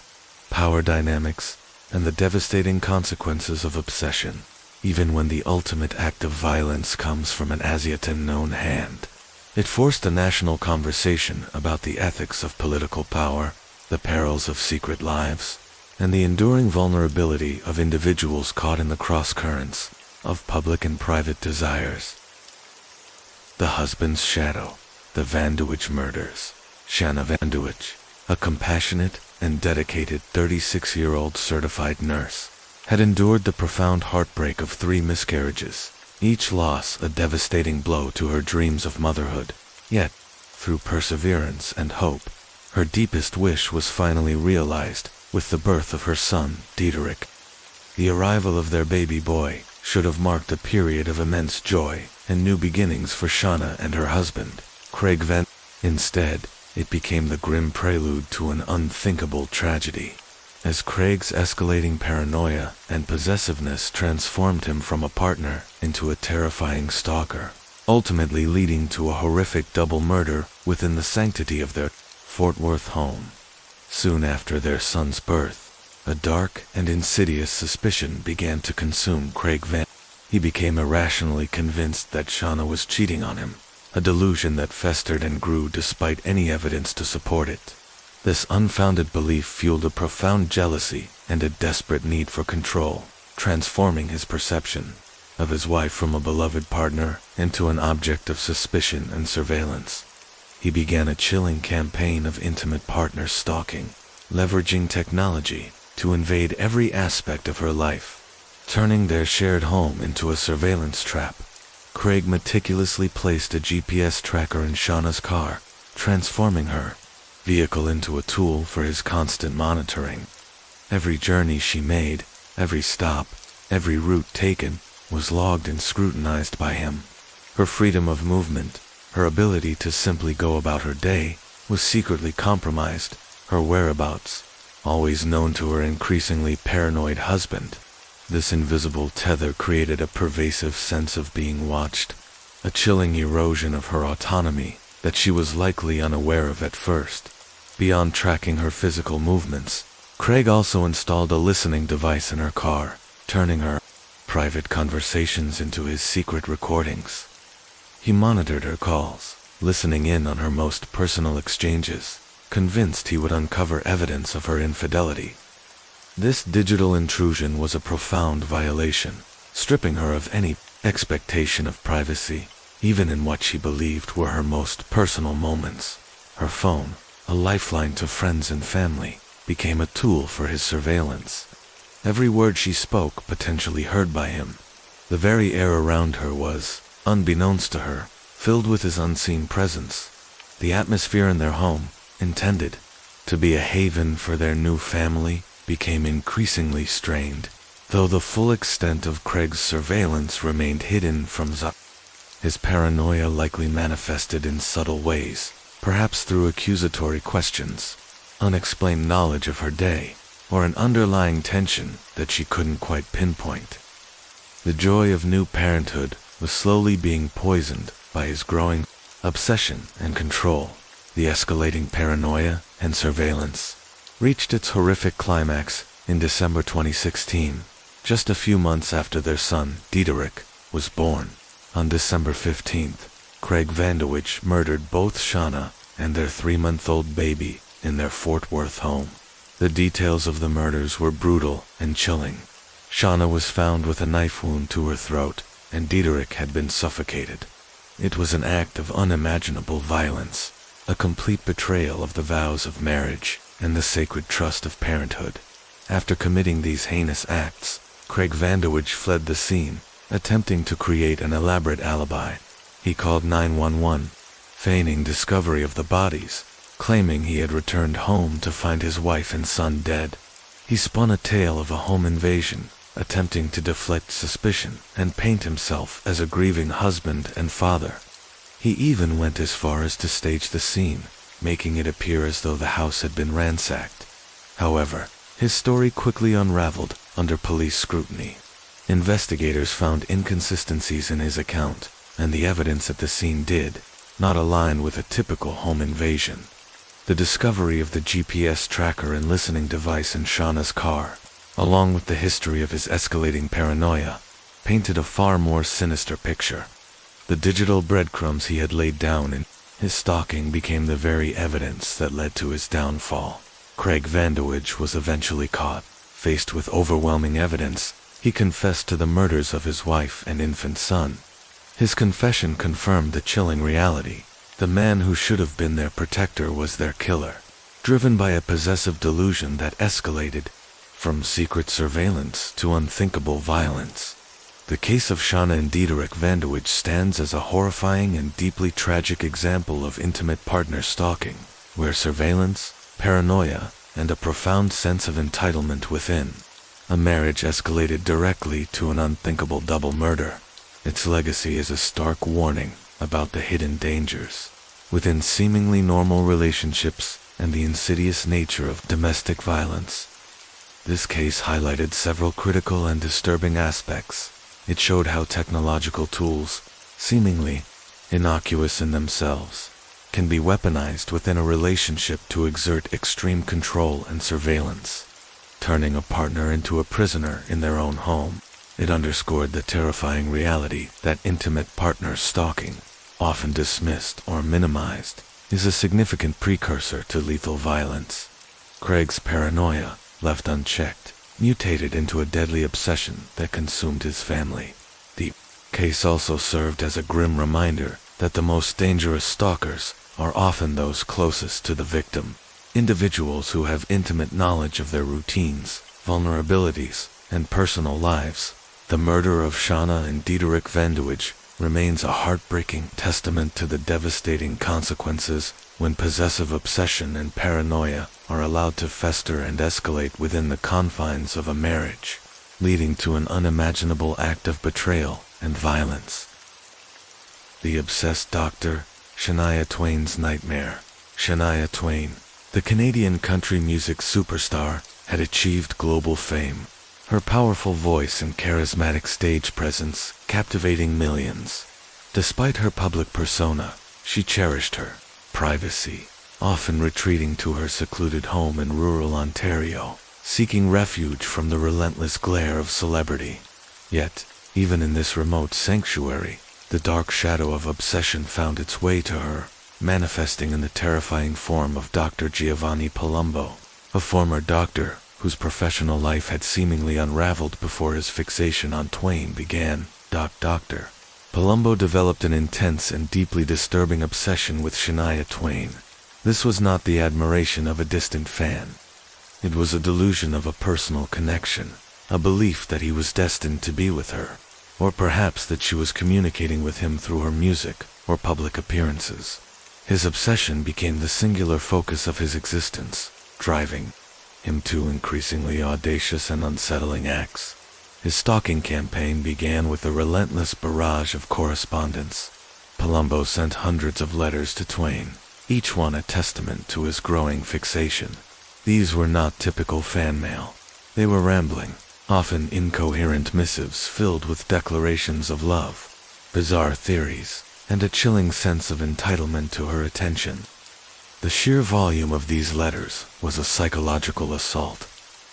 power dynamics, and the devastating consequences of obsession, even when the ultimate act of violence comes from an as-yet unknown hand. It forced a national conversation about the ethics of political power, the perils of secret lives, and the enduring vulnerability of individuals caught in the cross-currents of public and private desires. The Husband's Shadow, the Vanduich Murders. Shanna Vanduich, a compassionate and dedicated 36-year-old certified nurse, had endured the profound heartbreak of 3 miscarriages, each loss a devastating blow to her dreams of motherhood. Yet, through perseverance and hope, her deepest wish was finally realized with the birth of her son, Diederik. The arrival of their baby boy should have marked a period of immense joy and new beginnings for Shanna and her husband, Craig Van. Instead, it became the grim prelude to an unthinkable tragedy, as Craig's escalating paranoia and possessiveness transformed him from a partner into a terrifying stalker, ultimately leading to a horrific double murder within the sanctity of their Fort Worth home. Soon after their son's birth, a dark and insidious suspicion began to consume Craig Van. He became irrationally convinced that Shanna was cheating on him, a delusion that festered and grew despite any evidence to support it. This unfounded belief fueled a profound jealousy and a desperate need for control, transforming his perception of his wife from a beloved partner into an object of suspicion and surveillance. He began a chilling campaign of intimate partner stalking, leveraging technology to invade every aspect of her life, turning their shared home into a surveillance trap. Craig meticulously placed a GPS tracker in Shanna's car, transforming her vehicle into a tool for his constant monitoring. Every journey she made, every stop, every route taken, was logged and scrutinized by him. Her freedom of movement, her ability to simply go about her day, was secretly compromised, her whereabouts always known to her increasingly paranoid husband. This invisible tether created a pervasive sense of being watched, a chilling erosion of her autonomy that she was likely unaware of at first. Beyond tracking her physical movements, Craig also installed a listening device in her car, turning her private conversations into his secret recordings. He monitored her calls, listening in on her most personal exchanges, convinced he would uncover evidence of her infidelity. This digital intrusion was a profound violation, stripping her of any expectation of privacy, even in what she believed were her most personal moments. Her phone, a lifeline to friends and family, became a tool for his surveillance. Every word she spoke potentially heard by him. The very air around her was, unbeknownst to her, filled with his unseen presence. The atmosphere in their home, intended to be a haven for their new family, became increasingly strained, though the full extent of Craig's surveillance remained hidden from Zach. His paranoia likely manifested in subtle ways, perhaps through accusatory questions, unexplained knowledge of her day, or an underlying tension that she couldn't quite pinpoint. The joy of new parenthood was slowly being poisoned by his growing obsession and control. The escalating paranoia and surveillance reached its horrific climax in December 2016, just a few months after their son, Diederik, was born. On December 15th, Craig Vandewich murdered both Shauna and their 3-month-old baby in their Fort Worth home. The details of the murders were brutal and chilling. Shauna was found with a knife wound to her throat, and Diederik had been suffocated. It was an act of unimaginable violence, a complete betrayal of the vows of marriage and the sacred trust of parenthood. After committing these heinous acts, Craig Vandewich fled the scene, attempting to create an elaborate alibi. He called 911, feigning discovery of the bodies, claiming he had returned home to find his wife and son dead. He spun a tale of a home invasion, attempting to deflect suspicion and paint himself as a grieving husband and father. He even went as far as to stage the scene, making it appear as though the house had been ransacked. However, his story quickly unraveled under police scrutiny. Investigators found inconsistencies in his account, and the evidence at the scene did not align with a typical home invasion. The discovery of the GPS tracker and listening device in Shauna's car, along with the history of his escalating paranoia, painted a far more sinister picture. The digital breadcrumbs he had laid down in his stalking became the very evidence that led to his downfall. Craig Vandewich was eventually caught. Faced with overwhelming evidence, he confessed to the murders of his wife and infant son. His confession confirmed the chilling reality. The man who should have been their protector was their killer, driven by a possessive delusion that escalated from secret surveillance to unthinkable violence. The case of Shauna and Diederik Vandewich stands as a horrifying and deeply tragic example of intimate partner stalking, where surveillance, paranoia, and a profound sense of entitlement within a marriage escalated directly to an unthinkable double murder. Its legacy is a stark warning about the hidden dangers within seemingly normal relationships and the insidious nature of domestic violence. This case highlighted several critical and disturbing aspects. It showed how technological tools, seemingly innocuous in themselves, can be weaponized within a relationship to exert extreme control and surveillance, turning a partner into a prisoner in their own home. It underscored the terrifying reality that intimate partner stalking, often dismissed or minimized, is a significant precursor to lethal violence. Craig's paranoia, left unchecked, mutated into a deadly obsession that consumed his family. The case also served as a grim reminder that the most dangerous stalkers are often those closest to the victim, individuals who have intimate knowledge of their routines, vulnerabilities, and personal lives. The murder of Shauna and Diederik Vandewich remains a heartbreaking testament to the devastating consequences when possessive obsession and paranoia are allowed to fester and escalate within the confines of a marriage, leading to an unimaginable act of betrayal and violence. The Obsessed Doctor, Shania Twain's Nightmare. Shania Twain, the Canadian country music superstar, had achieved global fame, her powerful voice and charismatic stage presence captivating millions. Despite her public persona, she cherished her privacy, often retreating to her secluded home in rural Ontario, seeking refuge from the relentless glare of celebrity. Yet, even in this remote sanctuary, the dark shadow of obsession found its way to her, manifesting in the terrifying form of Dr. Giovanni Palumbo, a former doctor whose professional life had seemingly unraveled before his fixation on Twain began. Dr. Palumbo developed an intense and deeply disturbing obsession with Shania Twain. This was not the admiration of a distant fan. It was a delusion of a personal connection, a belief that he was destined to be with her, or perhaps that she was communicating with him through her music or public appearances. His obsession became the singular focus of his existence, driving him to increasingly audacious and unsettling acts. His stalking campaign began with a relentless barrage of correspondence. Palumbo sent hundreds of letters to Twain, each one a testament to his growing fixation. These were not typical fan mail. They were rambling, often incoherent missives filled with declarations of love, bizarre theories, and a chilling sense of entitlement to her attention. The sheer volume of these letters was a psychological assault,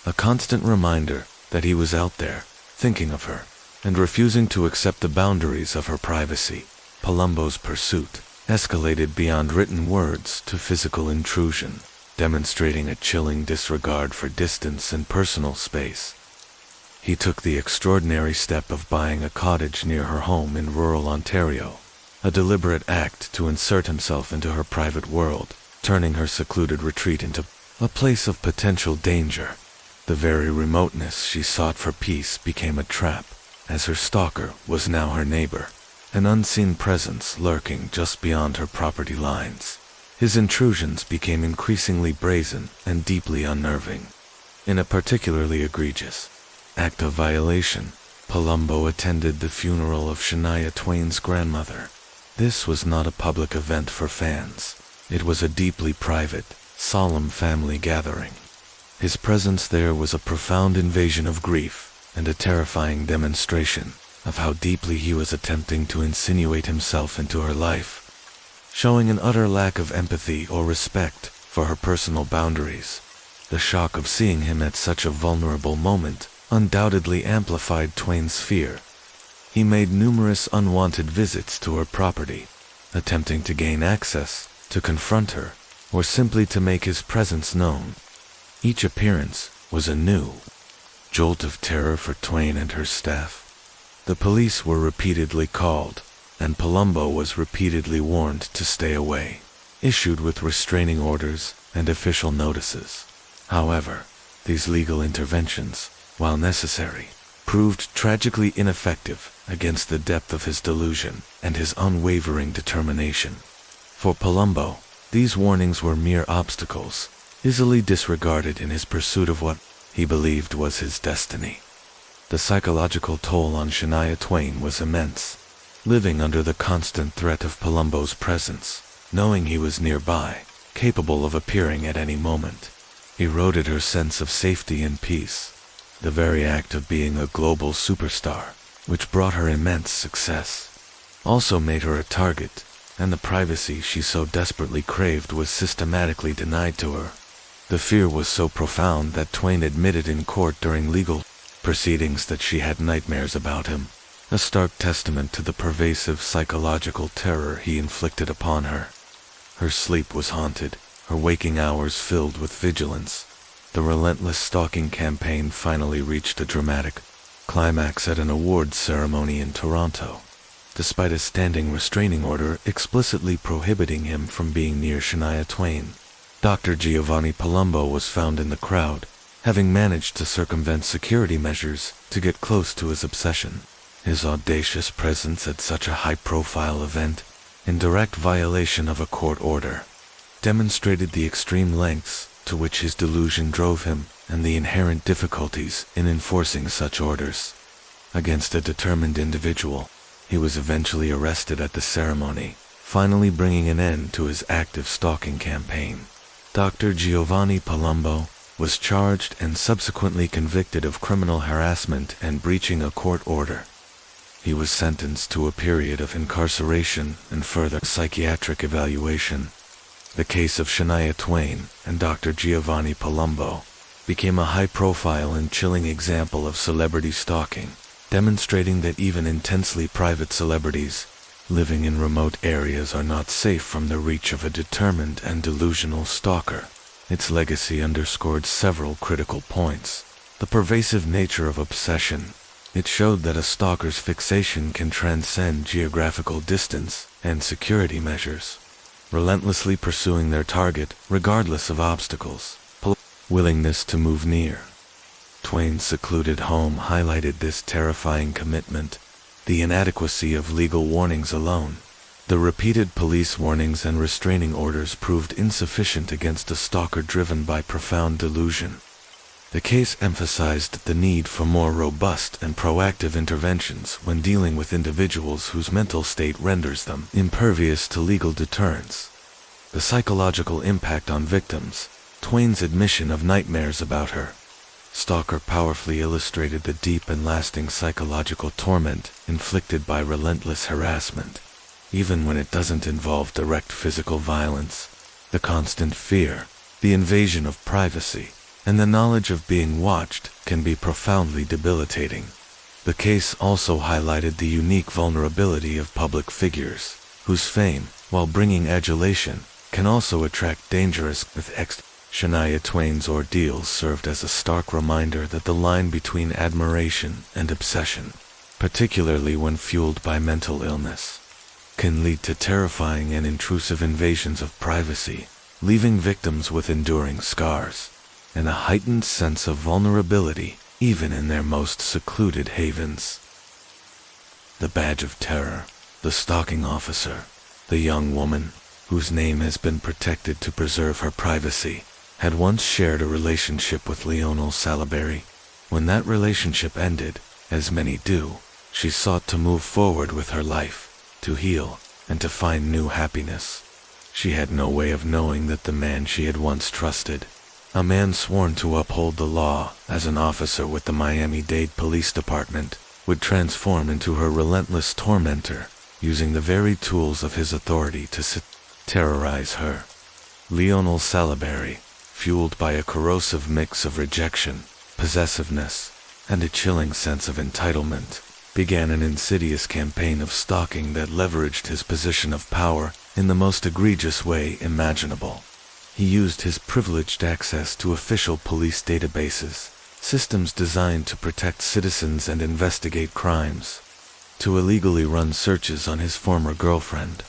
a constant reminder that he was out there, thinking of her, and refusing to accept the boundaries of her privacy. Palumbo's pursuit escalated beyond written words to physical intrusion, demonstrating a chilling disregard for distance and personal space. He took the extraordinary step of buying a cottage near her home in rural Ontario, a deliberate act to insert himself into her private world, turning her secluded retreat into a place of potential danger. The very remoteness she sought for peace became a trap, as her stalker was now her neighbor, an unseen presence lurking just beyond her property lines. His intrusions became increasingly brazen and deeply unnerving. In a particularly egregious act of violation, Palumbo attended the funeral of Shania Twain's grandmother. This was not a public event for fans. It was a deeply private, solemn family gathering. His presence there was a profound invasion of grief and a terrifying demonstration of how deeply he was attempting to insinuate himself into her life, showing an utter lack of empathy or respect for her personal boundaries. The shock of seeing him at such a vulnerable moment undoubtedly amplified Twain's fear. He made numerous unwanted visits to her property, attempting to gain access, to confront her, or simply to make his presence known. Each appearance was a new jolt of terror for Twain and her staff. The police were repeatedly called, and Palumbo was repeatedly warned to stay away, issued with restraining orders and official notices. However, these legal interventions, while necessary, proved tragically ineffective against the depth of his delusion and his unwavering determination. For Palumbo, these warnings were mere obstacles, easily disregarded in his pursuit of what he believed was his destiny. The psychological toll on Shania Twain was immense. Living under the constant threat of Palumbo's presence, knowing he was nearby, capable of appearing at any moment, eroded her sense of safety and peace. The very act of being a global superstar, which brought her immense success, also made her a target, and the privacy she so desperately craved was systematically denied to her. The fear was so profound that Twain admitted in court during legal proceedings that she had nightmares about him, a stark testament to the pervasive psychological terror he inflicted upon her. Her sleep was haunted, her waking hours filled with vigilance. The relentless stalking campaign finally reached a dramatic climax at an awards ceremony in Toronto. Despite a standing restraining order explicitly prohibiting him from being near Shania Twain, Dr. Giovanni Palumbo was found in the crowd, having managed to circumvent security measures to get close to his obsession. His audacious presence at such a high-profile event, in direct violation of a court order, demonstrated the extreme lengths to which his delusion drove him and the inherent difficulties in enforcing such orders. Against a determined individual, he was eventually arrested at the ceremony, finally bringing an end to his active stalking campaign. Dr. Giovanni Palumbo was charged and subsequently convicted of criminal harassment and breaching a court order. He was sentenced to a period of incarceration and further psychiatric evaluation. The case of Shania Twain and Dr. Giovanni Palumbo became a high-profile and chilling example of celebrity stalking, demonstrating that even intensely private celebrities living in remote areas are not safe from the reach of a determined and delusional stalker. Its legacy underscored several critical points. The pervasive nature of obsession. It showed that a stalker's fixation can transcend geographical distance and security measures, relentlessly pursuing their target regardless of obstacles. Willingness to move near. Twain's secluded home highlighted this terrifying commitment. The inadequacy of legal warnings alone. The repeated police warnings and restraining orders proved insufficient against a stalker driven by profound delusion. The case emphasized the need for more robust and proactive interventions when dealing with individuals whose mental state renders them impervious to legal deterrence. The psychological impact on victims. Twain's admission of nightmares about her stalker powerfully illustrated the deep and lasting psychological torment inflicted by relentless harassment. Even when it doesn't involve direct physical violence, the constant fear, the invasion of privacy, and the knowledge of being watched can be profoundly debilitating. The case also highlighted the unique vulnerability of public figures, whose fame, while bringing adulation, can also attract dangerous effects. Shania Twain's ordeals served as a stark reminder that the line between admiration and obsession, particularly when fueled by mental illness, can lead to terrifying and intrusive invasions of privacy, leaving victims with enduring scars and a heightened sense of vulnerability even in their most secluded havens. The badge of terror, the stalking officer, the young woman, whose name has been protected to preserve her privacy, had once shared a relationship with Lionel Salaberry. When that relationship ended, as many do, she sought to move forward with her life, to heal, and to find new happiness. She had no way of knowing that the man she had once trusted, a man sworn to uphold the law as an officer with the Miami-Dade Police Department, would transform into her relentless tormentor, using the very tools of his authority to terrorize her. Lionel Salaberry, fueled by a corrosive mix of rejection, possessiveness, and a chilling sense of entitlement, began an insidious campaign of stalking that leveraged his position of power in the most egregious way imaginable. He used his privileged access to official police databases, systems designed to protect citizens and investigate crimes, to illegally run searches on his former girlfriend.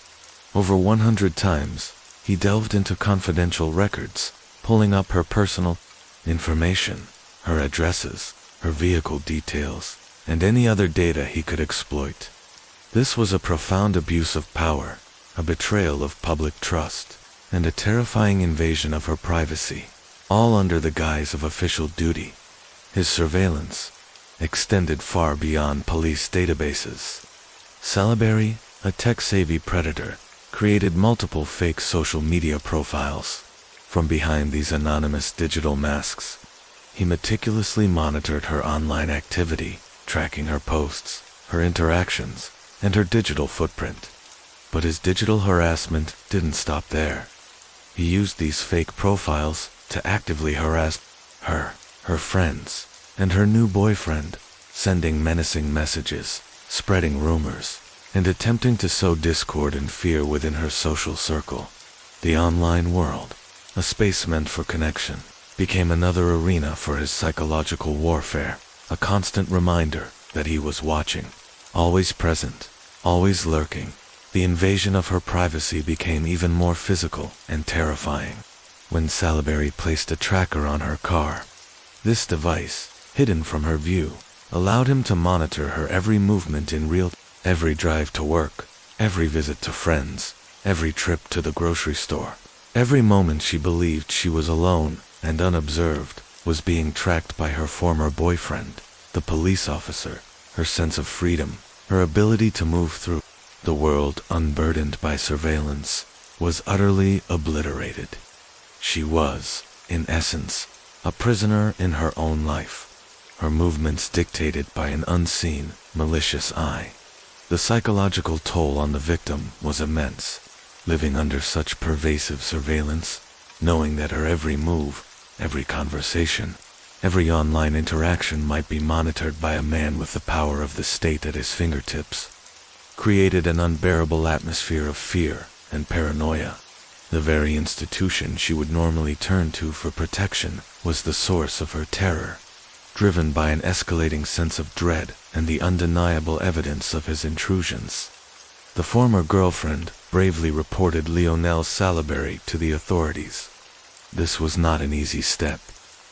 Over 100 times, he delved into confidential records, pulling up her personal information, her addresses, her vehicle details, and any other data he could exploit. This was a profound abuse of power, a betrayal of public trust, and a terrifying invasion of her privacy, all under the guise of official duty. His surveillance extended far beyond police databases. Salaberry, a tech-savvy predator, created multiple fake social media profiles. From behind these anonymous digital masks, he meticulously monitored her online activity, tracking her posts, her interactions, and her digital footprint. But his digital harassment didn't stop there. He used these fake profiles to actively harass her friends, and her new boyfriend, sending menacing messages, spreading rumors, and attempting to sow discord and fear within her social circle. The online world, a space meant for connection, became another arena for his psychological warfare, a constant reminder that he was watching, always present, always lurking. The invasion of her privacy became even more physical and terrifying when Salaberry placed a tracker on her car. This device, hidden from her view, allowed him to monitor her every movement in real time. Every drive to work, every visit to friends, every trip to the grocery store, every moment she believed she was alone and unobserved was being tracked by her former boyfriend, the police officer. Her sense of freedom, her ability to move through the world unburdened by surveillance, was utterly obliterated. She was, in essence, a prisoner in her own life, her movements dictated by an unseen, malicious eye. The psychological toll on the victim was immense, living under such pervasive surveillance, knowing that her every move, every conversation, every online interaction might be monitored by a man with the power of the state at his fingertips, created an unbearable atmosphere of fear and paranoia. The very institution she would normally turn to for protection was the source of her terror, driven by an escalating sense of dread and the undeniable evidence of his intrusions. The former girlfriend bravely reported Lionel Salaberry to the authorities. This was not an easy step,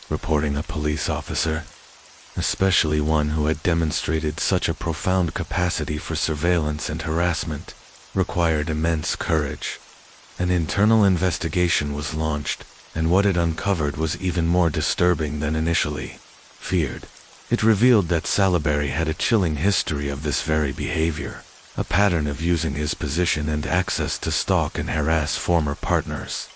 reporting a police officer, especially one who had demonstrated such a profound capacity for surveillance and harassment, required immense courage. An internal investigation was launched, and what it uncovered was even more disturbing than initially feared. It revealed that Salaberry had a chilling history of this very behavior, a pattern of using his position and access to stalk and harass former partners.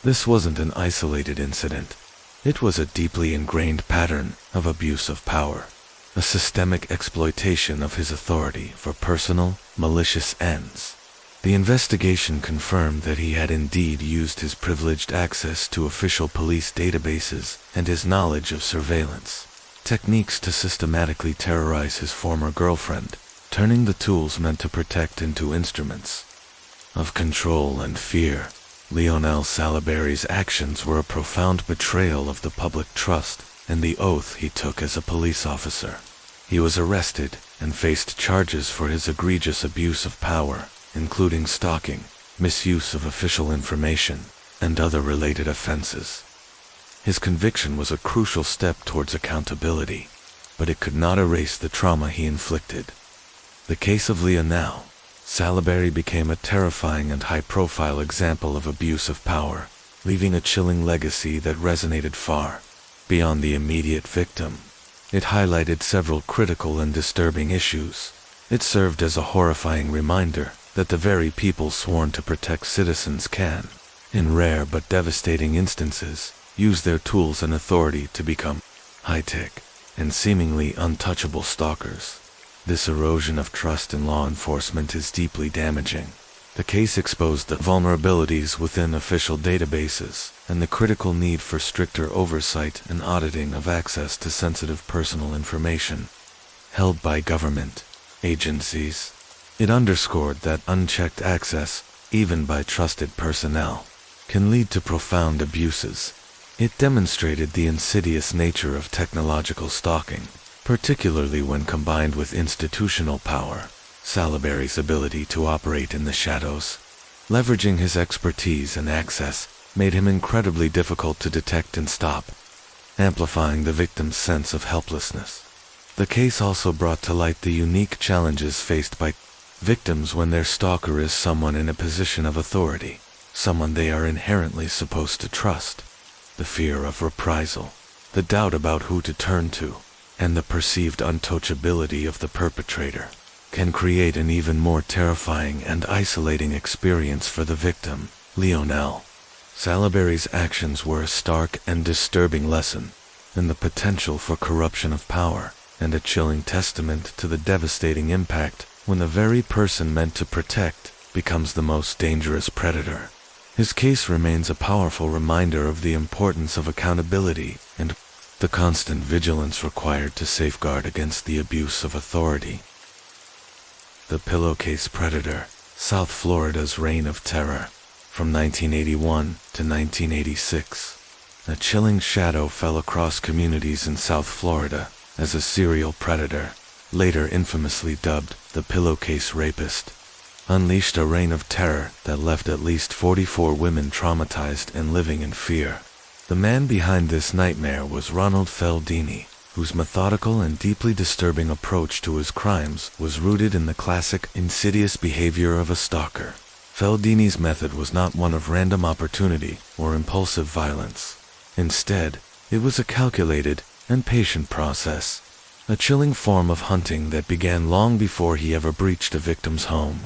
This wasn't an isolated incident. It was a deeply ingrained pattern of abuse of power, a systemic exploitation of his authority for personal, malicious ends. The investigation confirmed that he had indeed used his privileged access to official police databases and his knowledge of surveillance techniques to systematically terrorize his former girlfriend, turning the tools meant to protect into instruments of control and fear. Lionel Salaberry's actions were a profound betrayal of the public trust and the oath he took as a police officer. He was arrested and faced charges for his egregious abuse of power, including stalking, misuse of official information, and other related offenses. His conviction was a crucial step towards accountability, but it could not erase the trauma he inflicted. The case of Lionel Salaberry became a terrifying and high-profile example of abuse of power, leaving a chilling legacy that resonated far beyond the immediate victim. It highlighted several critical and disturbing issues. It served as a horrifying reminder that the very people sworn to protect citizens can, in rare but devastating instances, use their tools and authority to become high-tech and seemingly untouchable stalkers. This erosion of trust in law enforcement is deeply damaging. The case exposed the vulnerabilities within official databases and the critical need for stricter oversight and auditing of access to sensitive personal information held by government agencies. It underscored that unchecked access, even by trusted personnel, can lead to profound abuses. It demonstrated the insidious nature of technological stalking, particularly when combined with institutional power. Salaberry's ability to operate in the shadows, leveraging his expertise and access, made him incredibly difficult to detect and stop, amplifying the victim's sense of helplessness. The case also brought to light the unique challenges faced by victims when their stalker is someone in a position of authority, someone they are inherently supposed to trust. The fear of reprisal, the doubt about who to turn to, and the perceived untouchability of the perpetrator can create an even more terrifying and isolating experience for the victim. Lionel Salaberry's actions were a stark and disturbing lesson in the potential for corruption of power, and a chilling testament to the devastating impact when the very person meant to protect becomes the most dangerous predator. His case remains a powerful reminder of the importance of accountability and the constant vigilance required to safeguard against the abuse of authority. The Pillowcase Predator, South Florida's Reign of Terror. From 1981 to 1986, a chilling shadow fell across communities in South Florida as a serial predator, later infamously dubbed the Pillowcase Rapist, unleashed a reign of terror that left at least 44 women traumatized and living in fear. The man behind this nightmare was Ronald Feldini, whose methodical and deeply disturbing approach to his crimes was rooted in the classic, insidious behavior of a stalker. Feldini's method was not one of random opportunity or impulsive violence. Instead, it was a calculated and patient process, a chilling form of hunting that began long before he ever breached a victim's home.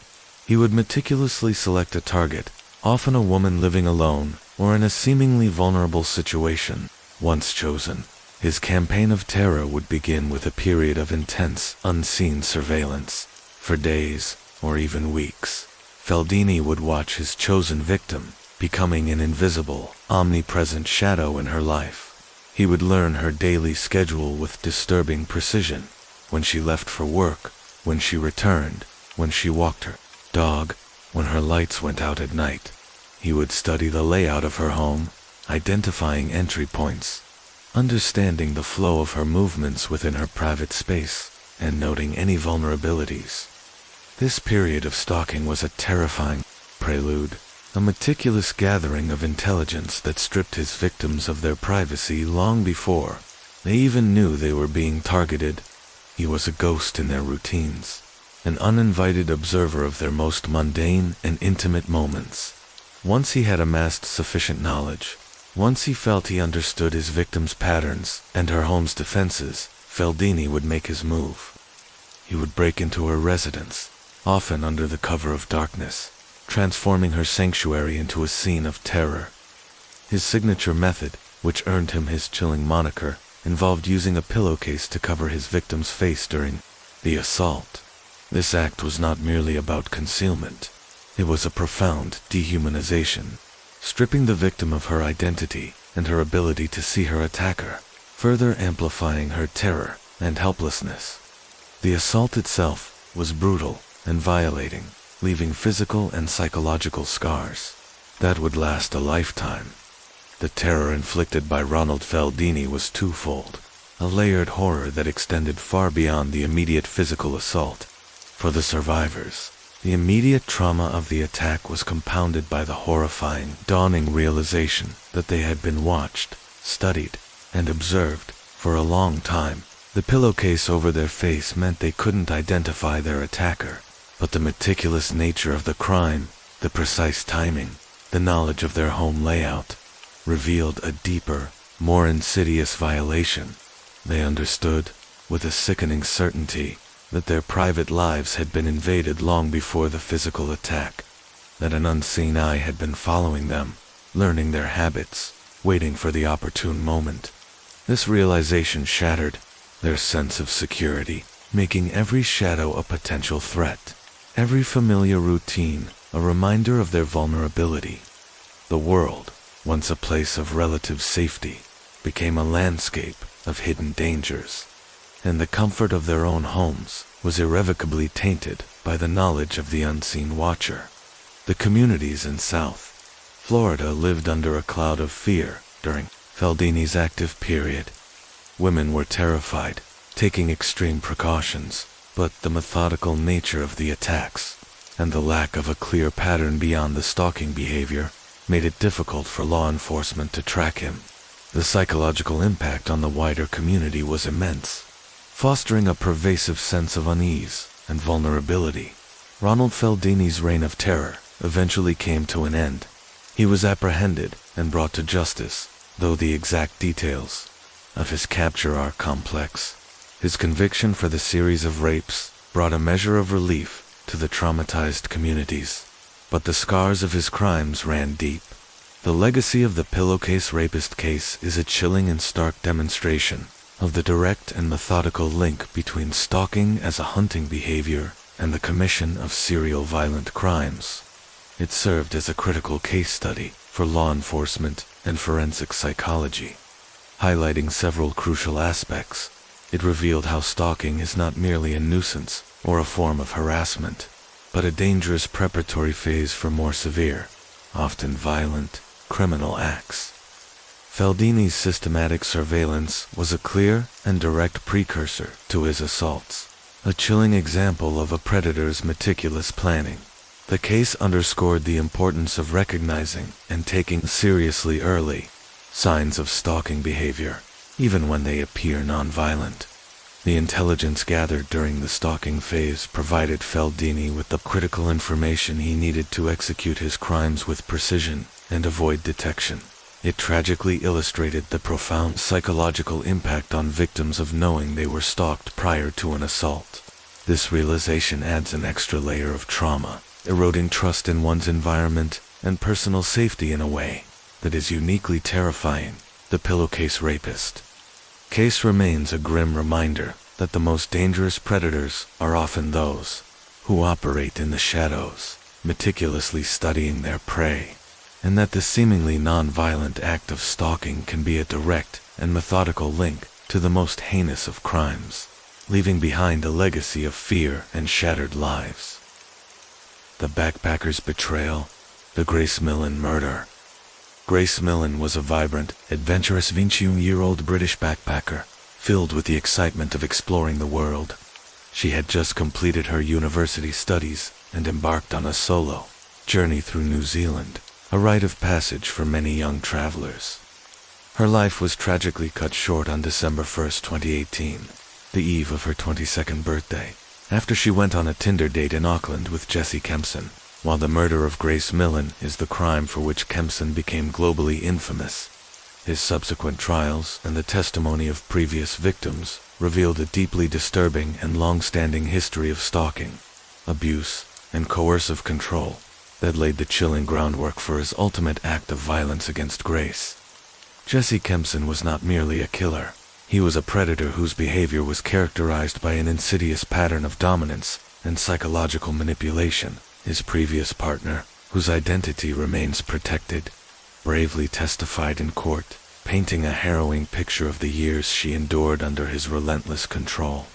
He would meticulously select a target, often a woman living alone or in a seemingly vulnerable situation. Once chosen, his campaign of terror would begin with a period of intense, unseen surveillance. For days, or even weeks, Feldini would watch his chosen victim, becoming an invisible, omnipresent shadow in her life. He would learn her daily schedule with disturbing precision: when she left for work, when she returned, when she walked her dog, when her lights went out at night. He would study the layout of her home, identifying entry points, understanding the flow of her movements within her private space, and noting any vulnerabilities. This period of stalking was a terrifying prelude, a meticulous gathering of intelligence that stripped his victims of their privacy long before they even knew they were being targeted. He was a ghost in their routines, an uninvited observer of their most mundane and intimate moments. Once he had amassed sufficient knowledge, once he felt he understood his victim's patterns and her home's defenses, Feldini would make his move. He would break into her residence, often under the cover of darkness, transforming her sanctuary into a scene of terror. His signature method, which earned him his chilling moniker, involved using a pillowcase to cover his victim's face during the assault. This act was not merely about concealment. It was a profound dehumanization, stripping the victim of her identity and her ability to see her attacker. further amplifying her terror and helplessness. The assault itself was brutal and violating, leaving physical and psychological scars that would last a lifetime. The terror inflicted by Ronald Feldini was twofold, a layered horror that extended far beyond the immediate physical assault. For the survivors, the immediate trauma of the attack was compounded by the horrifying, dawning realization that they had been watched, studied, and observed for a long time. The pillowcase over their face meant they couldn't identify their attacker, but the meticulous nature of the crime, the precise timing, the knowledge of their home layout, revealed a deeper, more insidious violation. They understood, with a sickening certainty, that their private lives had been invaded long before the physical attack, that an unseen eye had been following them, learning their habits, waiting for the opportune moment. This realization shattered their sense of security, making every shadow a potential threat, every familiar routine a reminder of their vulnerability. The world, once a place of relative safety, became a landscape of hidden dangers, and the comfort of their own homes was irrevocably tainted by the knowledge of the unseen watcher. The communities in South Florida lived under a cloud of fear during Feldini's active period. Women were terrified, taking extreme precautions, but the methodical nature of the attacks and the lack of a clear pattern beyond the stalking behavior made it difficult for law enforcement to track him. The psychological impact on the wider community was immense, fostering a pervasive sense of unease and vulnerability. Ronald Feldini's reign of terror eventually came to an end. He was apprehended and brought to justice, though the exact details of his capture are complex. His conviction for the series of rapes brought a measure of relief to the traumatized communities, but the scars of his crimes ran deep. The legacy of the pillowcase rapist case is a chilling and stark demonstration of the direct and methodical link between stalking as a hunting behavior and the commission of serial violent crimes. It served as a critical case study for law enforcement and forensic psychology, highlighting several crucial aspects. It revealed how stalking is not merely a nuisance or a form of harassment, but a dangerous preparatory phase for more severe, often violent, criminal acts. Feldini's systematic surveillance was a clear and direct precursor to his assaults, a chilling example of a predator's meticulous planning. The case underscored the importance of recognizing and taking seriously early signs of stalking behavior, even when they appear nonviolent. The intelligence gathered during the stalking phase provided Feldini with the critical information he needed to execute his crimes with precision and avoid detection. It tragically illustrated the profound psychological impact on victims of knowing they were stalked prior to an assault. This realization adds an extra layer of trauma, eroding trust in one's environment and personal safety in a way that is uniquely terrifying. The pillowcase rapist case remains a grim reminder that the most dangerous predators are often those who operate in the shadows, meticulously studying their prey, and that the seemingly non-violent act of stalking can be a direct and methodical link to the most heinous of crimes, leaving behind a legacy of fear and shattered lives. The backpacker's betrayal, the Grace Millen murder. Grace Millen was a vibrant, adventurous 21-year-old British backpacker, filled with the excitement of exploring the world. She had just completed her university studies and embarked on a solo journey through New Zealand, a rite of passage for many young travelers. Her life was tragically cut short on December 1st, 2018, the eve of her 22nd birthday, after she went on a Tinder date in Auckland with Jesse Kempson. While the murder of Grace Millen is the crime for which Kempson became globally infamous, his subsequent trials and the testimony of previous victims revealed a deeply disturbing and long-standing history of stalking, abuse, and coercive control that laid the chilling groundwork for his ultimate act of violence against Grace. Jesse Kempson was not merely a killer. He was a predator whose behavior was characterized by an insidious pattern of dominance and psychological manipulation. His previous partner, whose identity remains protected, bravely testified in court, painting a harrowing picture of the years she endured under his relentless control.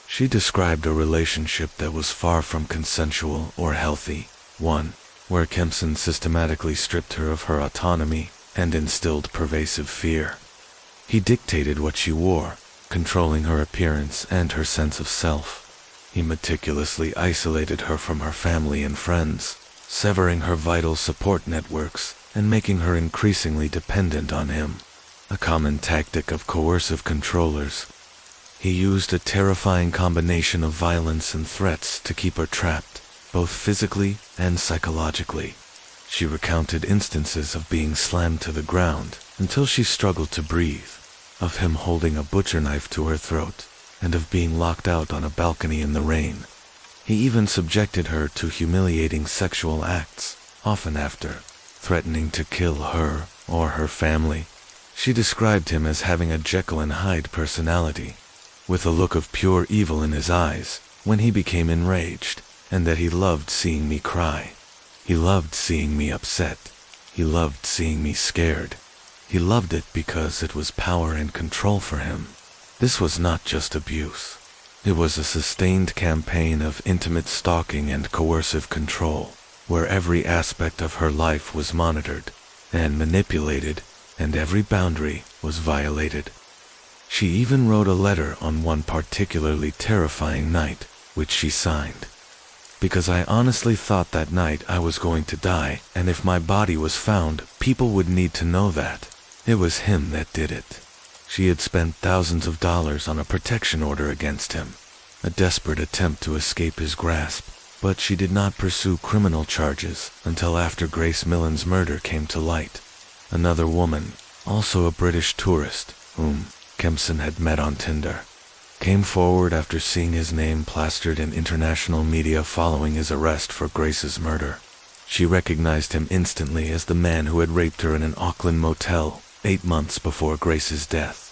She described a relationship that was far from consensual or healthy, one where Kempson systematically stripped her of her autonomy and instilled pervasive fear. He dictated what she wore, controlling her appearance and her sense of self. He meticulously isolated her from her family and friends, severing her vital support networks and making her increasingly dependent on him, a common tactic of coercive controllers. He used a terrifying combination of violence and threats to keep her trapped, both physically and psychologically. She recounted instances of being slammed to the ground until she struggled to breathe, of him holding a butcher knife to her throat, and of being locked out on a balcony in the rain. He even subjected her to humiliating sexual acts, often after threatening to kill her or her family. She described him as having a Jekyll and Hyde personality, with a look of pure evil in his eyes when he became enraged, and that he loved seeing me cry. He loved seeing me upset. He loved seeing me scared. He loved it because it was power and control for him. This was not just abuse. It was a sustained campaign of intimate stalking and coercive control, where every aspect of her life was monitored and manipulated, and every boundary was violated. She even wrote a letter on one particularly terrifying night, which she signed, "Because I honestly thought that night I was going to die, and if my body was found, people would need to know that. It was him that did it." She had spent thousands of dollars on a protection order against him, a desperate attempt to escape his grasp, but she did not pursue criminal charges until after Grace Millen's murder came to light. Another woman, also a British tourist, whom Kempson had met on Tinder, came forward after seeing his name plastered in international media following his arrest for Grace's murder. She recognized him instantly as the man who had raped her in an Auckland motel 8 months before Grace's death.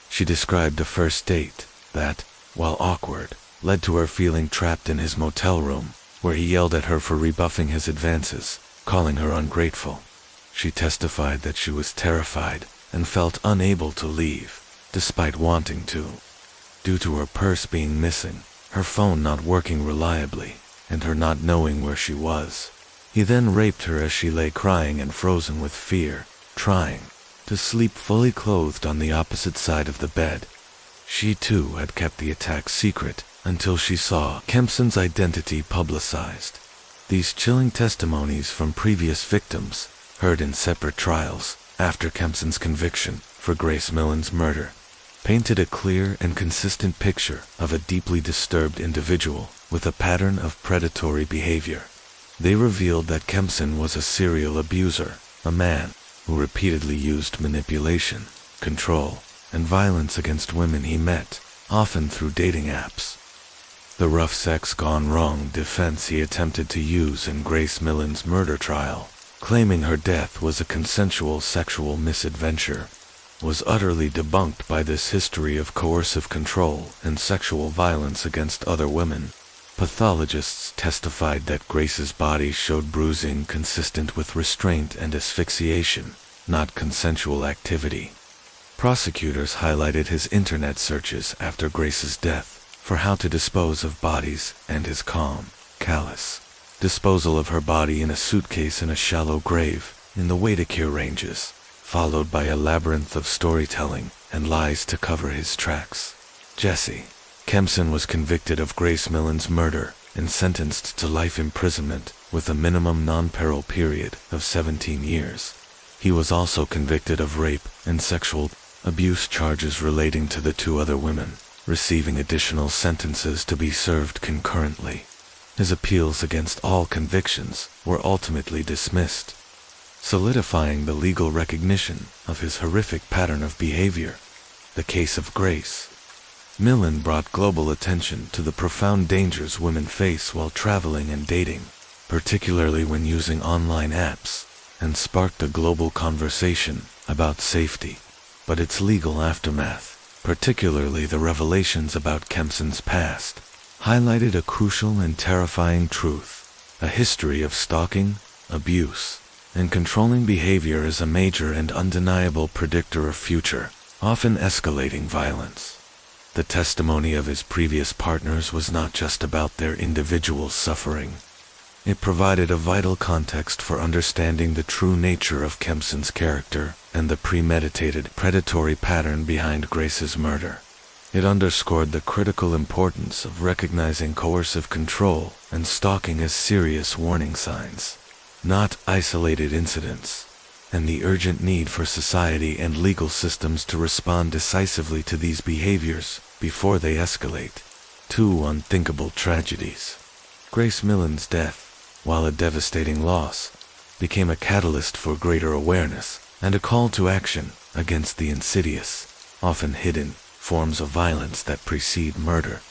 She described a first date that, while awkward, led to her feeling trapped in his motel room, where he yelled at her for rebuffing his advances, calling her ungrateful. She testified that she was terrified and felt unable to leave, despite wanting to, due to her purse being missing, her phone not working reliably, and her not knowing where she was. He then raped her as she lay crying and frozen with fear, trying to sleep fully clothed on the opposite side of the bed. She too had kept the attack secret until she saw Kempson's identity publicized. These chilling testimonies from previous victims, heard in separate trials after Kempson's conviction for Grace Millen's murder, painted a clear and consistent picture of a deeply disturbed individual with a pattern of predatory behavior. They revealed that Kempson was a serial abuser, a man who repeatedly used manipulation, control, and violence against women he met, often through dating apps. The rough sex gone wrong defense he attempted to use in Grace Millen's murder trial, claiming her death was a consensual sexual misadventure, was utterly debunked by this history of coercive control and sexual violence against other women. Pathologists testified that Grace's body showed bruising consistent with restraint and asphyxiation, not consensual activity. Prosecutors highlighted his internet searches after Grace's death for how to dispose of bodies and his calm, callous disposal of her body in a suitcase in a shallow grave in the Waitakere Ranges, followed by a labyrinth of storytelling and lies to cover his tracks. Jesse Kempson was convicted of Grace Millen's murder and sentenced to life imprisonment with a minimum non-parole period of 17 years. He was also convicted of rape and sexual abuse charges relating to the 2 other women, receiving additional sentences to be served concurrently. His appeals against all convictions were ultimately dismissed, solidifying the legal recognition of his horrific pattern of behavior. The case of Grace Millen brought global attention to the profound dangers women face while traveling and dating, particularly when using online apps, and sparked a global conversation about safety. But its legal aftermath, particularly the revelations about Kempson's past, highlighted a crucial and terrifying truth: a history of stalking, abuse, and controlling behavior is a major and undeniable predictor of future, often escalating violence. The testimony of his previous partners was not just about their individual suffering. It provided a vital context for understanding the true nature of Kempson's character and the premeditated, predatory pattern behind Grace's murder. It underscored the critical importance of recognizing coercive control and stalking as serious warning signs, not isolated incidents, and the urgent need for society and legal systems to respond decisively to these behaviors before they escalate. Two unthinkable tragedies. Grace Millen's death, while a devastating loss, became a catalyst for greater awareness and a call to action against the insidious, often hidden, forms of violence that precede murder.